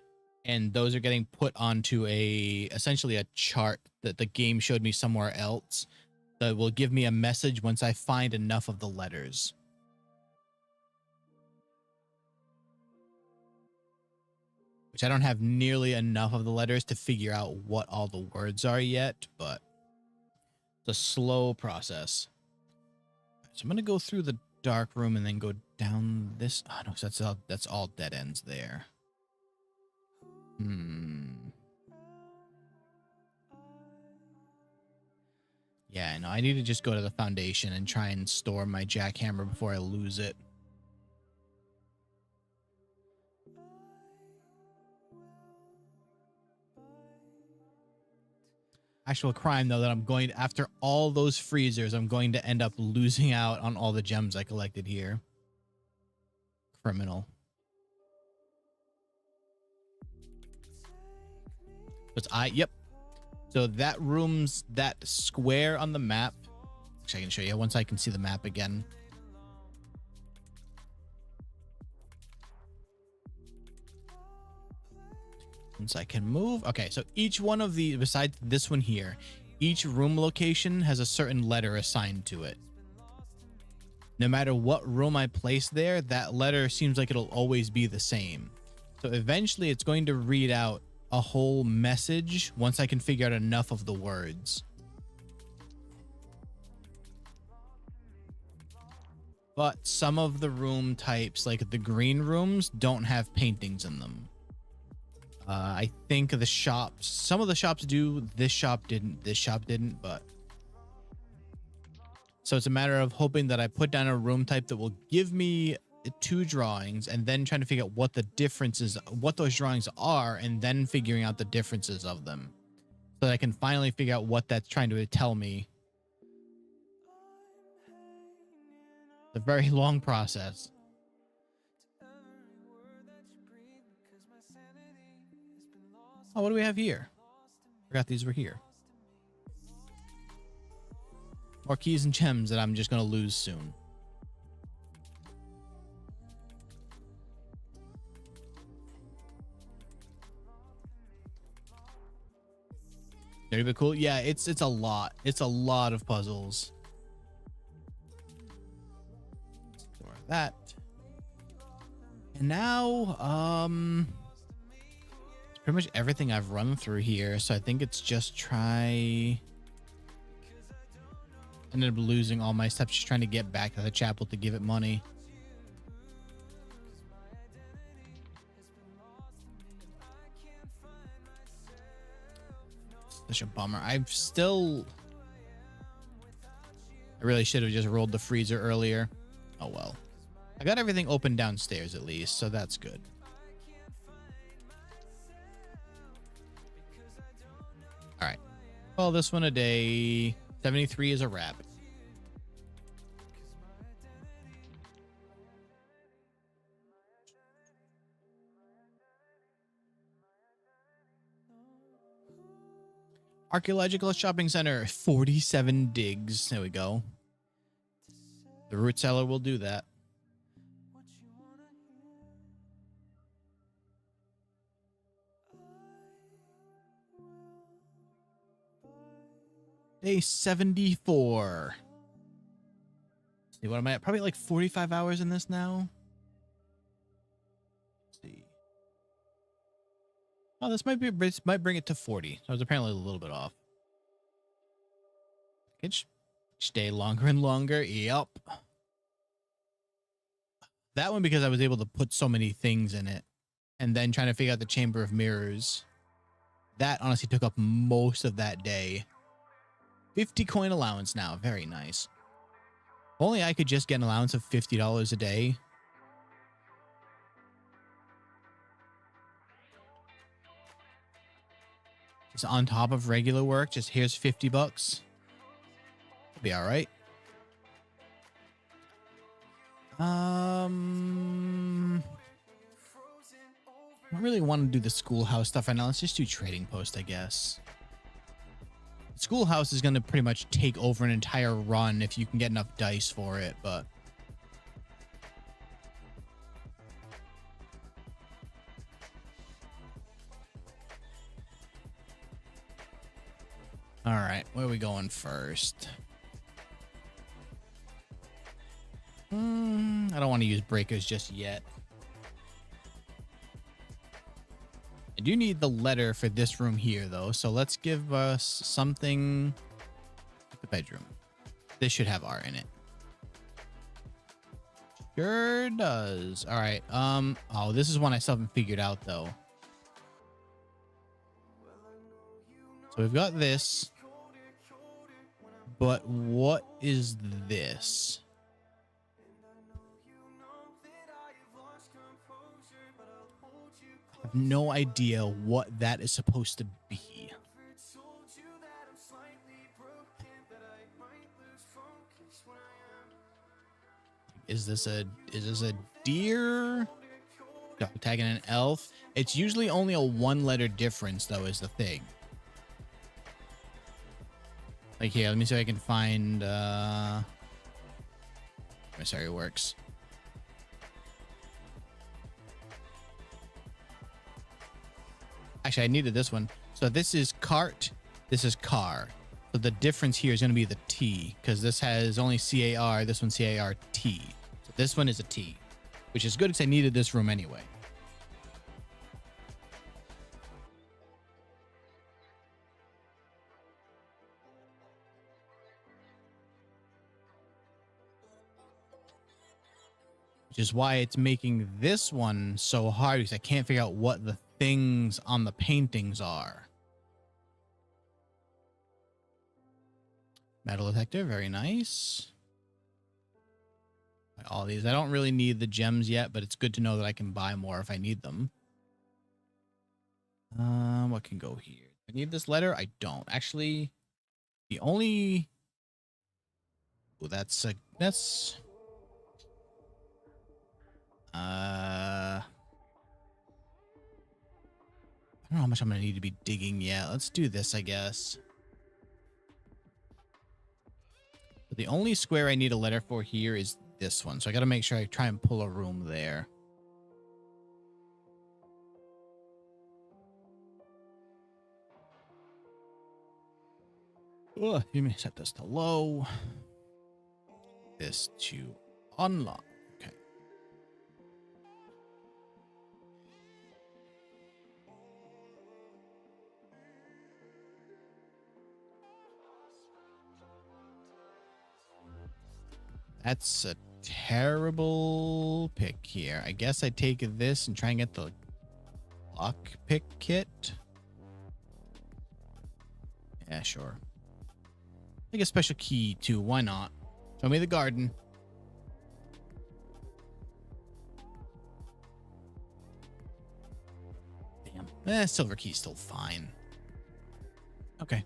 And those are getting put onto essentially a chart that the game showed me somewhere else that will give me a message once I find enough of the letters. Which I don't have nearly enough of the letters to figure out what all the words are yet, but it's a slow process. So I'm going to go through the dark room and then go down this. Oh, no, that's all dead ends there. Yeah, no, I need to just go to the foundation and try and store my jackhammer before I lose it. Actual crime, though, that I'm going to, after all those freezers, I'm going to end up losing out on all the gems I collected here. Criminal. But yep. So that room's that square on the map. Actually, I can show you once I can see the map again. Once I can move. Okay, so each one of the, besides this one here, each room location has a certain letter assigned to it. No matter what room I place there, that letter seems like it'll always be the same. So eventually it's going to read out a whole message once I can figure out enough of the words. But some of the room types, like the green rooms, don't have paintings in them. I think the shops, some of the shops do. This shop didn't, but so it's a matter of hoping that I put down a room type that will give me two drawings and then trying to figure out what the differences, what those drawings are, and then figuring out the differences of them, so that I can finally figure out what that's trying to tell me. It's a very long process. Oh, what do we have here? Forgot these were here. More keys and gems that I'm just going to lose soon. Very bit cool. Yeah, it's a lot. It's a lot of puzzles. Ignore that. And now, it's pretty much everything I've run through here. So I think it's just try. Ended up losing all my steps just trying to get back to the chapel to give it money. Such a bummer. I really should have just rolled the freezer earlier. Oh well. I got everything open downstairs at least, so that's good. All right. Well, this one a day. 73 is a wrap. Archaeological shopping center, 47 digs. There we go. The root cellar will do that. Day 74. Let's see, what am I at? Probably like 45 hours in this now. Let's see. Oh, this might bring it to 40. So I was apparently a little bit off. Each day longer and longer. Yep. That one because I was able to put so many things in it. And then trying to figure out the Chamber of Mirrors. That honestly took up most of that day. 50 coin allowance now. Very nice. If only I could just get an allowance of $50 a day. Just on top of regular work. Just here's 50 bucks. It'll be all right. I don't really want to do the schoolhouse stuff right now. Let's just do trading post, I guess. Schoolhouse is going to pretty much take over an entire run if you can get enough dice for it, but all right, where are we going first? I don't want to use breakers just yet. I do need the letter for this room here, though. So let's give us something. The bedroom. This should have R in it. Sure does. All right. Oh, this is one I still haven't figured out, though. So we've got this. But what is this? I have no idea what that is supposed to be. Is this a deer? Dog tagging an elf? It's usually only a one-letter difference, though, is the thing. Like here, let me see if I can find sorry, it works. Actually, I needed this one. So this is cart, this is car. So the difference here is going to be the T, because this has only CAR, this one CART. So this one is a T, which is good because I needed this room anyway. Which is why it's making this one so hard, because I can't figure out what the things on the paintings are. Metal detector, very nice. Buy all these. I don't really need the gems yet, but it's good to know that I can buy more if I need them. What can go here? I need this letter. I don't actually. The only. Oh, that's. I don't know how much I'm gonna need to be digging yet. Let's do this, I guess. But the only square I need a letter for here is this one, so I got to make sure I try and pull a room there. You may set this to low. This to unlock. Okay. That's a terrible pick here. I guess I take this and try and get the lock pick kit. Yeah, sure. Take a special key too. Why not? Show me the garden. Damn. Silver key's still fine. Okay.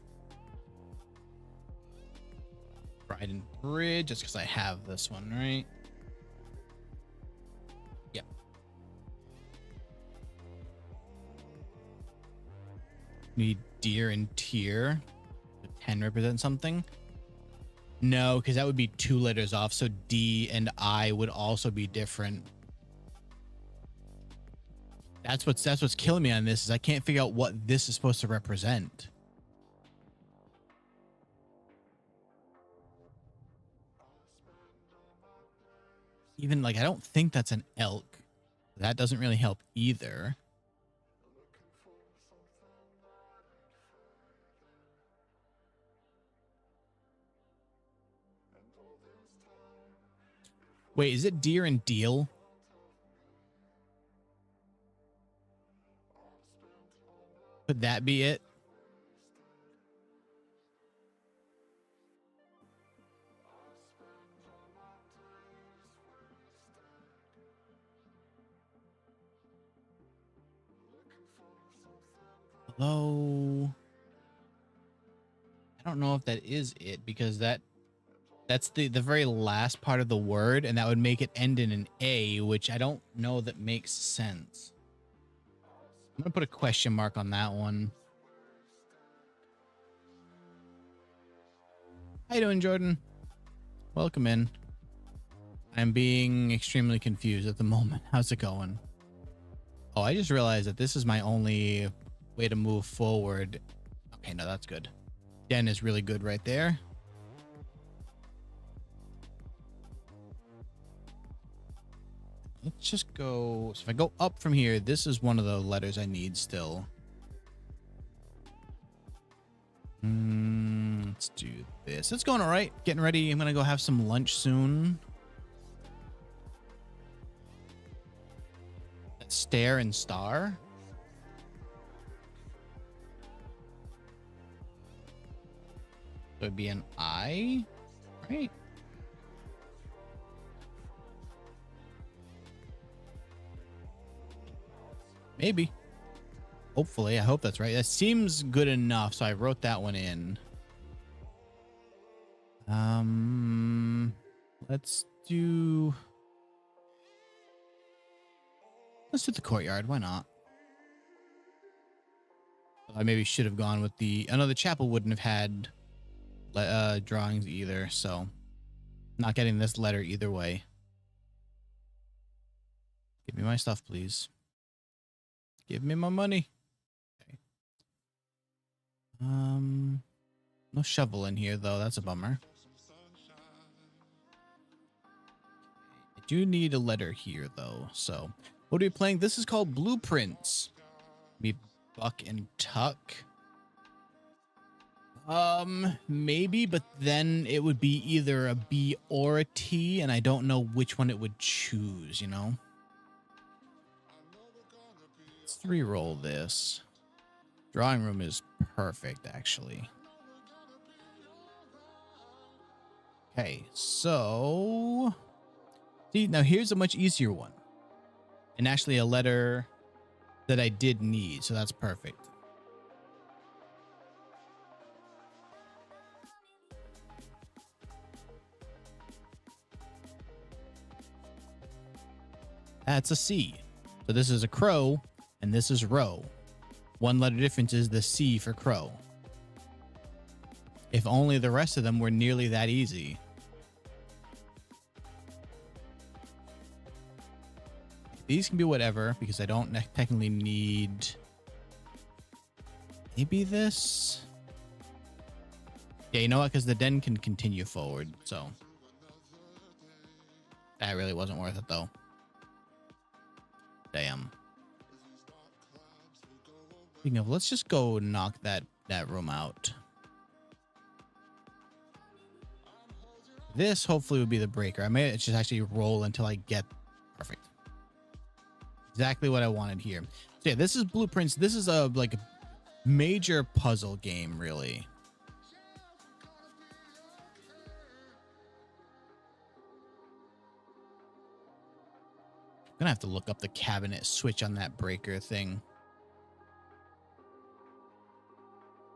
Bride and Bridge, just because I have this one, right? Yep. Need deer and tier. 10 represent something? No, because that would be 2 letters off. So D and I would also be different. That's what's killing me on this is I can't figure out what this is supposed to represent. Even like I don't think that's an elk. That doesn't really help either. Wait, is it deer and deal? Could that be it? Hello? I don't know if that is it because that's the very last part of the word, and that would make it end in an A, which I don't know that makes sense. I'm gonna put a question mark on that one. How you doing, Jordan? Welcome in. I'm being extremely confused at the moment. How's it going? Oh, I just realized that this is my only way to move forward. Okay, no, that's good. Den is really good right there. Let's just go. So if I go up from here, this is one of the letters I need still. Let's do this. It's going all right. Getting ready. I'm going to go have some lunch soon. Stare and star. So it'd be an I, right? Maybe. Hopefully. I hope that's right. That seems good enough. So I wrote that one in. Let's do the courtyard. Why not? I maybe should have gone with I know the chapel wouldn't have had drawings either, so not getting this letter either way. Give me my stuff, please. Give me my money. Okay. No shovel in here though. That's a bummer. I do need a letter here though. So what are we playing? This is called Blueprints. Maybe Buck and Tuck. Maybe, but then it would be either a B or a T, and I don't know which one it would choose, you know? Let's re-roll this. Drawing room is perfect, actually. Okay, so See, now here's a much easier one. And actually a letter that I did need, so that's perfect. That's a C. So this is a crow, and this is row. One letter difference is the C for crow. If only the rest of them were nearly that easy. These can be whatever, because I don't technically need... Maybe this? Yeah, you know what? Because the den can continue forward, so... That really wasn't worth it, though. Damn. Speaking of, let's just go knock that room out. This hopefully would be the breaker. I may just actually roll until I get perfect. Exactly what I wanted here. So yeah, this is blueprints. This is a like major puzzle game, really. I'm gonna have to look up the cabinet switch on that breaker thing.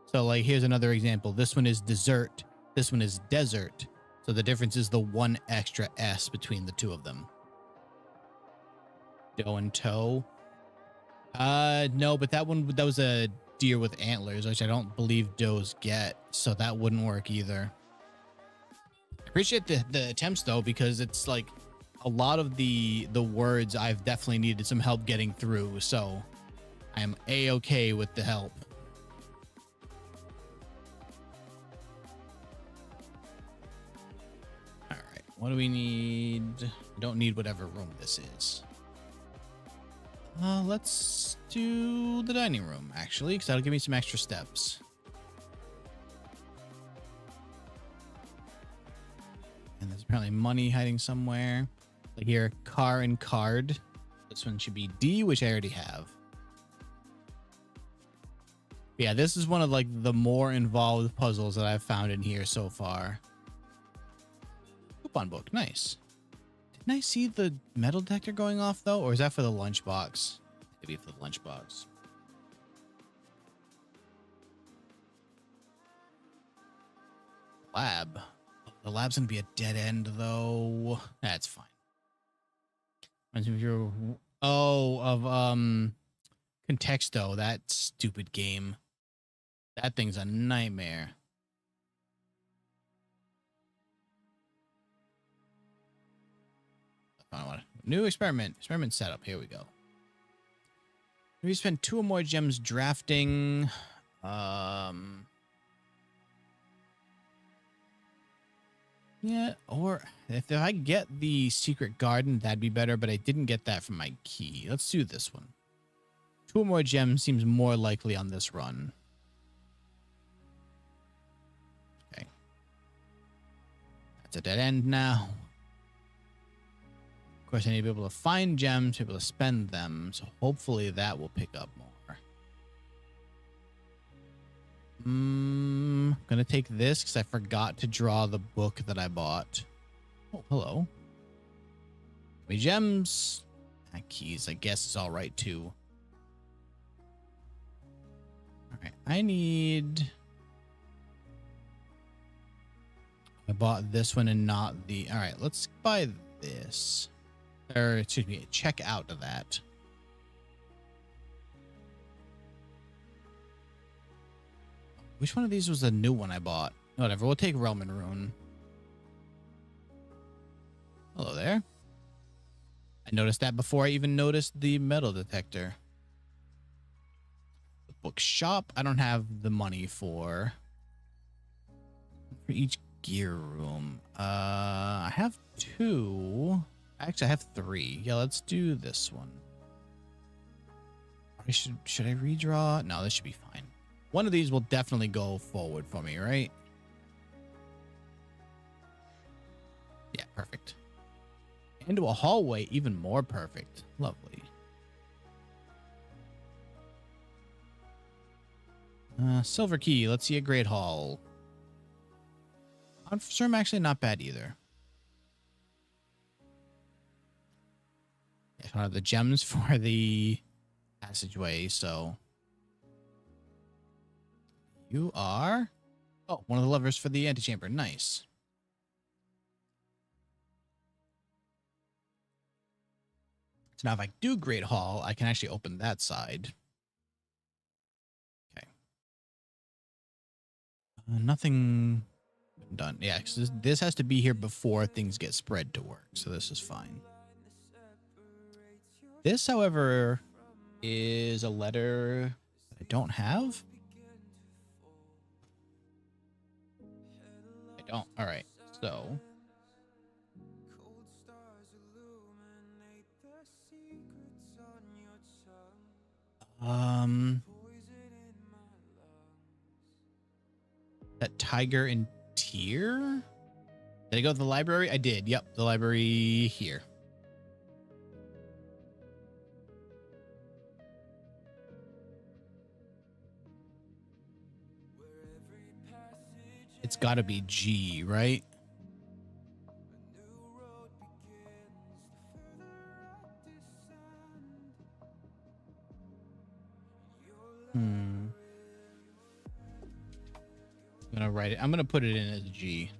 So like, here's another example. This one is dessert. This one is desert. So the difference is the one extra S between the two of them. Doe and toe. No, but that was a deer with antlers, which I don't believe does get. So that wouldn't work either. I appreciate the attempts though, because it's like a lot of the words I've definitely needed some help getting through. So I'm A-okay with the help. All right, what do we need? We don't need whatever room this is. Let's do the dining room, actually, because that'll give me some extra steps. And there's apparently money hiding somewhere. Like here, car and card. This one should be D, which I already have. Yeah, this is one of like the more involved puzzles that I've found in here so far. Coupon book, nice. Didn't I see the metal detector going off though? Or is that for the lunchbox? Maybe for the lunchbox. Lab. The lab's gonna be a dead end though. That's fine. Reminds me of your Contexto, that stupid game. That thing's a nightmare. New experiment setup. Here we go. We spend 2 or more gems drafting. Yeah, or if I get the secret garden, that'd be better, but I didn't get that from my key. Let's do this one. 2 or more gems seems more likely on this run. Okay. That's a dead end now. Of course, I need to be able to find gems, to be able to spend them, so hopefully that will pick up more. Gonna take this because I forgot to draw the book that I bought. Oh, hello. Give me gems. Keys, I guess it's all right too. All right, I bought this one and not the. All right, let's buy this. Or excuse me, check out of that. Which one of these was the new one I bought? Whatever, we'll take Realm and Rune. Hello there. I noticed that before I even noticed the metal detector. The bookshop, I don't have the money for each gear room. I have 2. Actually, I have 3. Yeah, let's do this one. Should I redraw? No, this should be fine. One of these will definitely go forward for me, right? Yeah, perfect. Into a hallway, even more perfect. Lovely. Silver key. Let's see a great hall. Conference room, actually not bad either. I don't have the gems for the passageway, so you are one of the levers for the antechamber. Nice. So now if I do Great Hall, I can actually open that side. Okay. Nothing done. Yeah, because this has to be here before things get spread to work, so this is fine. This, however, is a letter I don't have. I don't. All right. So that tiger and tear. Did I go to the library? I did. Yep, the library here. It's got to be G, right? I'm gonna write it. I'm gonna put it in as G.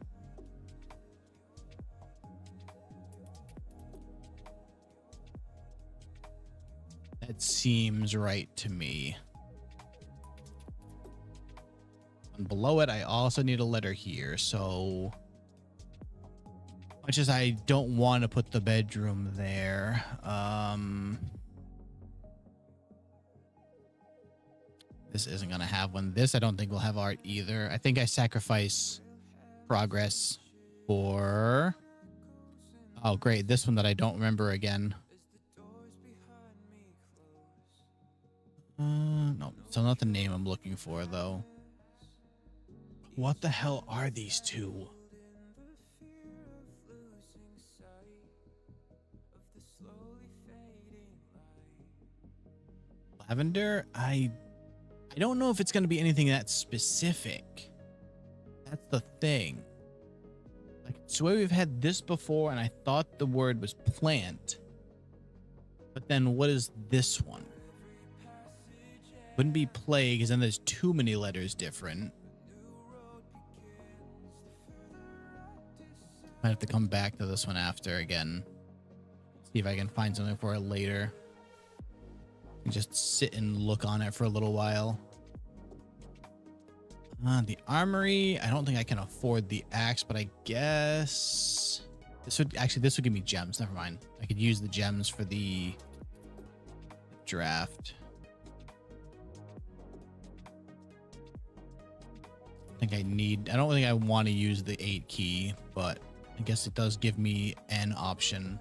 That seems right to me. And below it, I also need a letter here. So much as I don't want to put the bedroom there, this isn't gonna have one. This I don't think will have art either. I think I sacrifice progress for, oh great, this one that I don't remember again. No, so not the name I'm looking for though. What the hell are these two? Lavender? I don't know if it's going to be anything that specific. That's the thing. Like, so we've had this before, and I thought the word was plant. But then what is this one? Wouldn't be play, because then there's too many letters different. Might have to come back to this one after again. See if I can find something for it later. And just sit and look on it for a little while. The armory. I don't think I can afford the axe, but I guess this would give me gems. Never mind. I could use the gems for the draft. I don't think I want to use the 8 key, but I guess it does give me an option.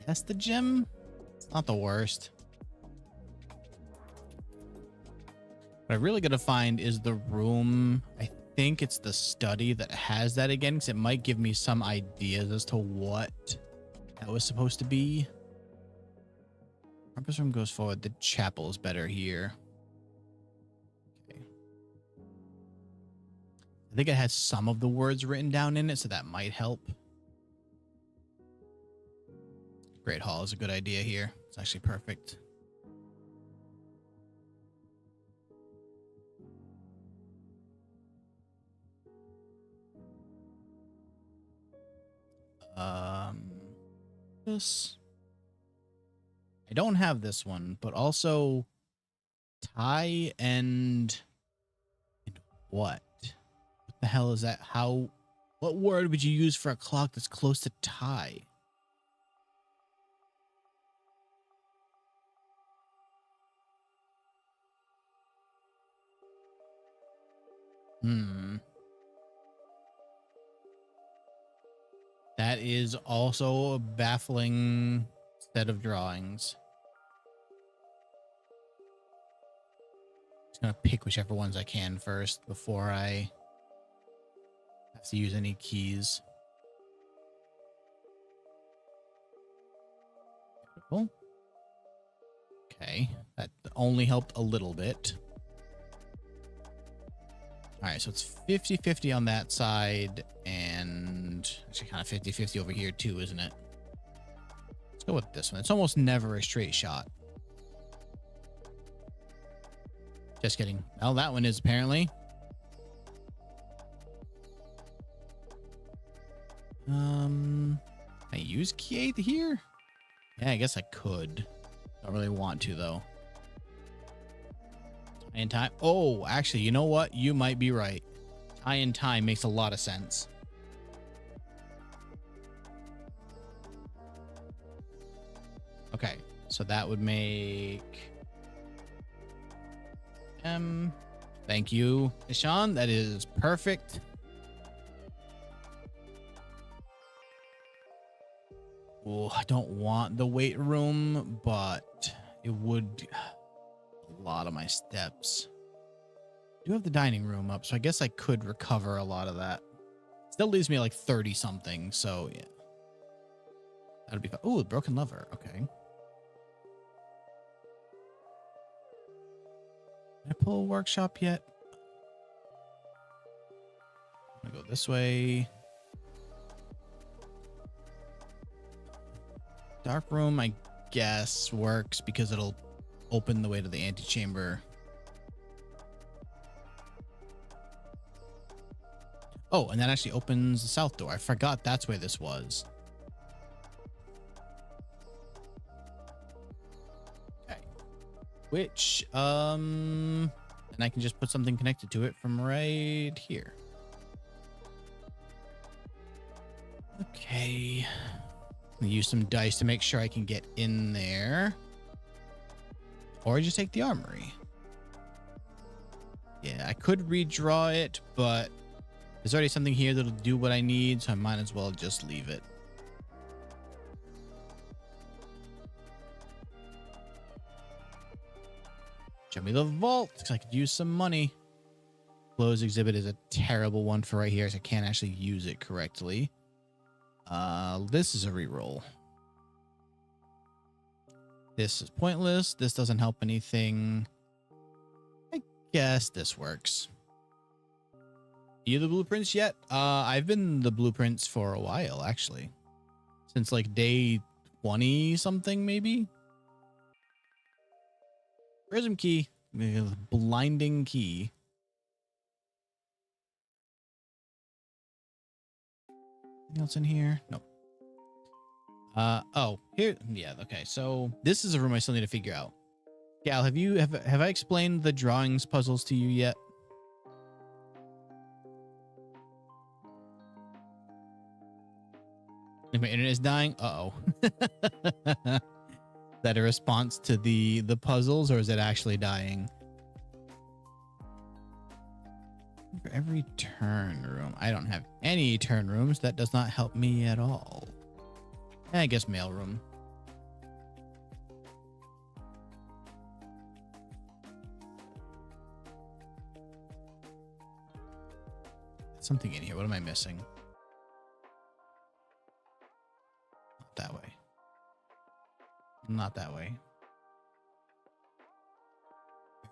That's the gem. It's not the worst. What I really gotta find is the room. I think it's the study that has that again, because it might give me some ideas as to what that was supposed to be. Purpose room goes forward. The chapel is better here. Okay. I think it has some of the words written down in it, so that might help. Great Hall is a good idea here. It's actually perfect. This. I don't have this one, but also tie and what? What the hell is that? What word would you use for a clock that's close to tie? That is also a baffling set of drawings. Just gonna pick whichever ones I can first before I have to use any keys. Beautiful. Okay, that only helped a little bit. All right, so it's 50-50 on that side, and actually kind of 50-50 over here too, isn't it? Let's go with this one. It's almost never a straight shot. Just kidding. Well, that one is apparently. I use key 8 here? Yeah, I guess I could. Don't really want to though. Tie in time. Oh, actually, you know what? You might be right. Tie in time makes a lot of sense. Okay, so that would make thank you, Ishan. That is perfect. Oh, I don't want the weight room, but it would a lot of my steps. I do have the dining room up, so I guess I could recover a lot of that. Still leaves me like 30 something, so yeah. That'd be fun. Oh, broken lever. Okay. Can I pull a workshop yet? I'm gonna go this way. Dark room, I guess, works because it'll open the way to the antechamber. Oh, and that actually opens the south door. I forgot that's where this was. Okay. Which, and I can just put something connected to it from right here. Okay. Use some dice to make sure I can get in there. Or just take the armory. Yeah, I could redraw it, but there's already something here that'll do what I need, so I might as well just leave it. Show me the vault, because I could use some money. Closed exhibit is a terrible one for right here, so I can't actually use it correctly. This is a reroll. This is pointless. This doesn't help anything. I guess this works. You the blueprints yet? I've been the blueprints for a while, actually. Since like day 20 something, maybe. Prism key. Blinding key. Anything else in here? Nope. Oh, here. Yeah, okay. So this is a room I still need to figure out. Gal, have I explained the drawings puzzles to you yet? If my internet is dying, uh-oh. Is that a response to the puzzles, or is it actually dying? For every turn room. I don't have any turn rooms. That does not help me at all. I guess mail room. Something in here. What am I missing? Not that way. Not that way.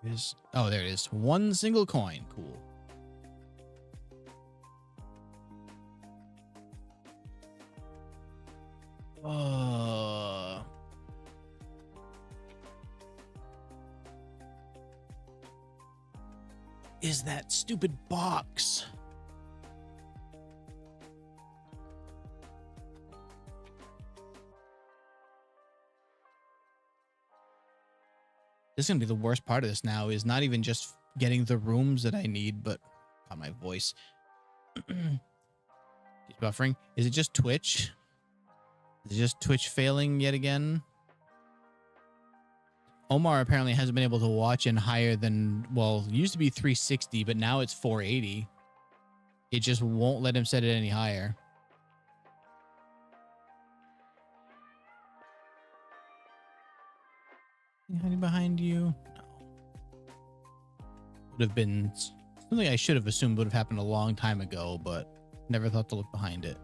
There is. Oh, there it is. One single coin. Cool. Is that stupid box? This is gonna be the worst part of this now, is not even just getting the rooms that I need, but my voice. Keep buffering. Is it just Twitch? Is it just Twitch failing yet again? Omar apparently hasn't been able to watch in higher than, well, it used to be 360, but now it's 480. It just won't let him set it any higher. Hiding behind you? No. Would have been something I should have assumed would have happened a long time ago, but never thought to look behind it.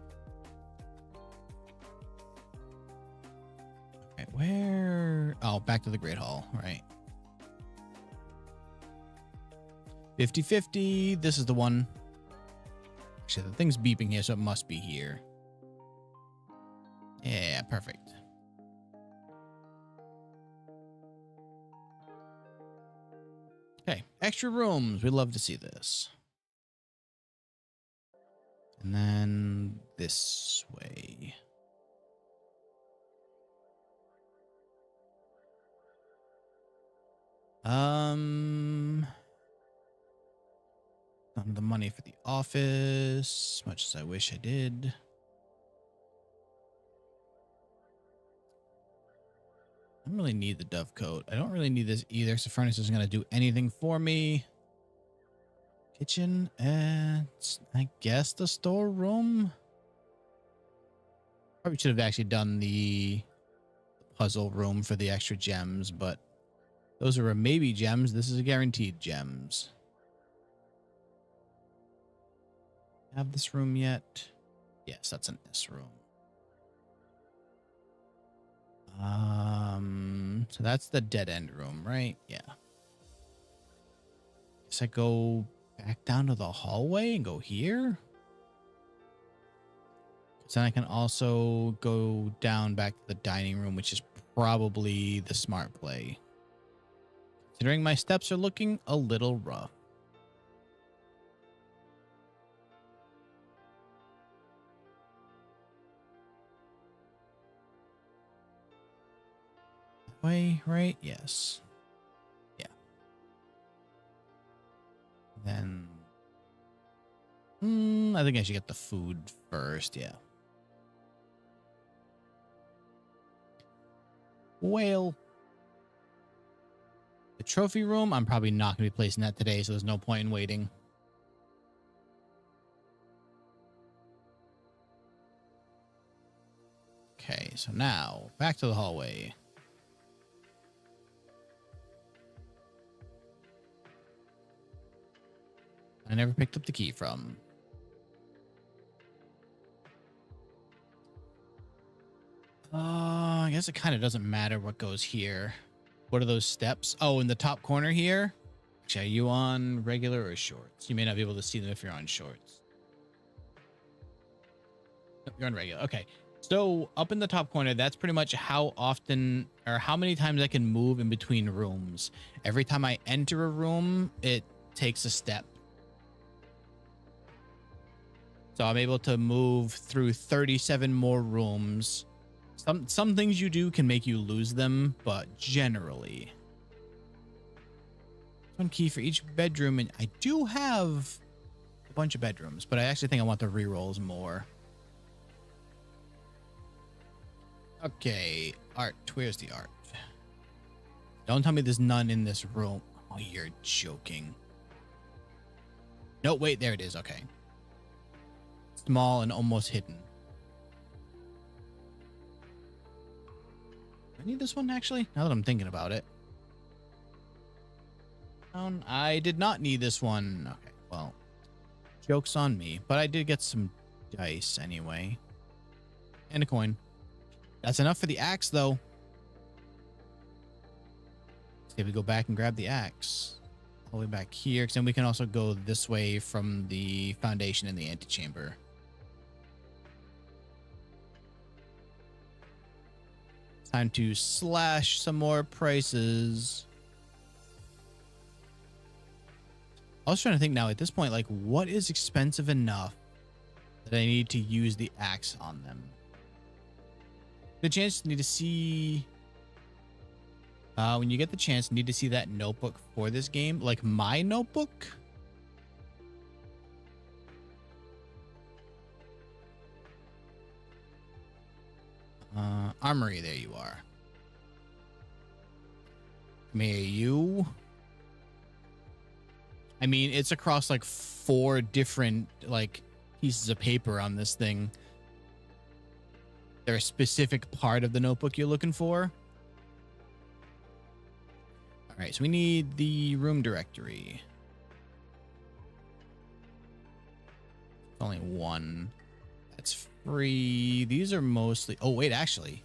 Okay, where? Oh, back to the Great Hall, right. 50-50. This is the one. Actually, the thing's beeping here, so it must be here. Yeah, perfect. Okay, extra rooms. We'd love to see this. And then this way. None of the money for the office, much as I wish I did. I don't really need the dove coat. I don't really need this either, so furnace isn't going to do anything for me. Kitchen, and I guess the storeroom. Probably should have actually done the puzzle room for the extra gems, but those are a maybe gems. This is a guaranteed gems. Have this room yet? Yes, that's an S room. So that's the dead end room, right? Yeah. Guess I go back down to the hallway and go here. So then I can also go down back to the dining room, which is probably the smart play. Considering my steps are looking a little rough. Way, right? Yes. Yeah. Then I think I should get the food first. Yeah. Whale. The trophy room, I'm probably not going to be placing that today, so there's no point in waiting. Okay, so now back to the hallway. I never picked up the key from. I guess it kind of doesn't matter what goes here. What are those steps? Oh, in the top corner here. Actually, are you on regular or shorts? You may not be able to see them if you're on shorts. Nope, you're on regular. Okay. So up in the top corner, that's pretty much how often or how many times I can move in between rooms. Every time I enter a room, it takes a step. So I'm able to move through 37 more rooms. Some things you do can make you lose them, but generally. One key for each bedroom, and I do have a bunch of bedrooms, but I actually think I want the rerolls more. Okay, art. Where's the art? Don't tell me there's none in this room. Oh, you're joking. No, wait, there it is. Okay. Small and almost hidden. I need this one actually, now that I'm thinking about it. I did not need this one. Okay, well, joke's on me, but I did get some dice anyway. And a coin. That's enough for the axe though. Let's see if we go back and grab the axe. All the way back here, because then we can also go this way from the foundation in the antechamber. Time to slash some more prices. I was trying to think now at this point, like, what is expensive enough that I need to use the axe on them? The chance, need to see. When you get the chance, need to see that notebook for this game, like my notebook. Armory, there you are. May you? I mean, it's across like 4 different like pieces of paper on this thing. There a specific part of the notebook you're looking for? All right, so we need the room directory. It's only one. That's free. These are mostly... Oh, wait, actually.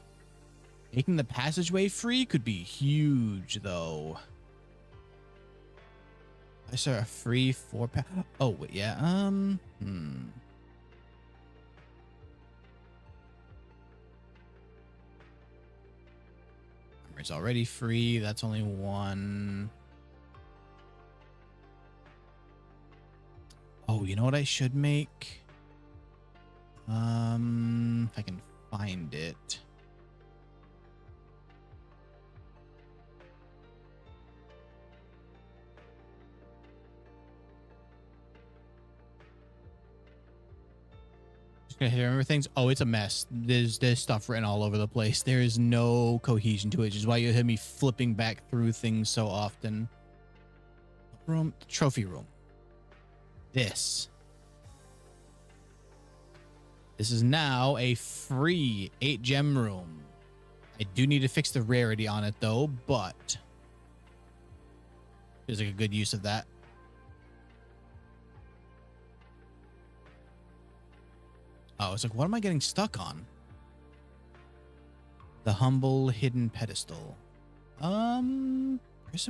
Making the passageway free could be huge, though. I saw a free 4-pack. Oh, wait, yeah. Armor's already free. That's only one. Oh, you know what I should make? If I can find it. Just gonna remember things. Oh, it's a mess. There's stuff written all over the place. There is no cohesion to it, which is why you hear me flipping back through things so often. Room, trophy room. This is now a free 8-gem room. I do need to fix the rarity on it though, but there's like a good use of that. Oh, it's like, what am I getting stuck on? The humble hidden pedestal. Prism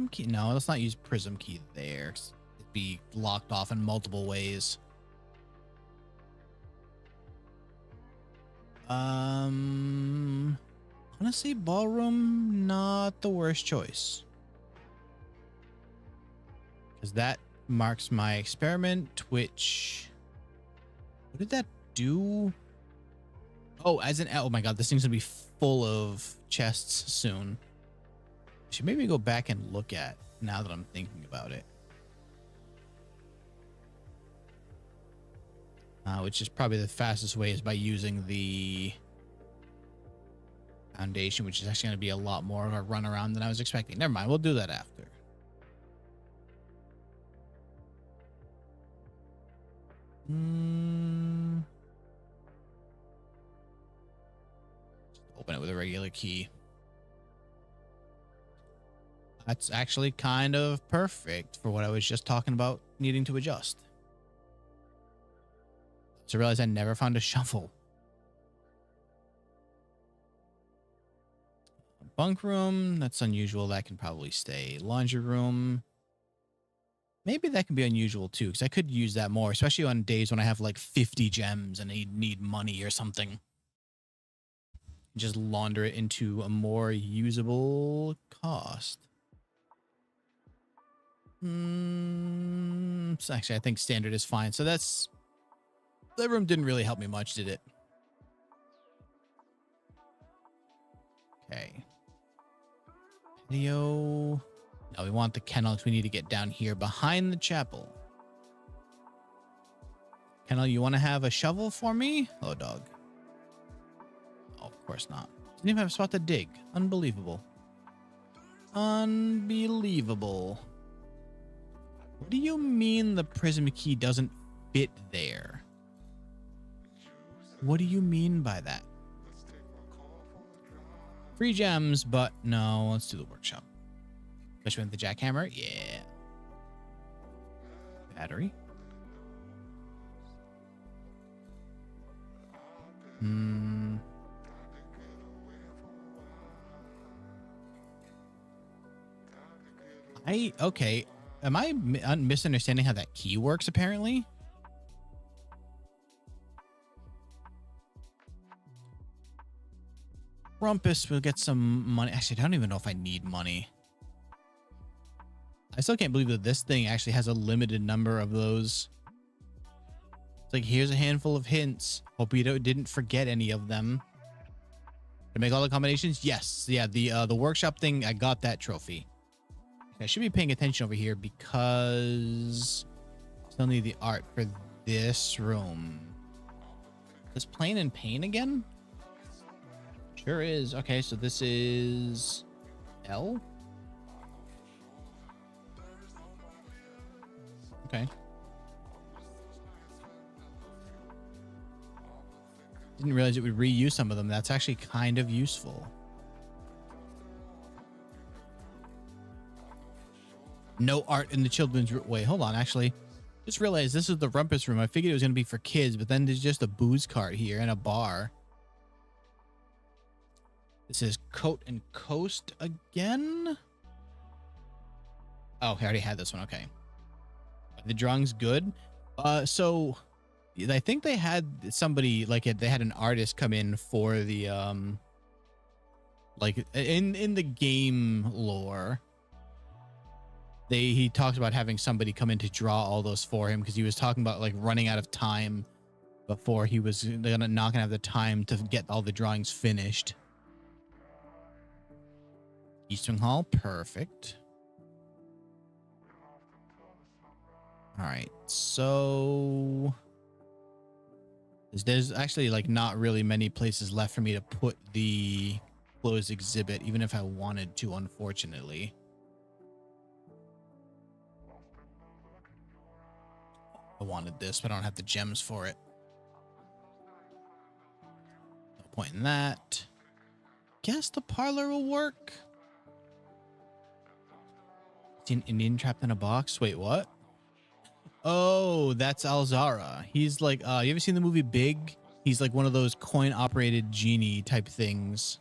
key. No, let's not use prism key there. It'd be locked off in multiple ways. Honestly, ballroom, not the worst choice. Because that marks my experiment, which... What did that do? Oh, oh my god, this thing's gonna be full of chests soon. I should maybe go back and look at now that I'm thinking about it. Which is probably the fastest way is by using the foundation, which is actually going to be a lot more of a run around than I was expecting. Never mind, we'll do that after. Open it with a regular key. That's actually kind of perfect for what I was just talking about needing to adjust. So I realized I never found a shovel. Bunk room, that's unusual. That can probably stay. Laundry room. Maybe that can be unusual too, because I could use that more, especially on days when I have like 50 gems and I need money or something. Just launder it into a more usable cost. So actually, I think standard is fine. So that room didn't really help me much, did it? Okay. Patio. No, we want the kennel because we need to get down here behind the chapel. Kennel, you want to have a shovel for me? Hello, dog. Oh, of course not. Doesn't even have a spot to dig. Unbelievable. Unbelievable. What do you mean the prism key doesn't fit there? What do you mean by that? Free gems, but no, let's do the workshop. Especially with the jackhammer. Yeah. Battery. Okay. Am I misunderstanding how that key works apparently? Rumpus will get some money. Actually, I don't even know if I need money. I still can't believe that this thing actually has a limited number of those. It's like, here's a handful of hints. Hope you didn't forget any of them. To make all the combinations? Yes. Yeah, the workshop thing, I got that trophy. I should be paying attention over here because I still need the art for this room. Is Plain and Pain again? Sure is. Okay, so this is L. Okay. Didn't realize it would reuse some of them. That's actually kind of useful. No art in the children's room. Wait, hold on. Actually, just realized this is the rumpus room. I figured it was going to be for kids, but then there's just a booze cart here and a bar. This is Coat and Coast again. Oh, I already had this one. Okay. The drawing's good. So I think they had somebody like they had an artist come in for the like in the game lore. He talked about having somebody come in to draw all those for him because he was talking about like running out of time before he was not gonna have the time to get all the drawings finished. Eastern Hall, perfect. All right, so there's actually like not really many places left for me to put the closed exhibit, even if I wanted to, unfortunately. I wanted this, but I don't have the gems for it. No point in that. Guess the parlor will work. It's an Indian trapped in a box. Wait, what? Oh, that's Alzara. He's like, you ever seen the movie Big? He's like one of those coin operated genie type things.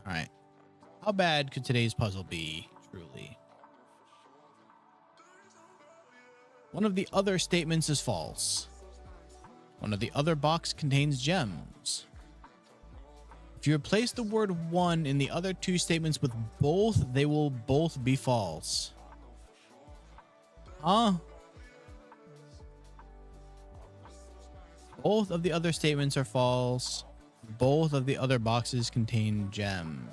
All right. How bad could today's puzzle be, truly? One of the other statements is false. One of the other box contains gems. If you replace the word one in the other two statements with both, they will both be false. Huh? Both of the other statements are false. Both of the other boxes contain gems.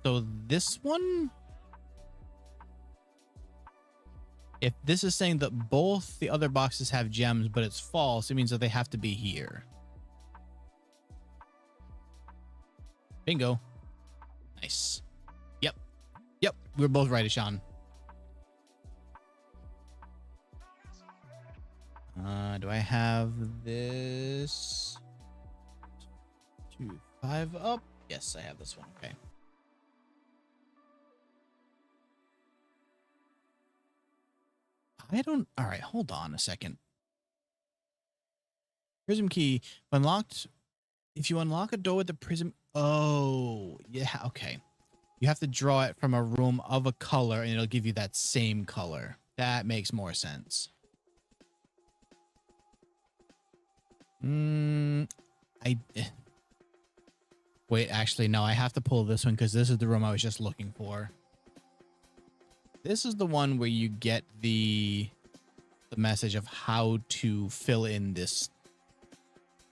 So this one, if this is saying that both the other boxes have gems, but it's false, it means that they have to be here. Bingo. Nice. Yep. Yep. We were both right, Ishan. Do I have this? 2, 5 up? Yes, I have this one. Okay. I don't. All right, hold on a second. Prism key unlocked. If you unlock a door with the prism. Oh, yeah. Okay. You have to draw it from a room of a color and it'll give you that same color. That makes more sense. Wait, actually, no, I have to pull this one because this is the room I was just looking for. This is the one where you get the message of how to fill in this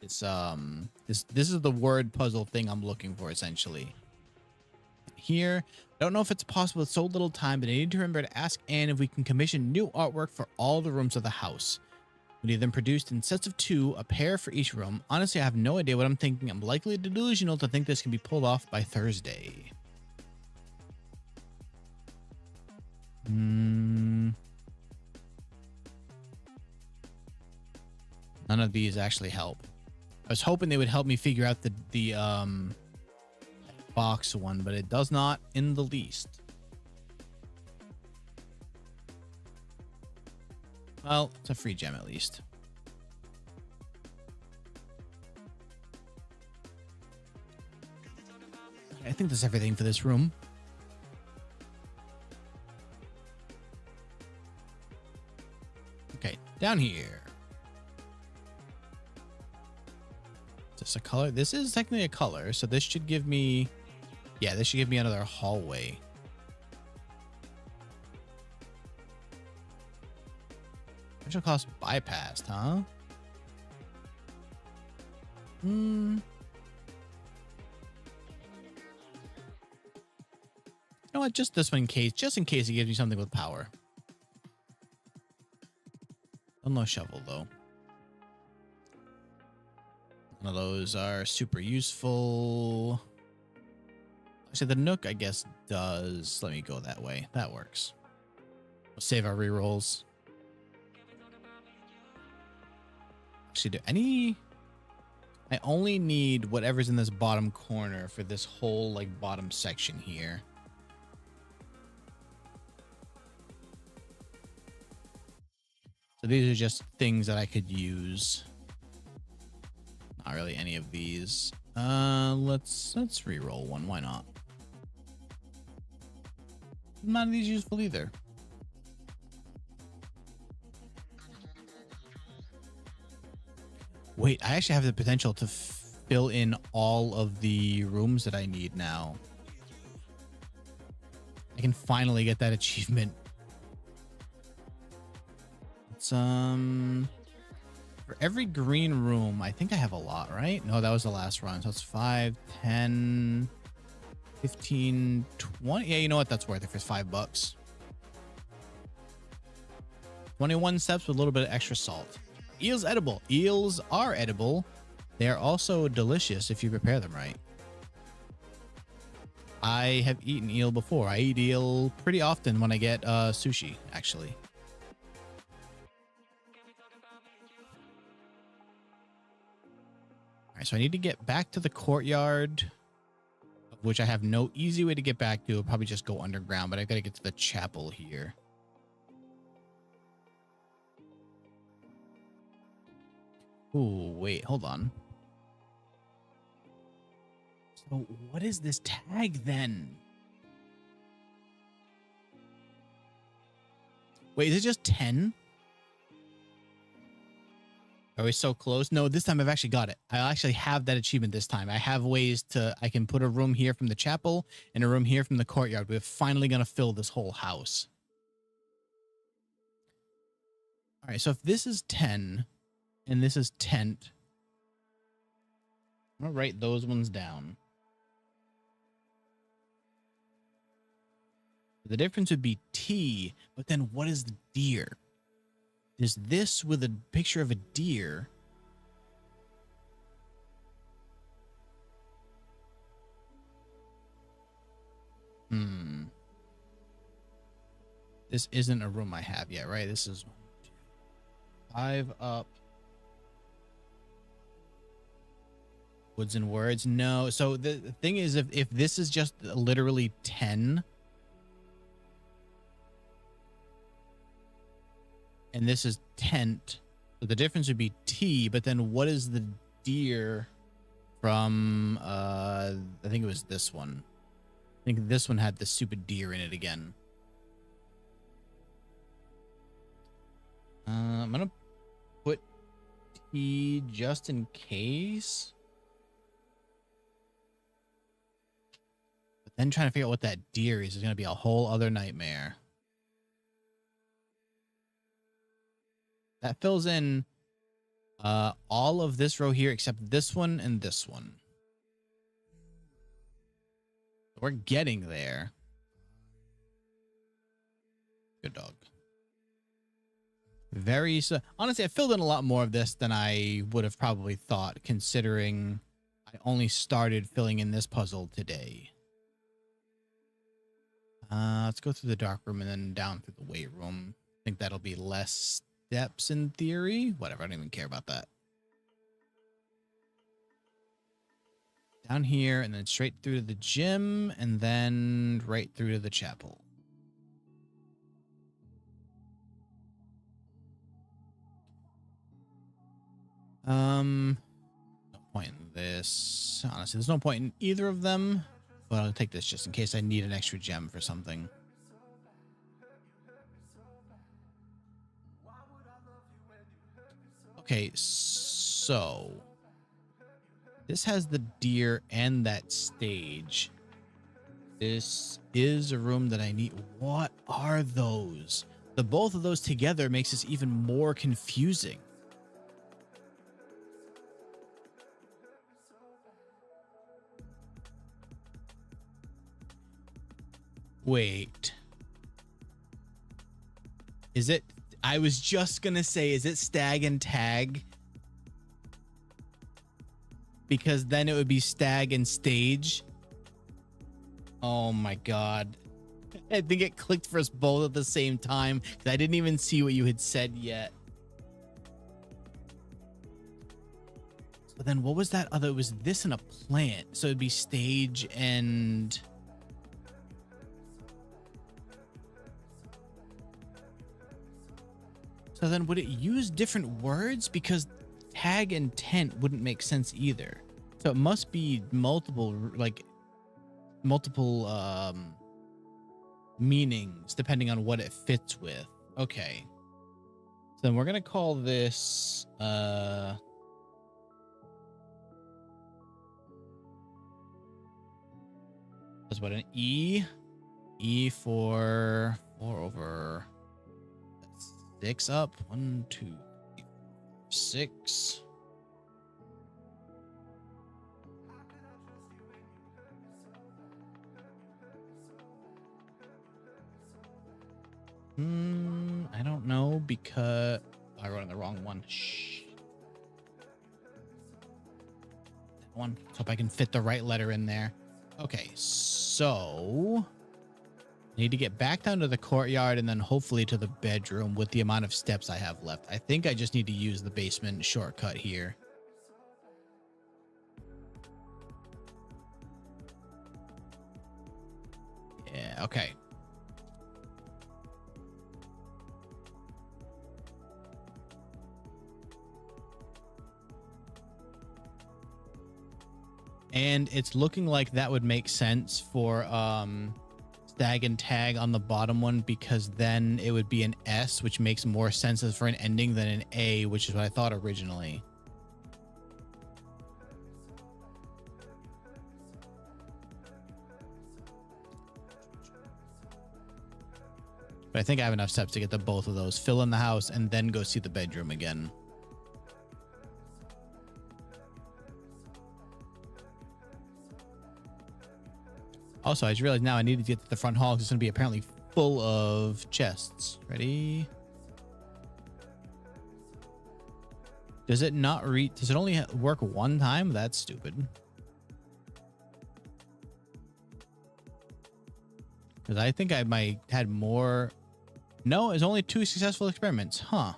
is the word puzzle thing I'm looking for, essentially. Here, I don't know if it's possible with so little time, but I need to remember to ask Anne if we can commission new artwork for all the rooms of the house. We need them produced in sets of 2, a pair for each room. Honestly, I have no idea what I'm thinking. I'm likely delusional to think this can be pulled off by Thursday. None of these actually help. I was hoping they would help me figure out the box one, but it does not in the least. Well, it's a free gem at least. Okay, I think that's everything for this room. Okay, down here. Is this a color? This is technically a color, so this should give me... Yeah, this should give me another hallway. Special cost bypassed, huh? You know what? Just this one in case. Just in case it gives me something with power. No shovel, though. None of those are super useful. Actually, the Nook, I guess, does. Let me go that way. That works. We'll save our rerolls. Actually, do any... I only need whatever's in this bottom corner for this whole, like, bottom section here. So these are just things that I could use. not really any of these. Let's re-roll one. Why not? None of these useful either. Wait, I actually have the potential to fill in all of the rooms that I need now. I can finally get that achievement. It's for every green room, I think I have a lot, right? No, that was the last run. So it's 5, 10, 15, 20. Yeah, you know what? That's worth it for $5. 21 steps with a little bit of extra salt. Eels edible. Eels are edible. They are also delicious if you prepare them right. I have eaten eel before. I eat eel pretty often when I get sushi, actually. All right, so I need to get back to the courtyard, which I have no easy way to get back to. I'll probably just go underground, but I've got to get to the chapel here. Ooh, wait, hold on. So what is this tag then? Wait, is it just 10? Are we so close? No, this time I've actually got it. I actually have that achievement this time. I have ways to, I can put a room here from the chapel and a room here from the courtyard. We're finally going to fill this whole house. All right, so if this is 10 and this is tent, I'm going to write those ones down. The difference would be T, but then what is the deer? There's this with a picture of a deer. This isn't a room I have yet, right? This is 5 up. Woods and words. No. So the thing is, if this is just literally 10, and this is tent, so the difference would be T, but then what is the deer from, I think it was this one. I think this one had the stupid deer in it again. I'm going to put T just in case. But then trying to figure out what that deer is going to be a whole other nightmare. That fills in all of this row here except this one and this one. We're getting there. Good dog. Very so. Honestly, I filled in a lot more of this than I would have probably thought, considering I only started filling in this puzzle today. Let's go through the dark room and then down through the weight room. I think that'll be less steps in theory. Whatever, I don't even care about that. Down here and then straight through to the gym and then right through to the chapel. No point in this. Honestly, there's no point in either of them, but I'll take this just in case I need an extra gem for something. Okay, so this has the deer and that stage. This is a room that I need. What are those? The both of those together makes this even more confusing. Wait. Is it? I was just going to say, is it stag and tag? Because then it would be stag and stage. Oh my God. I think it clicked for us both at the same time because I didn't even see what you had said yet. So then what was that other? It was this and a plant. So it'd be stage and... So then would it use different words? Because tag and tent wouldn't make sense either. So it must be multiple, like multiple meanings depending on what it fits with. Okay. So then we're going to call this that's what, an E? E for 4 over 6 up. 1, 2, 3, 6. I don't know because I wrote on the wrong one. Shh. That one. Let's hope I can fit the right letter in there. Okay, so I need to get back down to the courtyard and then hopefully to the bedroom with the amount of steps I have left. I think I just need to use the basement shortcut here. Yeah, okay. And it's looking like that would make sense for stag and tag on the bottom one, because then it would be an S, which makes more sense for an ending than an A, which is what I thought originally. But I think I have enough steps to get to both of those. Fill in the house and then go see the bedroom again. Also, I just realized now I need to get to the front hall because it's going to be apparently full of chests. Ready? Does it not read? Does it only work one time? That's stupid. Because I think I might had more. No, it's only 2 successful experiments. Huh.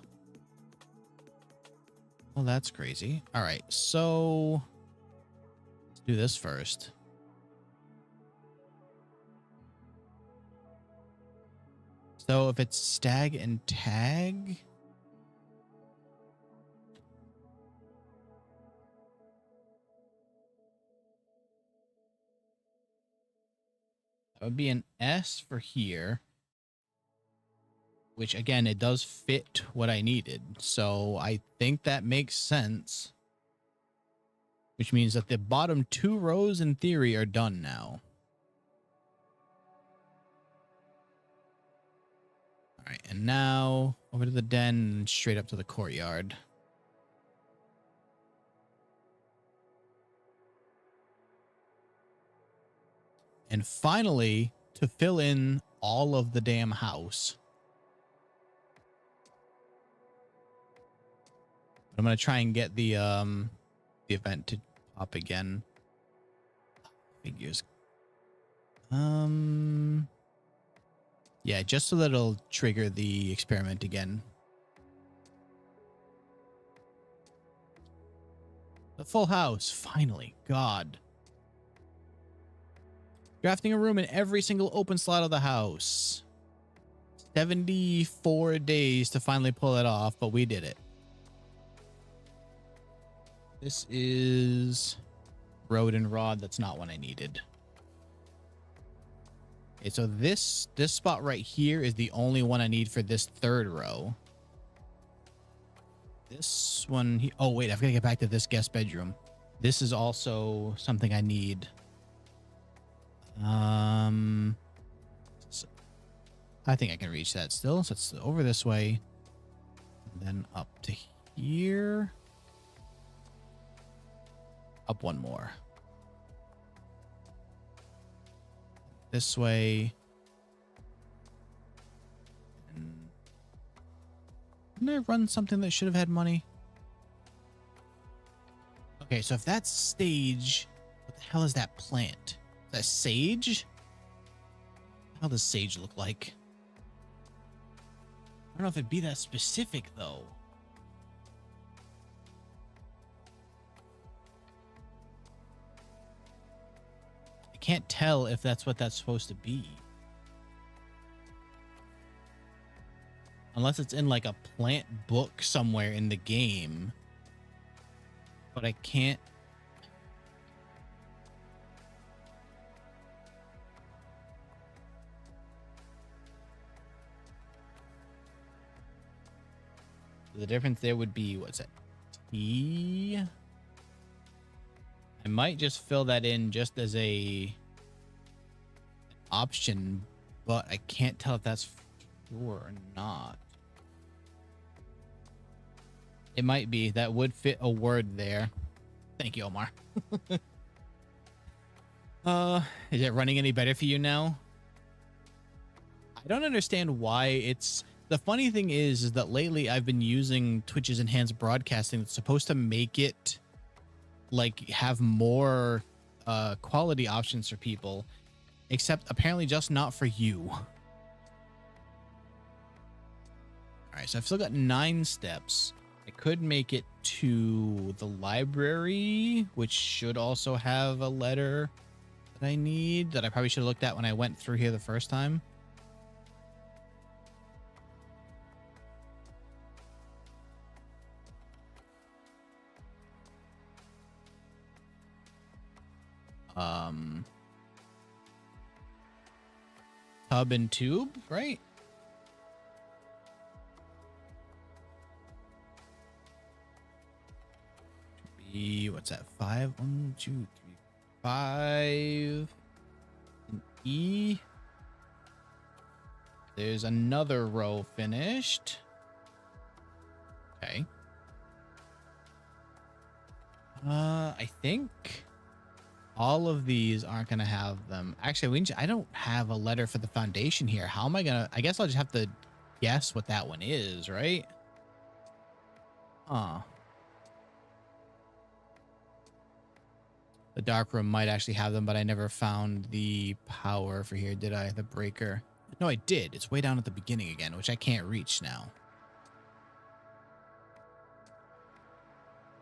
Well, that's crazy. All right, so let's do this first. So if it's stag and tag, that would be an S for here, which again, it does fit what I needed. So I think that makes sense, which means that the bottom 2 rows in theory are done now. All right, and now over to the den and straight up to the courtyard. And finally, to fill in all of the damn house, I'm going to try and get the event to pop again. Figures. Yeah, just so that it'll trigger the experiment again. The full house, finally. God. Drafting a room in every single open slot of the house. 74 days to finally pull it off, but we did it. This is road and rod. That's not what I needed. Okay, so this spot right here is the only one I need for this 3rd row. This one, oh wait, I've got to get back to this guest bedroom. This is also something I need. So I think I can reach that still. So it's over this way, and then up to here. Up one more. This way. And didn't I run something that should have had money? Okay, so if that's sage, what the hell is that plant? Is that sage? How does sage look like? I don't know if it'd be that specific though. I can't tell if that's what that's supposed to be. Unless it's in like a plant book somewhere in the game. but I can't. The difference there would be, what's that? T. I might just fill that in just as an option, but I can't tell if that's sure or not. It might be. That would fit a word there. Thank you, Omar. Is it running any better for you now? I don't understand why it's... The funny thing is that lately I've been using Twitch's enhanced broadcasting that's supposed to make it like have more quality options for people, except apparently just not for you. All right, so I've still got 9 steps. I could make it to the library, which should also have a letter that I need that I probably should have looked at when I went through here the first time. Tub and tube, right? What's that? 5, 1, 2, 3, 5. An E. There's another row finished. Okay. I think all of these aren't gonna have them. Actually, I don't have a letter for the foundation here. How am I gonna? I guess I'll just have to guess what that one is, right? Huh. The dark room might actually have them, but I never found the power for here, did I? The breaker. No, I did. It's way down at the beginning again, which I can't reach now.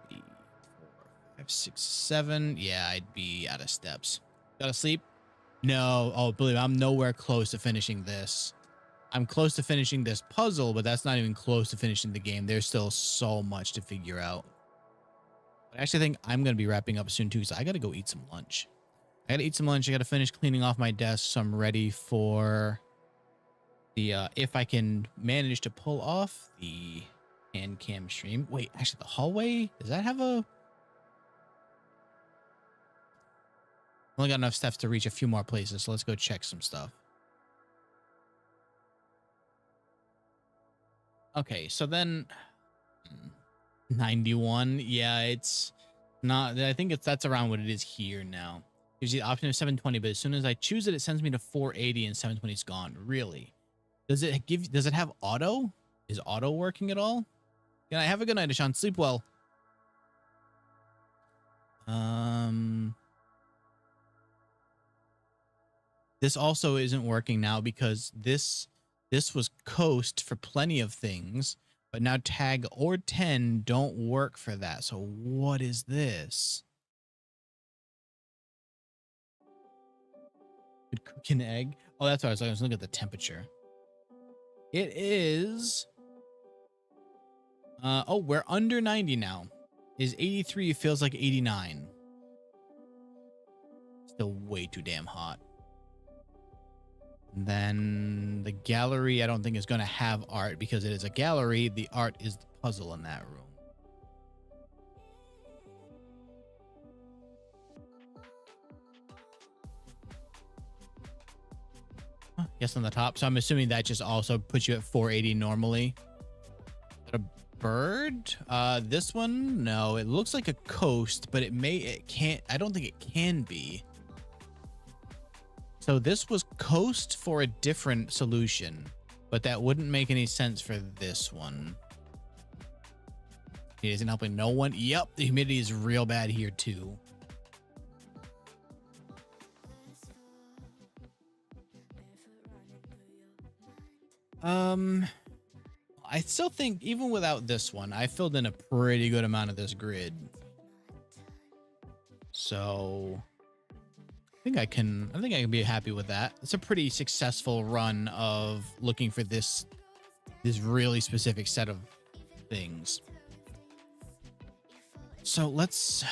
3, 4, 5, 6, 7. Yeah, I'd be out of steps. Gotta sleep? No. Oh, believe me, I'm nowhere close to finishing this. I'm close to finishing this puzzle, but that's not even close to finishing the game. There's still so much to figure out. I actually think I'm going to be wrapping up soon, too, because I got to go eat some lunch. I got to eat some lunch. I got to finish cleaning off my desk, so I'm ready for the, if I can manage to pull off the hand cam stream. Wait, actually, the hallway, does that have a... Only got enough steps to reach a few more places, so let's go check some stuff. Okay, so then... 91. Yeah, it's not. I think that's around what it is here now. Gives you the option of 720, but as soon as I choose it, it sends me to 480 and 720 is gone. Really? Does it have auto? Is auto working at all? Can I have a good night, Ashan? Sleep well. This also isn't working now because this was coast for plenty of things. But now tag or 10 don't work for that. So what is this? Could cook an egg. Oh, that's what I was looking at the temperature. It is. Oh, we're under 90 now. Is 83 feels like 89. Still way too damn hot. And then the gallery, I don't think is going to have art because it is a gallery. The art is the puzzle in that room. Huh, yes, on the top. So I'm assuming that just also puts you at 480 normally. Is that a bird? This one? No, it looks like a coast, but it can't. I don't think it can be. So this was coast for a different solution, but that wouldn't make any sense for this one. It isn't helping no one. Yep, the humidity is real bad here too. I still think even without this one, I filled in a pretty good amount of this grid. So I think I can be happy with that. It's a pretty successful run of looking for this really specific set of things. So let's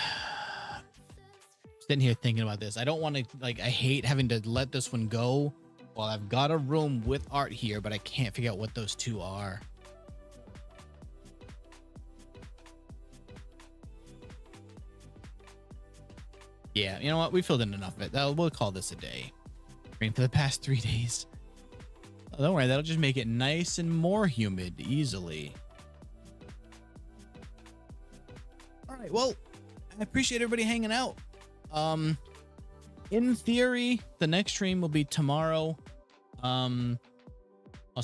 sitting here thinking about this. I don't want to I hate having to let this one go. Well, I've got a room with art here, but I can't figure out what those two are. Yeah, you know what? We filled in enough of it. We'll call this a day. Rain for the past 3 days. Oh, don't worry, that'll just make it nice and more humid easily. All right, well, I appreciate everybody hanging out. In theory, the next stream will be tomorrow. Also,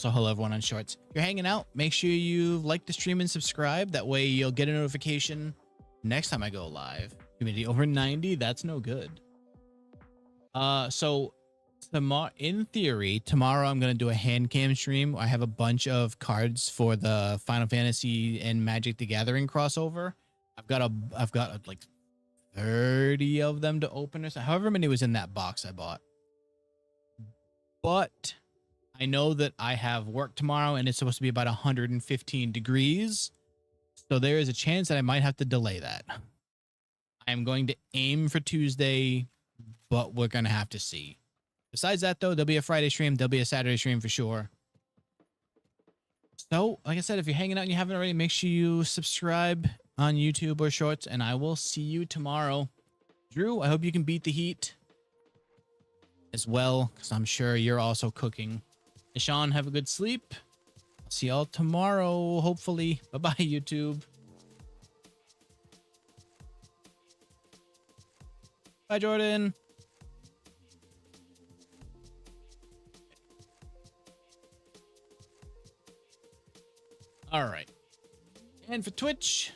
hello everyone on Shorts. If you're hanging out, make sure you like the stream and subscribe. That way you'll get a notification next time I go live. Humidity over 90, that's no good. So tomorrow, in theory, tomorrow I'm gonna do a hand cam stream. I have a bunch of cards for the Final Fantasy and Magic the Gathering crossover. I've got like 30 of them to open, or so, however many was in that box I bought. But I know that I have work tomorrow and it's supposed to be about 115 degrees. So there is a chance that I might have to delay that. I am going to aim for Tuesday, but we're going to have to see. Besides that, though, there'll be a Friday stream. There'll be a Saturday stream for sure. So, like I said, if you're hanging out and you haven't already, make sure you subscribe on YouTube or Shorts, and I will see you tomorrow. Drew, I hope you can beat the heat as well, because I'm sure you're also cooking. Sean, have a good sleep. I'll see y'all tomorrow, hopefully. Bye-bye, YouTube. Bye, Jordan. All right. And for Twitch,